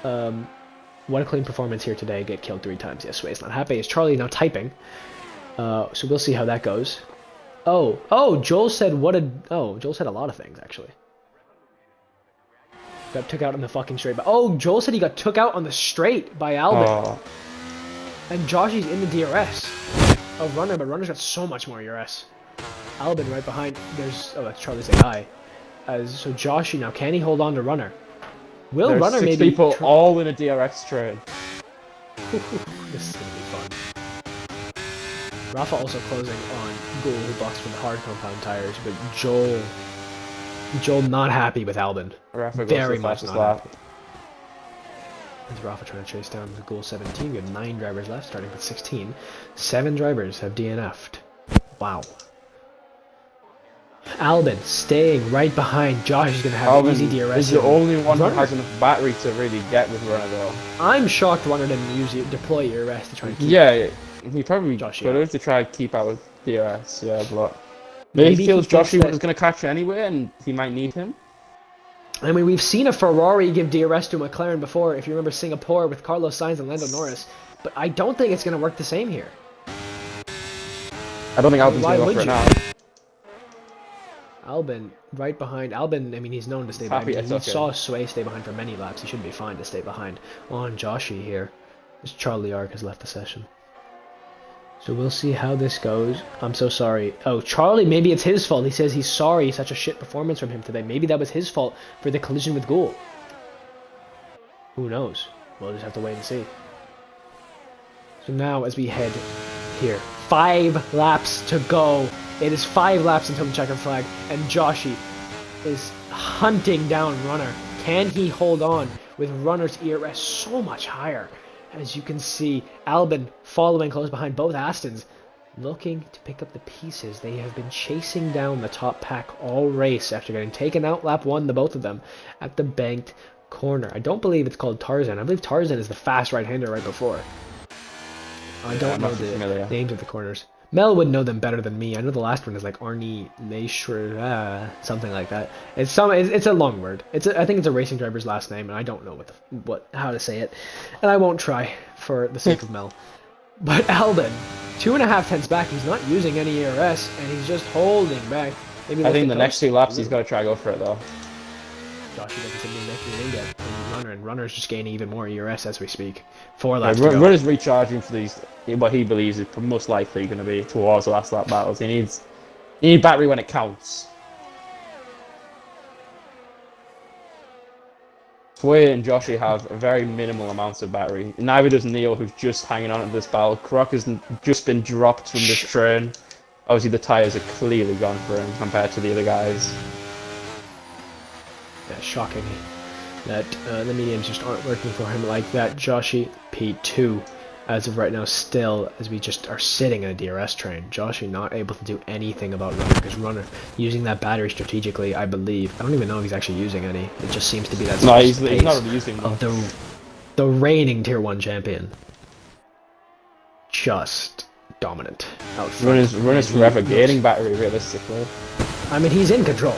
What a clean performance here today. Get killed 3 times. Yes, Sway's not happy. Is Charlie now typing? So we'll see how that goes. Oh, Joel said Joel said a lot of things actually. Got took out on the fucking straight. But Joel said he got took out on the straight by Albin. Oh. And Joshy's in the DRS. Runner, but Runner's got so much more ERS. Albin right behind. That's Charlie say hi. So Joshy now, can he hold on to Runner? Will There's Runner 6 maybe... people all in a DRS train. This is going to be fun. Rafa also closing on Ghoul, who boxed with hard compound tires, but Joel not happy with Albin. Rafa Very much not happy. Is Rafa trying to chase down the Ghoul 17? We have 9 drivers left, starting with 16. 7 drivers have DNF'd. Wow. Albin staying right behind. Josh is going to have an easy DRS. He's the only one who has enough battery to really get with Runner though. I'm shocked Runner didn't deploy ERS to try and keep... Yeah, he probably Josh, could have to try and keep out with DRS, yeah, but... Maybe he feels Joshy was going to catch anyway and he might need him. I mean, we've seen a Ferrari give DRS to a McLaren before, if you remember Singapore with Carlos Sainz and Lando Norris, but I don't think it's going to work the same here. I don't think Albin's going to go for it now. Albin, right behind. Albin, I mean, he's known to stay behind. He saw Sway stay behind for many laps. He should be fine to stay behind on Joshy here. As Charlie Ark has left the session. So we'll see how this goes. I'm so sorry. Charlie, maybe it's his fault. He says he's sorry. Such a shit performance from him today. Maybe that was his fault for the collision with Ghoul. Who knows? We'll just have to wait and see. So now as we head here, 5 laps to go. It is 5 laps until the checkered flag, and Joshy is hunting down Runner. Can he hold on with Runner's ERS so much higher? As you can see, Albin following close behind both Astons, looking to pick up the pieces. They have been chasing down the top pack all race after getting taken out lap 1, the both of them, at the banked corner. I don't believe it's called Tarzan. I believe Tarzan is the fast right-hander right before. I don't know the names of the corners. Mel would know them better than me. I know the last one is like Arnie Leishwer, something like that. It's a long word. I think it's a racing driver's last name, and I don't know how to say it, and I won't try for the sake of Mel. But Albin, 2.5 tenths back. He's not using any ERS, and he's just holding back. Maybe I think the next 2 laps he's got to try to go for it though. Josh doesn't seem to be making an in yet. And Runner's just gaining even more ERS as we speak. 4 laps to go. Runner's recharging for these, what he believes is most likely going to be towards the last lap battles. He needs battery when it counts. Sway and Joshy have very minimal amounts of battery. Neither does Neil, who's just hanging on to this battle. Croc has just been dropped from this train. Obviously the tyres are clearly gone for him compared to the other guys. Yeah, shocking that the mediums just aren't working for him like that. Joshy P2 as of right now still, as we just are sitting in a DRS train. Joshy not able to do anything about Runner, because Runner using that battery strategically, I believe. I don't even know if he's actually using any. It just seems to be that he's not using of the reigning Tier 1 champion. Just dominant. Runner's forever gaining battery realistically. I mean, he's in control.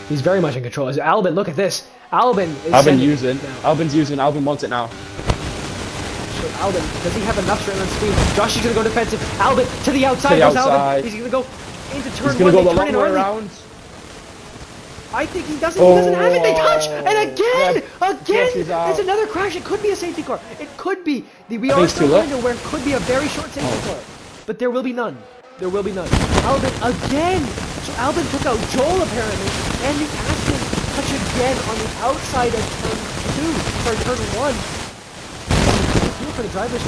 He's very much in control. As Albin, look at this. Albin is Albin's using. Albin wants it now. So Albin, does he have enough straight line speed? Josh is going to go defensive. Albin to the outside. Albin. He's going to go into turn 1. He's going to go the long way around. I think he doesn't. He doesn't have it. They touch. And again. There's another crash. It could be a safety car. It could be. We are still window where it could be a very short safety car. But there will be none. There will be none. Albin again. So Albin took out Joel apparently. And the Aston touch again on the outside of turn 1. Feel for the drivers,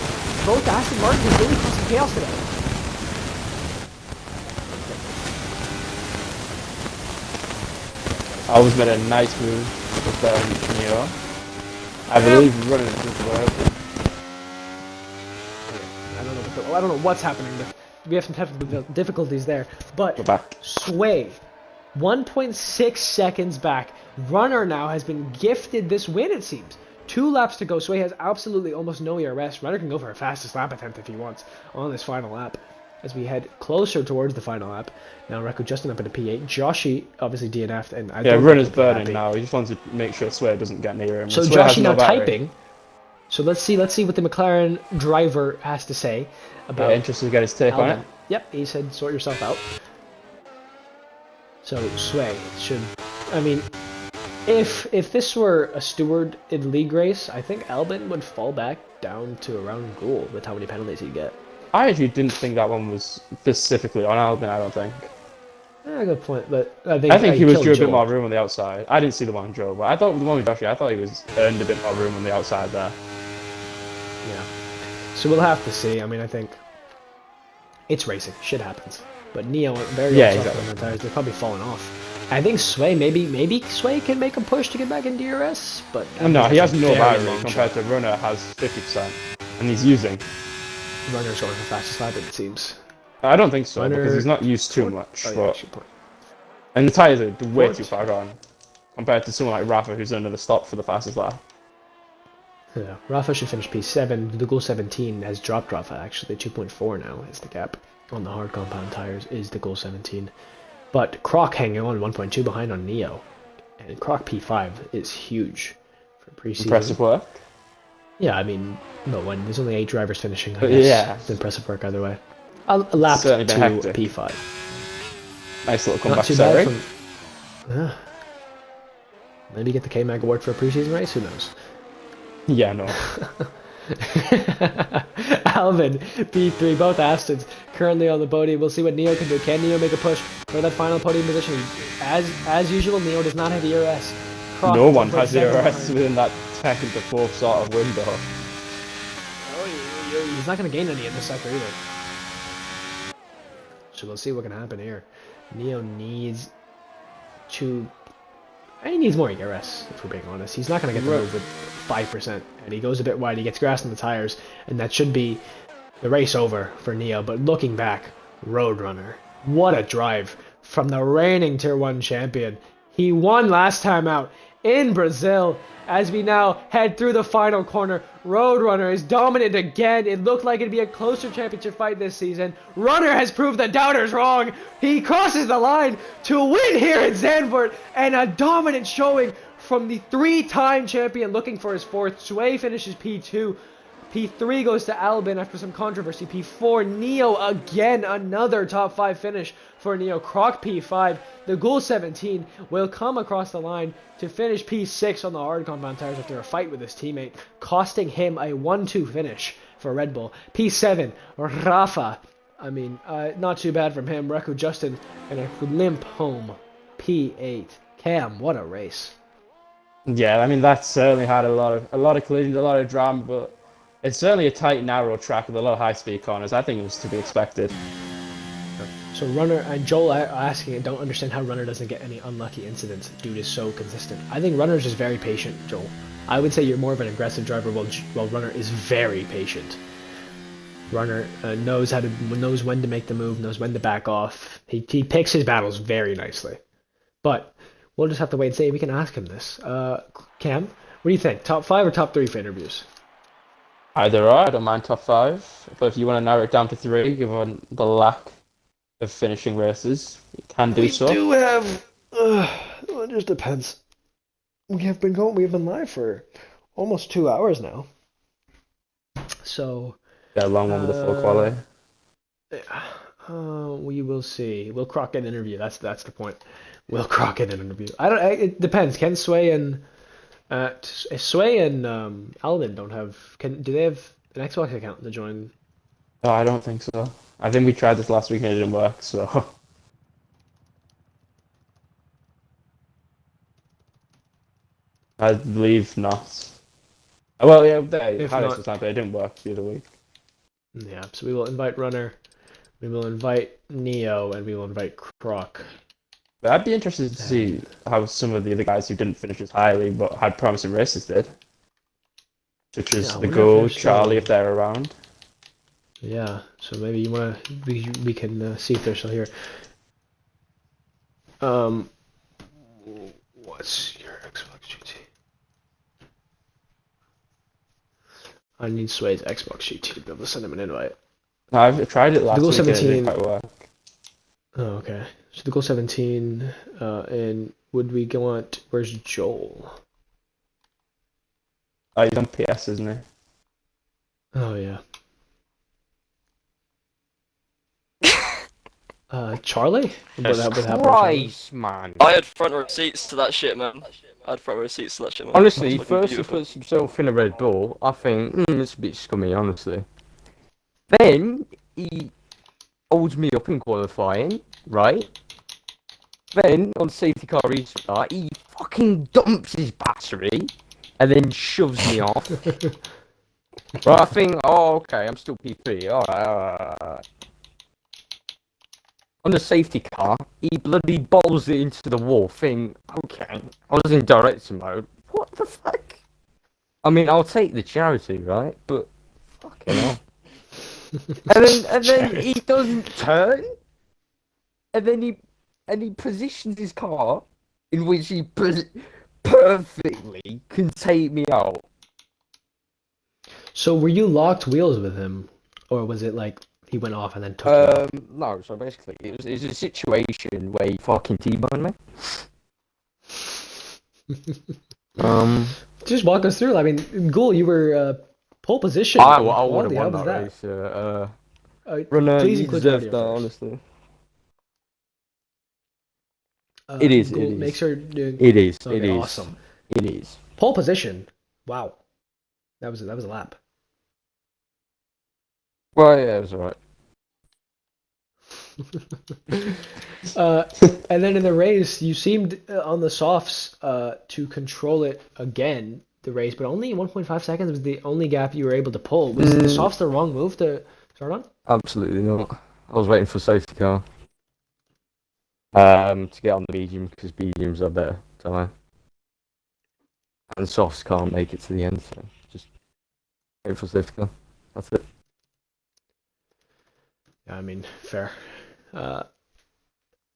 both Aston Martins are really causing chaos today. Always made a nice move with Neo. I believe running it through the world. I don't know what's happening. We have some technical difficulties there. But Go back. Sway, 1.6 seconds back. Runner now has been gifted this win, it seems. 2 laps to go. Sway has absolutely almost no ERS. Runner can go for a fastest lap attempt if he wants on this final lap. As we head closer towards the final lap. Now Reku Justin up at a P8. Joshi obviously DNF'd. And I don't Runner's burning now. He just wants to make sure Sway doesn't get near him. So Joshi now typing. So let's see what the McLaren driver has to say about. Yeah, interested to get his take on it. Yep, he said sort yourself out. So Sway should, I mean, if this were a steward in league race, I think Albin would fall back down to around goal with how many penalties he'd get. I actually didn't think that one was specifically on Albin. I don't think. Yeah, good point, but I think he was due a bit more room on the outside. I didn't see the one on Joe, but I thought the one with Joshi, I thought he was earned a bit more room on the outside there. Yeah. So we'll have to see. I mean, I think it's racing. Shit happens. But Neo, very exactly. On the tires. They're probably falling off. I think Sway, maybe Sway can make a push to get back in DRS, but no, he has no battery compared to Runner has 50%, and he's using. Runner's going for fastest lap, it seems. I don't think so, because he's not used too much. And the tyres are way too far gone compared to someone like Rafa, who's under the stop for the fastest lap. Yeah, Rafa should finish P7. The goal 17 has dropped Rafa, actually. 2.4 now is the gap on the hard compound tires, is the goal 17. But Croc hanging on 1.2 behind on Neo. And Croc P5 is huge for preseason. Impressive work. Yeah, I mean, no one. There's only 8 drivers finishing. I guess. Yeah. It's impressive work either way. A lap to P5. Nice little comeback, sorry. Maybe get the K-Mag award for a preseason race? Who knows? Yeah, no. Alvin, P3, both Astons currently on the podium. We'll see what Neo can do. Can Neo make a push for that final podium position? As usual, Neo does not have ERS. No one has ERS within that second to fourth sort of window. Oh, he's not going to gain any in this sector either. So we'll see what can happen here. Neo needs to... He needs more ERS, if we're being honest. He's not going to get the move with 5%. And he goes a bit wide, he gets grass in the tires, and that should be the race over for Neo. But looking back, Roadrunner, what a drive from the reigning Tier 1 champion. He won last time out in Brazil. As we now head through the final corner, Roadrunner is dominant again. It looked like it'd be a closer championship fight this season. Runner has proved the doubters wrong. He crosses the line to win here at Zandvoort, and a dominant showing from the 3-time champion looking for his 4th. Sway finishes P2. P3 goes to Albin after some controversy. P4, Neo again, another top 5 finish for Neo. Croc P5. The goal 17 will come across the line to finish P6 on the hard compound tires after a fight with his teammate, costing him a 1-2 finish for Red Bull. P7, Rafa. I mean, not too bad from him. Reku Justin and a limp home. P8. Cam, what a race. Yeah, I mean, that certainly had a lot of collisions, a lot of drama, but it's certainly a tight, narrow track with a lot of high-speed corners. I think it was to be expected. So Runner and Joel are asking, I don't understand how Runner doesn't get any unlucky incidents. Dude is so consistent. I think Runner's just very patient, Joel. I would say you're more of an aggressive driver, while Runner is very patient. Runner knows when to make the move, knows when to back off. He picks his battles very nicely. But we'll just have to wait and see. We can ask him this. Cam, what do you think? Top 5 or top 3 for interviews? Either or, I don't mind top 5. But if you want to narrow it down to 3, given the lack of finishing races, you can do so. We do have... well, it just depends. We have been live for almost 2 hours now. So... Yeah, a long one with the full quality. We will see. We'll crock an interview. That's the point. We'll crock in an interview. It depends. Can Sway and Alvin don't have? Do they have an Xbox account to join? No, I don't think so. I think we tried this last week and it didn't work. So. I believe not. Well, yeah, If Harris not, was not, but it didn't work the other week. yeah. So we will invite Runner, we will invite Neo, and we will invite Croc. But I'd be interested to see how some of the other guys who didn't finish as highly but had promising races did. Such as the Goal, Charlie, if they're around. Yeah, so maybe you wanna we can see if they're still here. What's your Xbox GT? I need Sway's Xbox GT to be able to send him an invite. I've tried it last Goal week and it 17. didn't quite work. Oh, okay. So the Goal 17, and would we want? Where's Joel? Oh, he's on PS, isn't he? Oh yeah. Charlie? Christ, man. I had front row seats to that shit, man. I had front row seats to that shit, man. Honestly, It's fucking first he beautiful. puts himself in a Red Bull, I think, it's a bit scummy, honestly. Then, he holds me up in qualifying, right? Then, on safety car restart, he fucking dumps his battery, and then shoves me off. Right, I think, oh, okay, I'm still PP, alright. On the safety car, he bloody bowls it into the wall, think, okay, I was in director mode, what the fuck? I mean, I'll take the charity, right? But, fucking hell. and then he doesn't turn, and then he positions his car, in which he perfectly can take me out. So were you locked wheels with him, or was it like he went off and then took you out? No, so basically, it was a situation where he fucking T-boned me. Just walk us through. I mean, Ghoul, you were pole position. I would have How won was that race. Runner, Please please include the deserve that, audio first. honestly. It is, Ghoul, it is. make sure doing. It is, Okay, it is. awesome. It is. Pole position. Wow, that was a lap. Well, yeah, it was alright. And then in the race, you seemed on the softs to control it again, the race, but only 1.5 seconds was the only gap you were able to pull. Was the softs the wrong move to start on? Absolutely not. I was waiting for safety car. To get on the medium, because mediums are better time. And softs can't make it to the end, so just wait for safety car. That's it. Yeah, I mean, fair.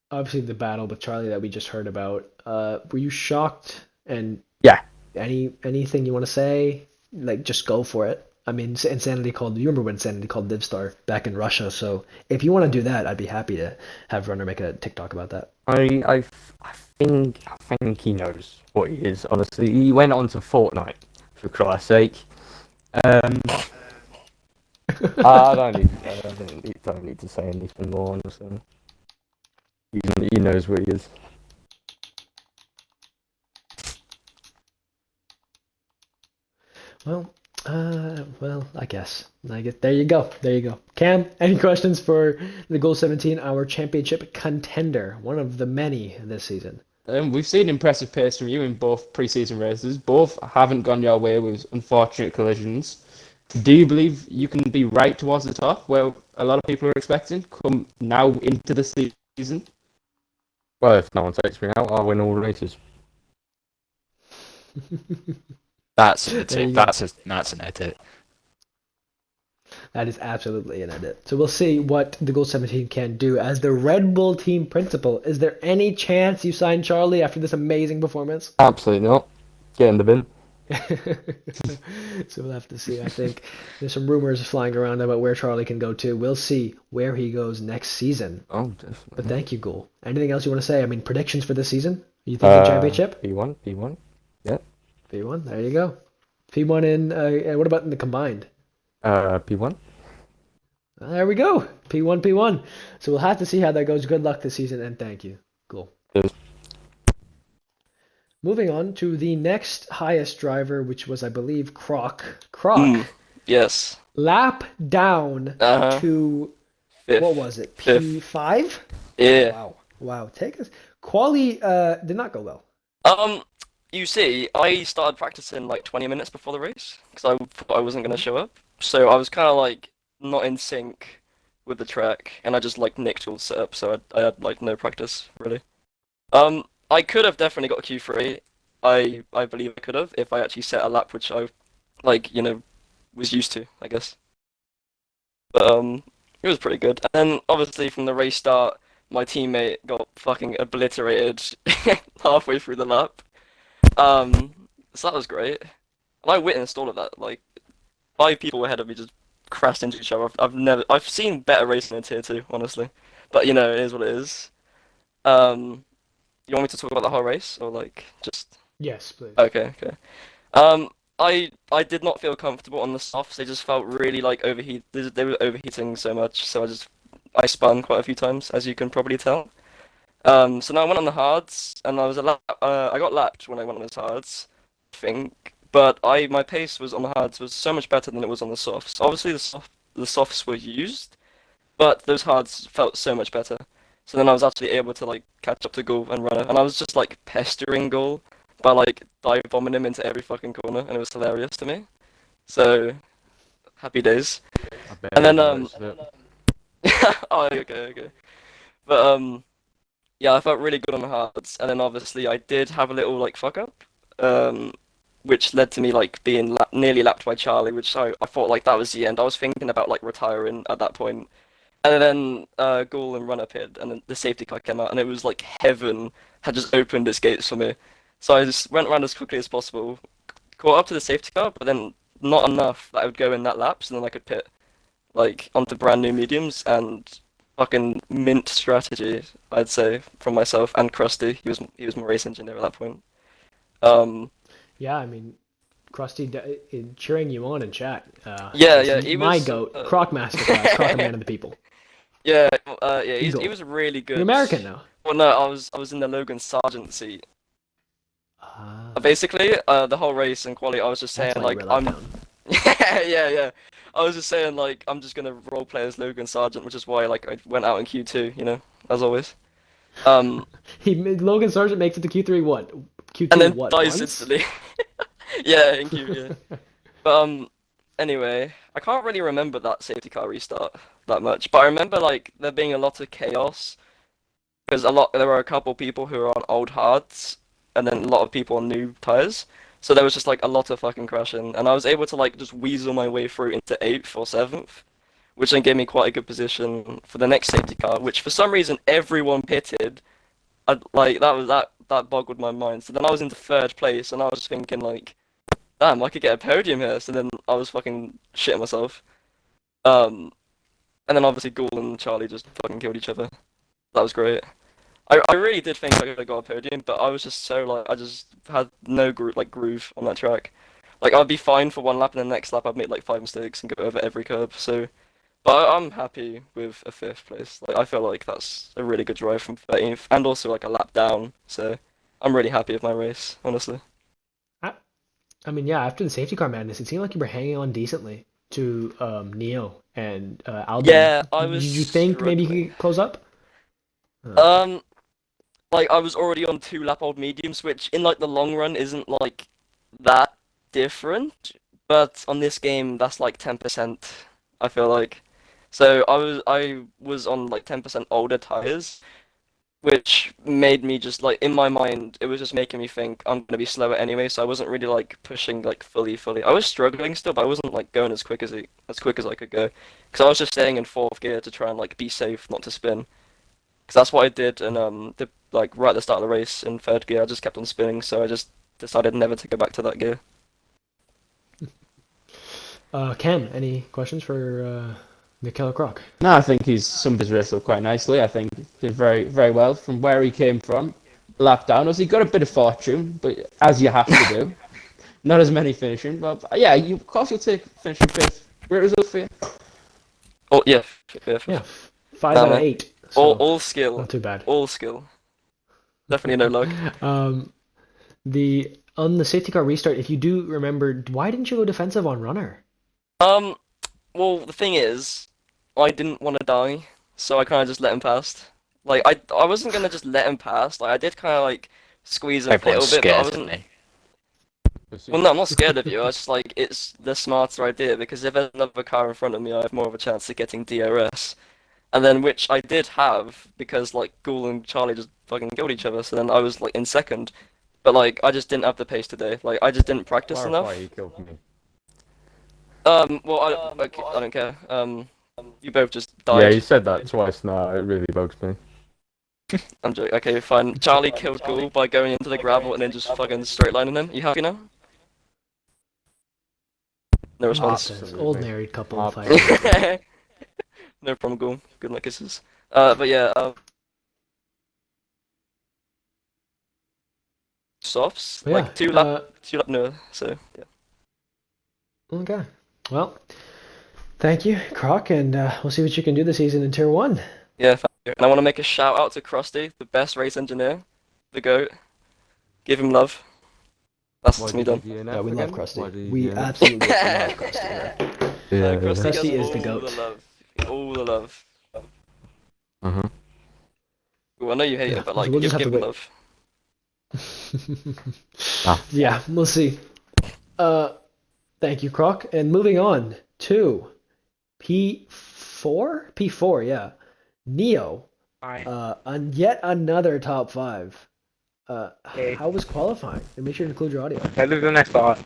Obviously, the battle with Charlie that we just heard about. Were you shocked? And Yeah. Anything you want to say? Like, just go for it. I mean, Insanity called. You remember when Insanity called Livstar back in Russia? So if you want to do that, I'd be happy to have Runner make a TikTok about that. I think he knows what he is. Honestly, he went on to Fortnite for Christ's sake. I don't need to say anything more. Honestly, he knows what he is. Well, I guess. There you go. There you go. Cam, any questions for the Goal 17, our championship contender, one of the many this season? We've seen impressive pace from you in both preseason races. Both haven't gone your way with unfortunate collisions. Do you believe you can be right towards the top, where a lot of people are expecting, come now into the season? Well, if no one takes me out, I'll win all races. That's an edit. That's an edit. That is absolutely an edit. So we'll see what the Goal 17 can do. As the Red Bull team principal, is there any chance you sign Charlie after this amazing performance? Absolutely not. Get in the bin. So we'll have to see. I think there's some rumors flying around about where Charlie can go to. We'll see where he goes next season. Oh, definitely. But thank you, Ghoul. Anything else you want to say? I mean, predictions for this season? You think championship? P1. Yeah. P1. There you go. P1 in. And what about in the combined? P1. There we go. P1. So we'll have to see how that goes. Good luck this season, and thank you. Cool. Yes. Moving on to the next highest driver, which was, I believe, Croc. Yes. Lap down to Fifth. what was it? Fifth. P5? Yeah. Wow. Take us. QUALI did not go well. you see, I started practicing like 20 minutes before the race because I thought I wasn't gonna show up. So I was kind of like not in sync with the track, and I just like nicked all the setup. So I had like no practice really. I could have definitely got a Q3. I believe I could have if I actually set a lap which I like was used to, I guess. But it was pretty good. And then obviously from the race start, my teammate got fucking obliterated halfway through the lap. So that was great. And I witnessed all of that. Like 5 people ahead of me just crashed into each other. I've seen better racing in Tier 2, honestly. But it is what it is. You want me to talk about the whole race or like just Yes, please. Okay, okay. Um, I did not feel comfortable on the softs. They just felt really like overheat. They were overheating so much, so I spun quite a few times, as you can probably tell. So now I went on the hards, and I got lapped when I went on the hards, I think. But my pace was on the hards was so much better than it was on the softs. Obviously the softs were used, but those hards felt so much better. So then I was actually able to like catch up to Ghoul and Runner, and I was just like pestering Ghoul by like dive bombing him into every fucking corner, and it was hilarious to me. So happy days. I bet And then oh, okay, okay. But yeah, I felt really good on the hards, and then obviously I did have a little like fuck up, which led to me like being nearly lapped by Charlie, which I thought like that was the end. I was thinking about like retiring at that point. And then Ghoul and Run appeared, and then the safety car came out, and it was like heaven had just opened its gates for me. So I just went around as quickly as possible, caught up to the safety car, but then not enough that I would go in that laps, and then I could pit like onto brand new mediums, and fucking mint strategy, I'd say, from myself and Krusty. He was my race engineer at that point. Um, Yeah, I mean, Krusty cheering you on in chat. yeah, This yeah, is he my was. goat, Croc Masterclass, Croc a man of the people. Yeah, yeah, he Eagle. was really good. You're American now. Well, no, I was in the Logan Sargent seat. Ah, Basically, the whole race and quality, I was just saying that's why you like were let down. yeah, yeah, yeah. I was just saying like I'm just gonna roleplay as Logan Sargent, which is why like I went out in Q2, as always. Um, Logan Sargent makes it to Q3 what? and Q2 then what? dies Once? instantly. Yeah, in Q, yeah. But anyway, I can't really remember that safety car restart that much, but I remember like there being a lot of chaos because there were a couple people who were on old hards, and then a lot of people on new tires. So there was just like a lot of fucking crashing, and I was able to like just weasel my way through into 8th or 7th, which then gave me quite a good position for the next safety car, which for some reason everyone pitted. Like that boggled my mind. So then I was into 3rd place, and I was thinking like, damn, I could get a podium here. So then I was fucking shitting myself. Um, and then obviously Ghoul and Charlie just fucking killed each other. That was great. I really did think I could have got a podium, but I was just so like I just had no groove on that track. Like I'd be fine for one lap, and the next lap I'd make like 5 mistakes and go over every curb. So, but I'm happy with a 5th place. Like I feel like that's a really good drive from 13th, and also like a lap down. So I'm really happy with my race, honestly. I mean, yeah, after the safety car madness, it seemed like you were hanging on decently to Neo and Alden. Yeah, I Did was you think maybe you struggling. could close up? Um, like I was already on 2 lap old mediums, which in like the long run isn't like that different, but on this game that's like 10%, I feel like. So I was on like 10% older tires, which made me just like in my mind it was just making me think I'm gonna be slower anyway, so I wasn't really like pushing like fully. I was struggling still, but I wasn't like going as quick as I could go, because I was just staying in 4th gear to try and like be safe, not to spin. Because that's what I did, and like right at the start of the race in 3rd gear, I just kept on spinning, so I just decided never to go back to that gear. Cam, any questions for Michaela Croc? No, I think he's summed his race up quite nicely. I think he did very, very well from where he came from. Lap down, he got a bit of fortune, but as you have to do. Not as many finishing, but yeah, of course you'll take finishing 5th. Great result for you. Oh yeah, yeah. Yeah, 5 out of 8. All skill. Not too bad. All skill. Definitely no luck. On the safety car restart, if you do remember, why didn't you go defensive on Runner? Well, the thing is, I didn't want to die, so I kind of just let him past. Like I wasn't gonna just let him pass. Like I did kind of like squeeze him a Everyone's little bit, but I scared, wasn't. isn't he? Well, no, I'm not scared of you. I just like it's the smarter idea because if there's another car in front of me, I have more of a chance of getting DRS. And then which I did have because like Ghoul and Charlie just fucking killed each other. So then I was like in second, but like I just didn't have the pace today. Like I just didn't practice enough. Clarify, you killed me. Well, I don't care. You both just Yeah, died. you said that twice now. It really bugs me. I'm joking. Okay, fine. Charlie killed Ghoul by going into the gravel and then just fucking straight lining him. You happy now? No response. Old married couple Ah. fighting. No problem, Ghoul. Good luck, kisses. But yeah, softs But yeah, like two lap, no. So yeah. Okay. Well, thank you, Croc, and we'll see what you can do this season in Tier 1. Yeah, thank you. And I want to make a shout out to Krusty, the best race engineer, the GOAT. Give him love. That's me done. Yeah, we love Krusty. We absolutely love Krusty. Yeah, Krusty Krusty gets is the all GOAT. the love. All the love. Uh-huh. Well, I know you hate Yeah, it, but so like, we'll just give have to him wait. love. Yeah, we'll see. Thank you, Croc. And moving on to P4? P4, yeah. Neo. On yet another top 5. How was qualifying? And make sure to include your audio. Better than I thought.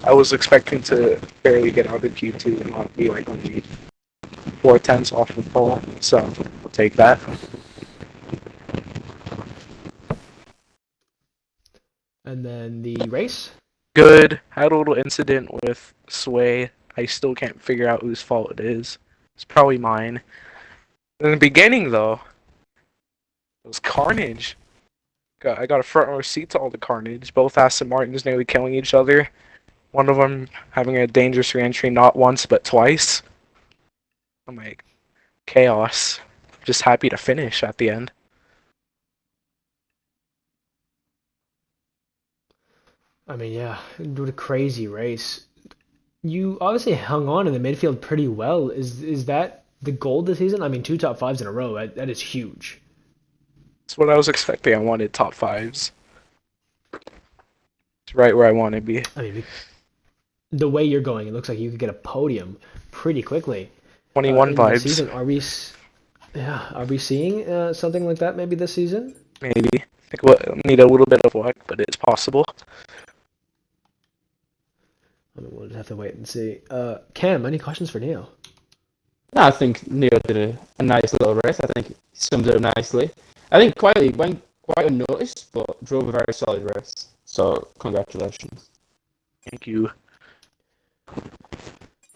I was expecting to barely get out of Q2 and not be like only 4 tenths off the pole, so I'll take that. And then the race. Good. Had a little incident with Sway. I still can't figure out whose fault it is. It's probably mine. In the beginning, though, it was carnage. I got a front row seat to all the carnage. Both Aston Martins nearly killing each other. One of them having a dangerous re-entry not once but twice. I'm like, chaos. Just happy to finish at the end. I mean, yeah, what a crazy race. You obviously hung on in the midfield pretty well. Is that the goal this season? I mean, 2 top 5s in a row. That is huge. That's what I was expecting. I wanted top 5s. It's right where I want to be. I mean, the way you're going, it looks like you could get a podium pretty quickly. 21 in the vibes. season. Are we seeing something like that maybe this season? Maybe. I think we'll need a little bit of luck, but it's possible. I mean, we'll just have to wait and see. Cam, any questions for Neo? No, I think Neo did a nice little race. I think he summed it up nicely. I think QUALI went quite unnoticed, but drove a very solid race. So, congratulations. Thank you.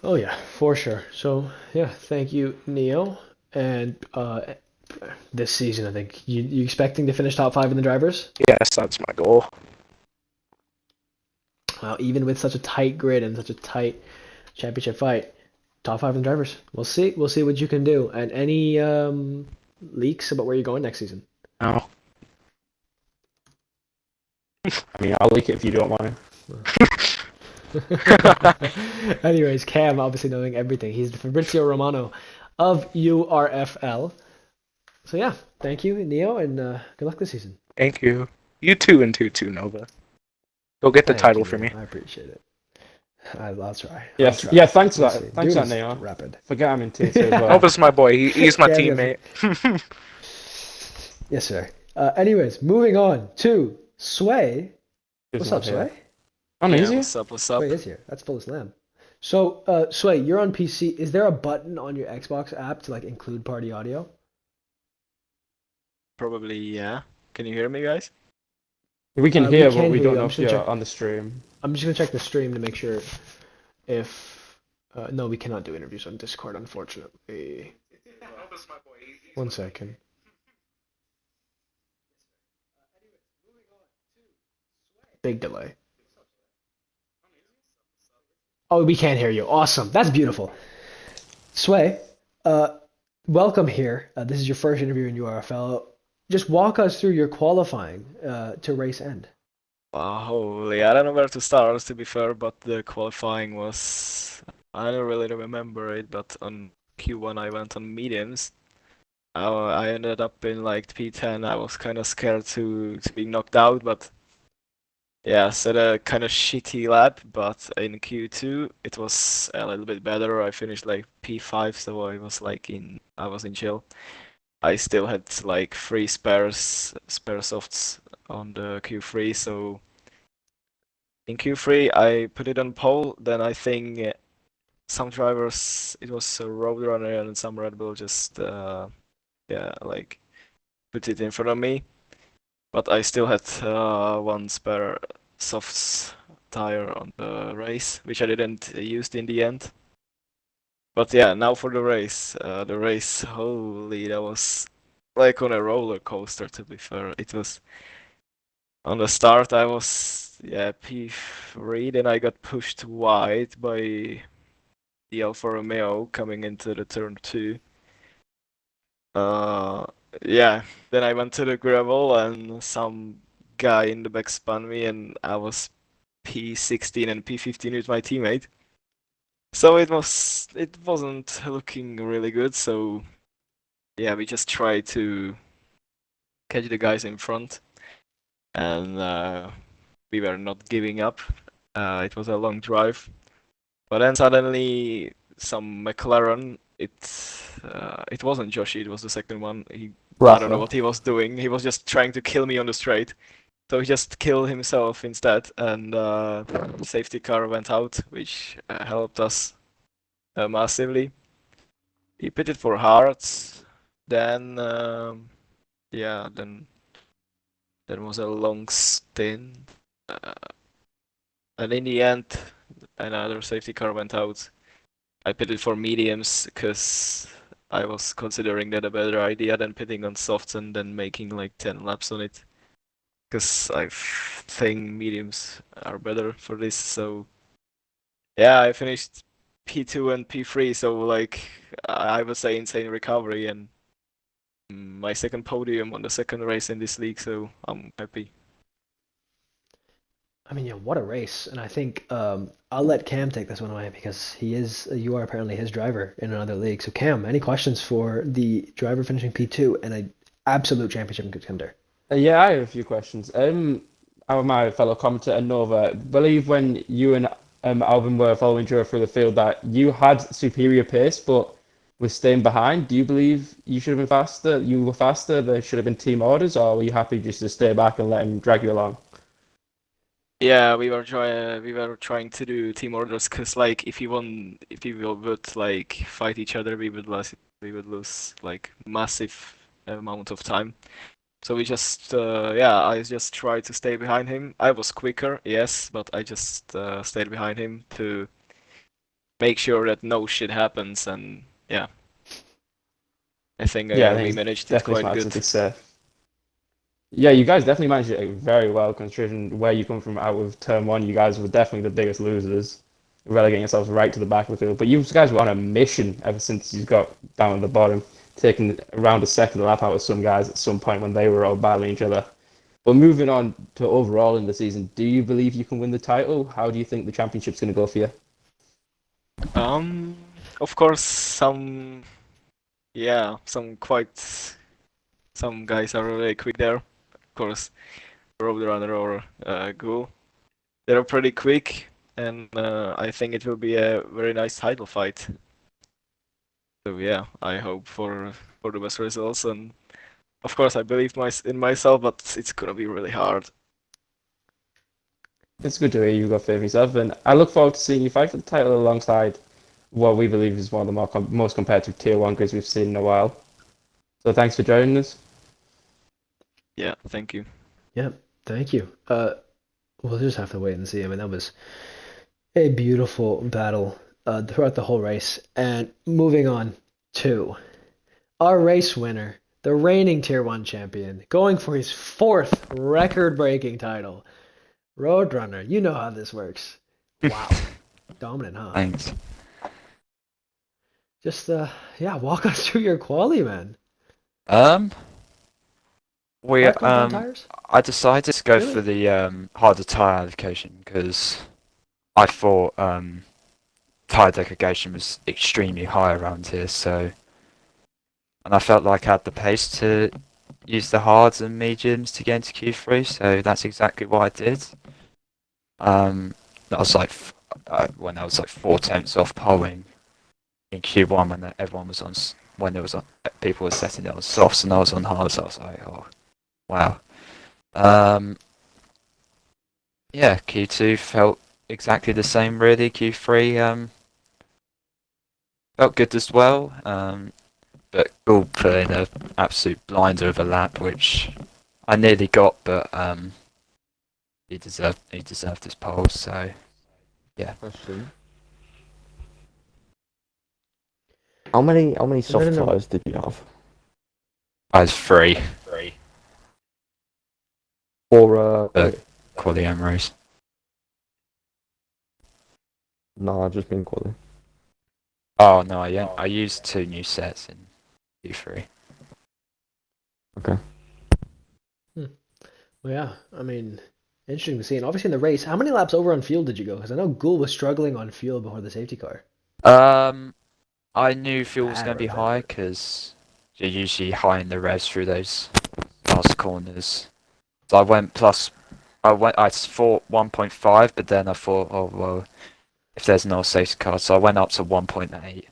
Oh yeah, for sure. So yeah, thank you, Neo. And this season, I think you expecting to finish top 5 in the drivers? Yes, that's my goal. Wow, even with such a tight grid and such a tight championship fight, top 5 in the drivers. We'll see. We'll see what you can do. And any leaks about where you're going next season? No. I mean, I'll leak it if you don't want to. Anyways, Cam obviously knowing everything. He's the Fabrizio Romano of URFL. So yeah, thank you, Neo, and good luck this season. Thank you. You too and 2-2, Nova. Go get the Thank title you, for me. I appreciate it. I'll try. Yeah, I'll try. yeah. Thanks for We'll that. see. Thanks Dude for that, is Neo. rapid. Forget I'm in tier 2 as well. Nova's my boy. He's my Yeah, teammate. Yes, sir. Anyways, moving on to Sway. What's up, here. Sway? On Yeah, easy? what's up? What's up? Sway is here. That's full of slam. So, Sway, you're on PC. Is there a button on your Xbox app to like include party audio? Probably, yeah. Can you hear me, guys? We can We hear, can but we hear don't you. know I'm if just gonna you're check. on the stream. I'm just gonna check the stream to make sure if no, we cannot do interviews on Discord, unfortunately. One second. Big delay. Oh, we can't hear you. Awesome. That's beautiful. Sway, welcome here. This is your first interview in URFL. Just walk us through your qualifying to race end. Holy, I don't know where to start, to be fair, but the qualifying was... I don't really remember it, but on Q1 I went on mediums. I ended up in like P10. I was kind of scared to be knocked out, but yeah, set a kind of shitty lap, but in Q2 it was a little bit better. I finished like P5, so I was in chill. I still had like three spare softs on the Q3, so in Q3 I put it on pole. Then I think some drivers, it was a Roadrunner and some Red Bull just yeah, like put it in front of me. But I still had one spare softs tire on the race, which I didn't use in the end. But yeah, now for the race. The race, holy, that was like on a roller coaster, to be fair. It was on the start, I was, yeah, P3, then I got pushed wide by the Alfa Romeo coming into the turn 2. Uh, yeah, then I went to the gravel and some guy in the back spun me and I was P16 and P15 with my teammate. So it wasn't looking really good, so yeah, we just tried to catch the guys in front and we were not giving up. It was a long drive. But then suddenly some McLaren, it wasn't Joshi, it was the second one. I don't know what he was doing. He was just trying to kill me on the straight. So he just killed himself instead, and safety car went out, which helped us massively. He pitted for Hearts. Then yeah, then there was a long stint, and in the end, another safety car went out. I pitted for mediums because I was considering that a better idea than pitting on softs and then making like 10 laps on it. Because I think mediums are better for this. So yeah, I finished P2 and P3. So like I would say insane recovery and my second podium on the second race in this league. So I'm happy. I mean, yeah, what a race. And I think I'll let Cam take this one away because you are apparently his driver in another league. So Cam, any questions for the driver finishing P2 and an absolute championship contender? Yeah, I have a few questions. My fellow commentator Nova, believe when you and Alvin were following Joe through the field that you had superior pace, but was staying behind. Do you believe you should have been faster? You were faster. There should have been team orders, or were you happy just to stay back and let him drag you along? Yeah, we were trying to do team orders because like if we would like fight each other, we would lose like massive amount of time. So we just yeah, I just tried to stay behind him. I was quicker, yes, but I just stayed behind him to make sure that no shit happens, and yeah, I think Yeah, I we think managed it definitely quite smart good. to be safe. Yeah, you guys definitely managed it very well, considering where you come from out of turn one. You guys were definitely the biggest losers, relegating yourselves right to the back of the field. But you guys were on a mission ever since you got down at the bottom, taking around a second lap out of some guys at some point when they were all battling each other. But moving on to overall in the season, do you believe you can win the title? How do you think the championship's going to go for you? Of course, some guys are really quick there. Of course, Roadrunner or Ghoul. They're pretty quick, and I think it will be a very nice title fight. So yeah, I hope for the best results, and of course I believe in myself, but it's gonna be really hard. It's good to hear you've got faith in yourself, and I look forward to seeing you fight for the title alongside what we believe is one of the most competitive Tier 1 grids we've seen in a while. So thanks for joining us. Yeah, thank you. Yeah, thank you. We'll just have to wait and see. I mean, that was a beautiful battle throughout the whole race. And moving on to our race winner, the reigning Tier 1 champion, going for his fourth record-breaking title. Roadrunner, you know how this works. Wow. Dominant, huh? Thanks. Just, yeah, walk us through your quali, man. We Hard compound tires? I decided to go Really? for the harder tire allocation because I thought tire degradation was extremely high around here, so and I felt like I had the pace to use the hards and mediums to get into Q3, so that's exactly what I did. That was like when I was like 4 tenths off polling in Q1 when everyone was when there was people were setting it on softs and I was on hards. I was like, oh wow. Yeah, Q2 felt exactly the same really. Q3 felt good as well. But Gould put in an absolute blinder of a lap, which I nearly got, but he deserved his pole. So yeah. Question. How many soft no. tires did you have? I was free. Or Quali M race. no, I just mean quality. Oh no, I used 2 new sets in Q3. Okay. Well, yeah, I mean, interesting to see. And obviously in the race, how many laps over on field did you go? Because I know Gould was struggling on field before the safety car. I knew fuel was Bad going to be right there. high because you're usually high in the revs through those last corners. So I thought 1.5, but then I thought, oh well, if there's no safety car, so I went up to 1.8.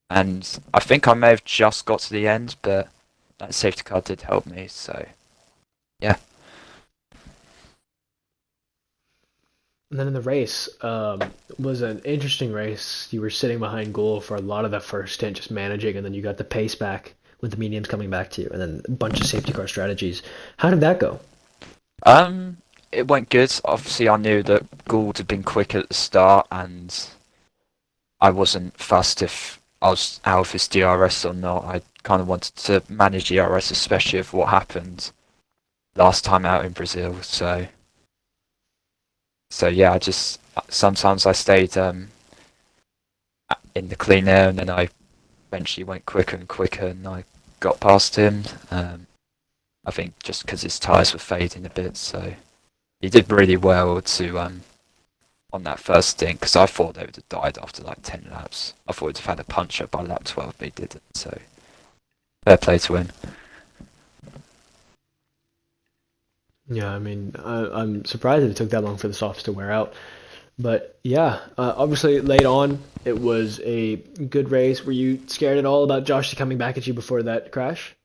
And I think I may have just got to the end, but that safety car did help me, so yeah. And then in the race, was an interesting race. You were sitting behind goal for a lot of the first stint, just managing, and then you got the pace back with the mediums coming back to you, and then a bunch of safety car strategies. How did that go? Um, it went good. Obviously, I knew that Gould had been quick at the start, and I wasn't fussed if I was out of his DRS or not. I kind of wanted to manage DRS, especially with what happened last time out in Brazil. So yeah, I just sometimes I stayed in the clean air, and then I eventually went quicker and quicker, and I got past him. I think just because his tyres were fading a bit, so he did really well to on that first stint because I thought they would have died after like 10 laps. I thought we'd have had a punch up by lap 12, but he didn't. So fair play to him. Yeah, I mean, I'm surprised that it took that long for the softs to wear out. But yeah, obviously late on, it was a good race. Were you scared at all about Josh coming back at you before that crash?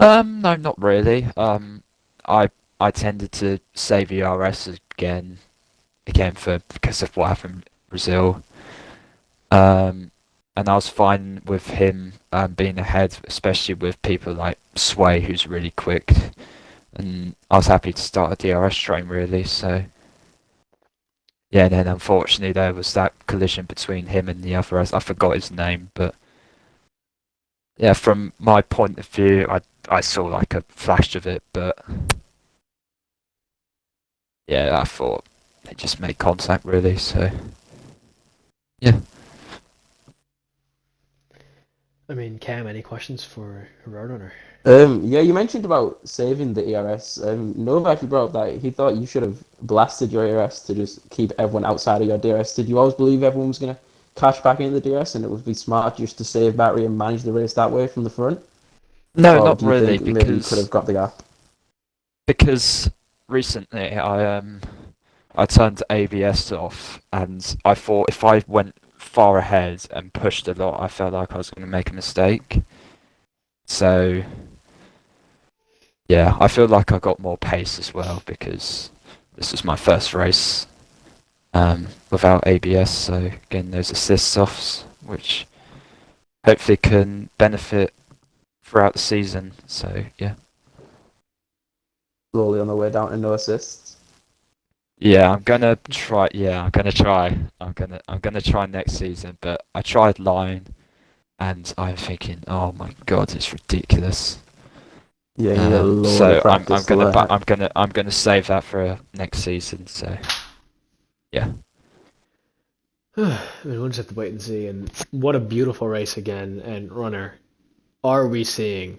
No, not really. I I tended to save ERS again for because of what happened in Brazil. Um, and I was fine with him being ahead, especially with people like Sway, who's really quick. And I was happy to start a DRS train really. So yeah, and then unfortunately there was that collision between him and the other. I forgot his name, but yeah, from my point of view, I saw like a flash of it, but yeah, I thought they just made contact really. So yeah. I mean, Cam, any questions for Roadrunner? Yeah, you mentioned about saving the ERS. Nova actually brought up that he thought you should have blasted your ERS to just keep everyone outside of your DRS. Did you always believe everyone was going to cash back into the DRS and it would be smart just to save battery and manage the race that way from the front? No, Or not do you really, think maybe you could have got the gap? because recently I turned ABS off, and I thought if I went far ahead and pushed a lot, I felt like I was going to make a mistake. So yeah, I feel like I got more pace as well because this was my first race without ABS. So getting those assist offs, which hopefully can benefit throughout the season. So yeah. Slowly on the way down to no assists. Yeah, I'm gonna try. Yeah, I'm gonna try. I'm gonna try next season. But I tried line, and I'm thinking, oh my god, it's ridiculous. Yeah, you need a load So of practice to learn it. I'm gonna save that for next season. So yeah. I mean, we'll just have to wait and see. And what a beautiful race again. And Runner, are we seeing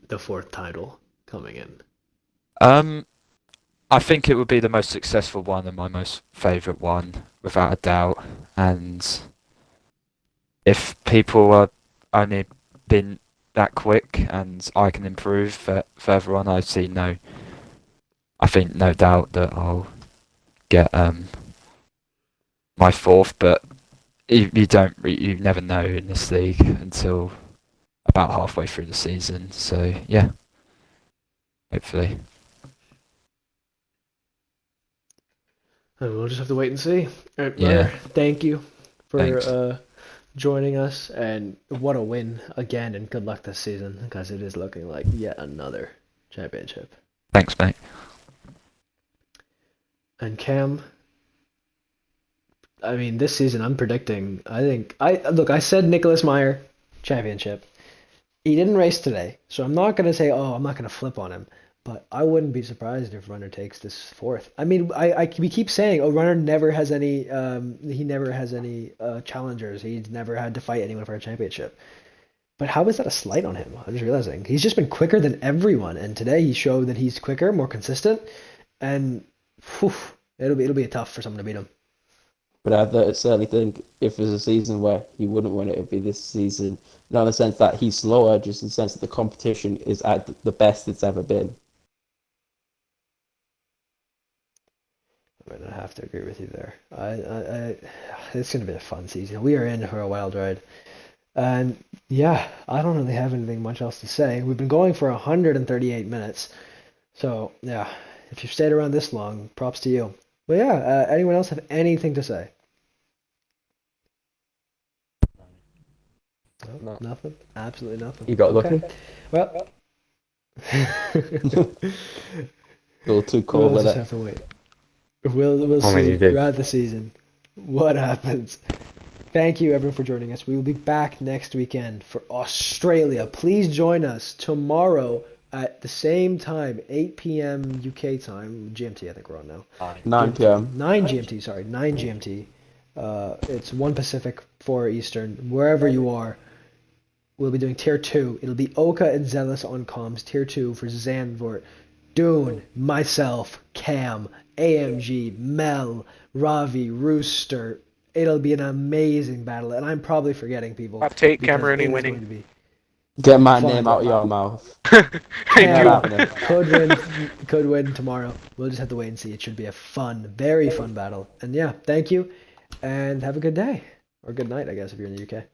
the fourth title coming in? Um, I think it would be the most successful one and my most favourite one, without a doubt. And if people are only been that quick and I can improve further on, I think no doubt that I'll get my fourth, but you never know in this league until about halfway through the season. So yeah, hopefully. And we'll just have to wait and see. All right, Yeah. Runner, thank you for Thanks. joining us, and what a win again, and good luck this season, because it is looking like yet another championship. Thanks, mate. And Cam, I mean, this season I'm predicting. I said Nicholas Meyer championship. He didn't race today, so I'm not gonna say, oh, I'm not gonna flip on him. But I wouldn't be surprised if Runner takes this fourth. I mean, we keep saying, oh, Runner never has any. He never has any challengers. He's never had to fight anyone for a championship. But how is that a slight on him? I'm just realizing he's just been quicker than everyone, and today he showed that he's quicker, more consistent, and whew, it'll be tough for someone to beat him. But I certainly think if there's a season where he wouldn't win it, it'd be this season. Not in the sense that he's slower, just in the sense that the competition is at the best it's ever been. I might not have to agree with you there. It's going to be a fun season. We are in for a wild ride. And yeah, I don't really have anything much else to say. We've been going for 138 minutes. So yeah, if you've stayed around this long, props to you. But yeah, anyone else have anything to say? No. Nothing? Absolutely nothing. You got lucky? Well, A little too cold we'll with just it. have to wait. We'll Only see you do. throughout the season what happens. Thank you everyone for joining us. We will be back next weekend for Australia. Please join us tomorrow at the same time, 8 p.m. UK time, GMT I think we're on now. 9 p.m. 9 GMT, sorry, 9 GMT. It's 1 Pacific, 4 Eastern. Wherever you are, we'll be doing Tier 2. It'll be Oka and Zealous on comms. Tier 2 for Zandvoort, Dune, myself, Cam, AMG, Mel, Ravi, Rooster. It'll be an amazing battle, and I'm probably forgetting people. Hot take, because Cameroon it is winning. going to be Get my fun. name out of your mouth. Thank Cam you. could win tomorrow. We'll just have to wait and see. It should be a fun, very fun battle. And yeah, thank you, and have a good day. Or good night, I guess, if you're in the UK.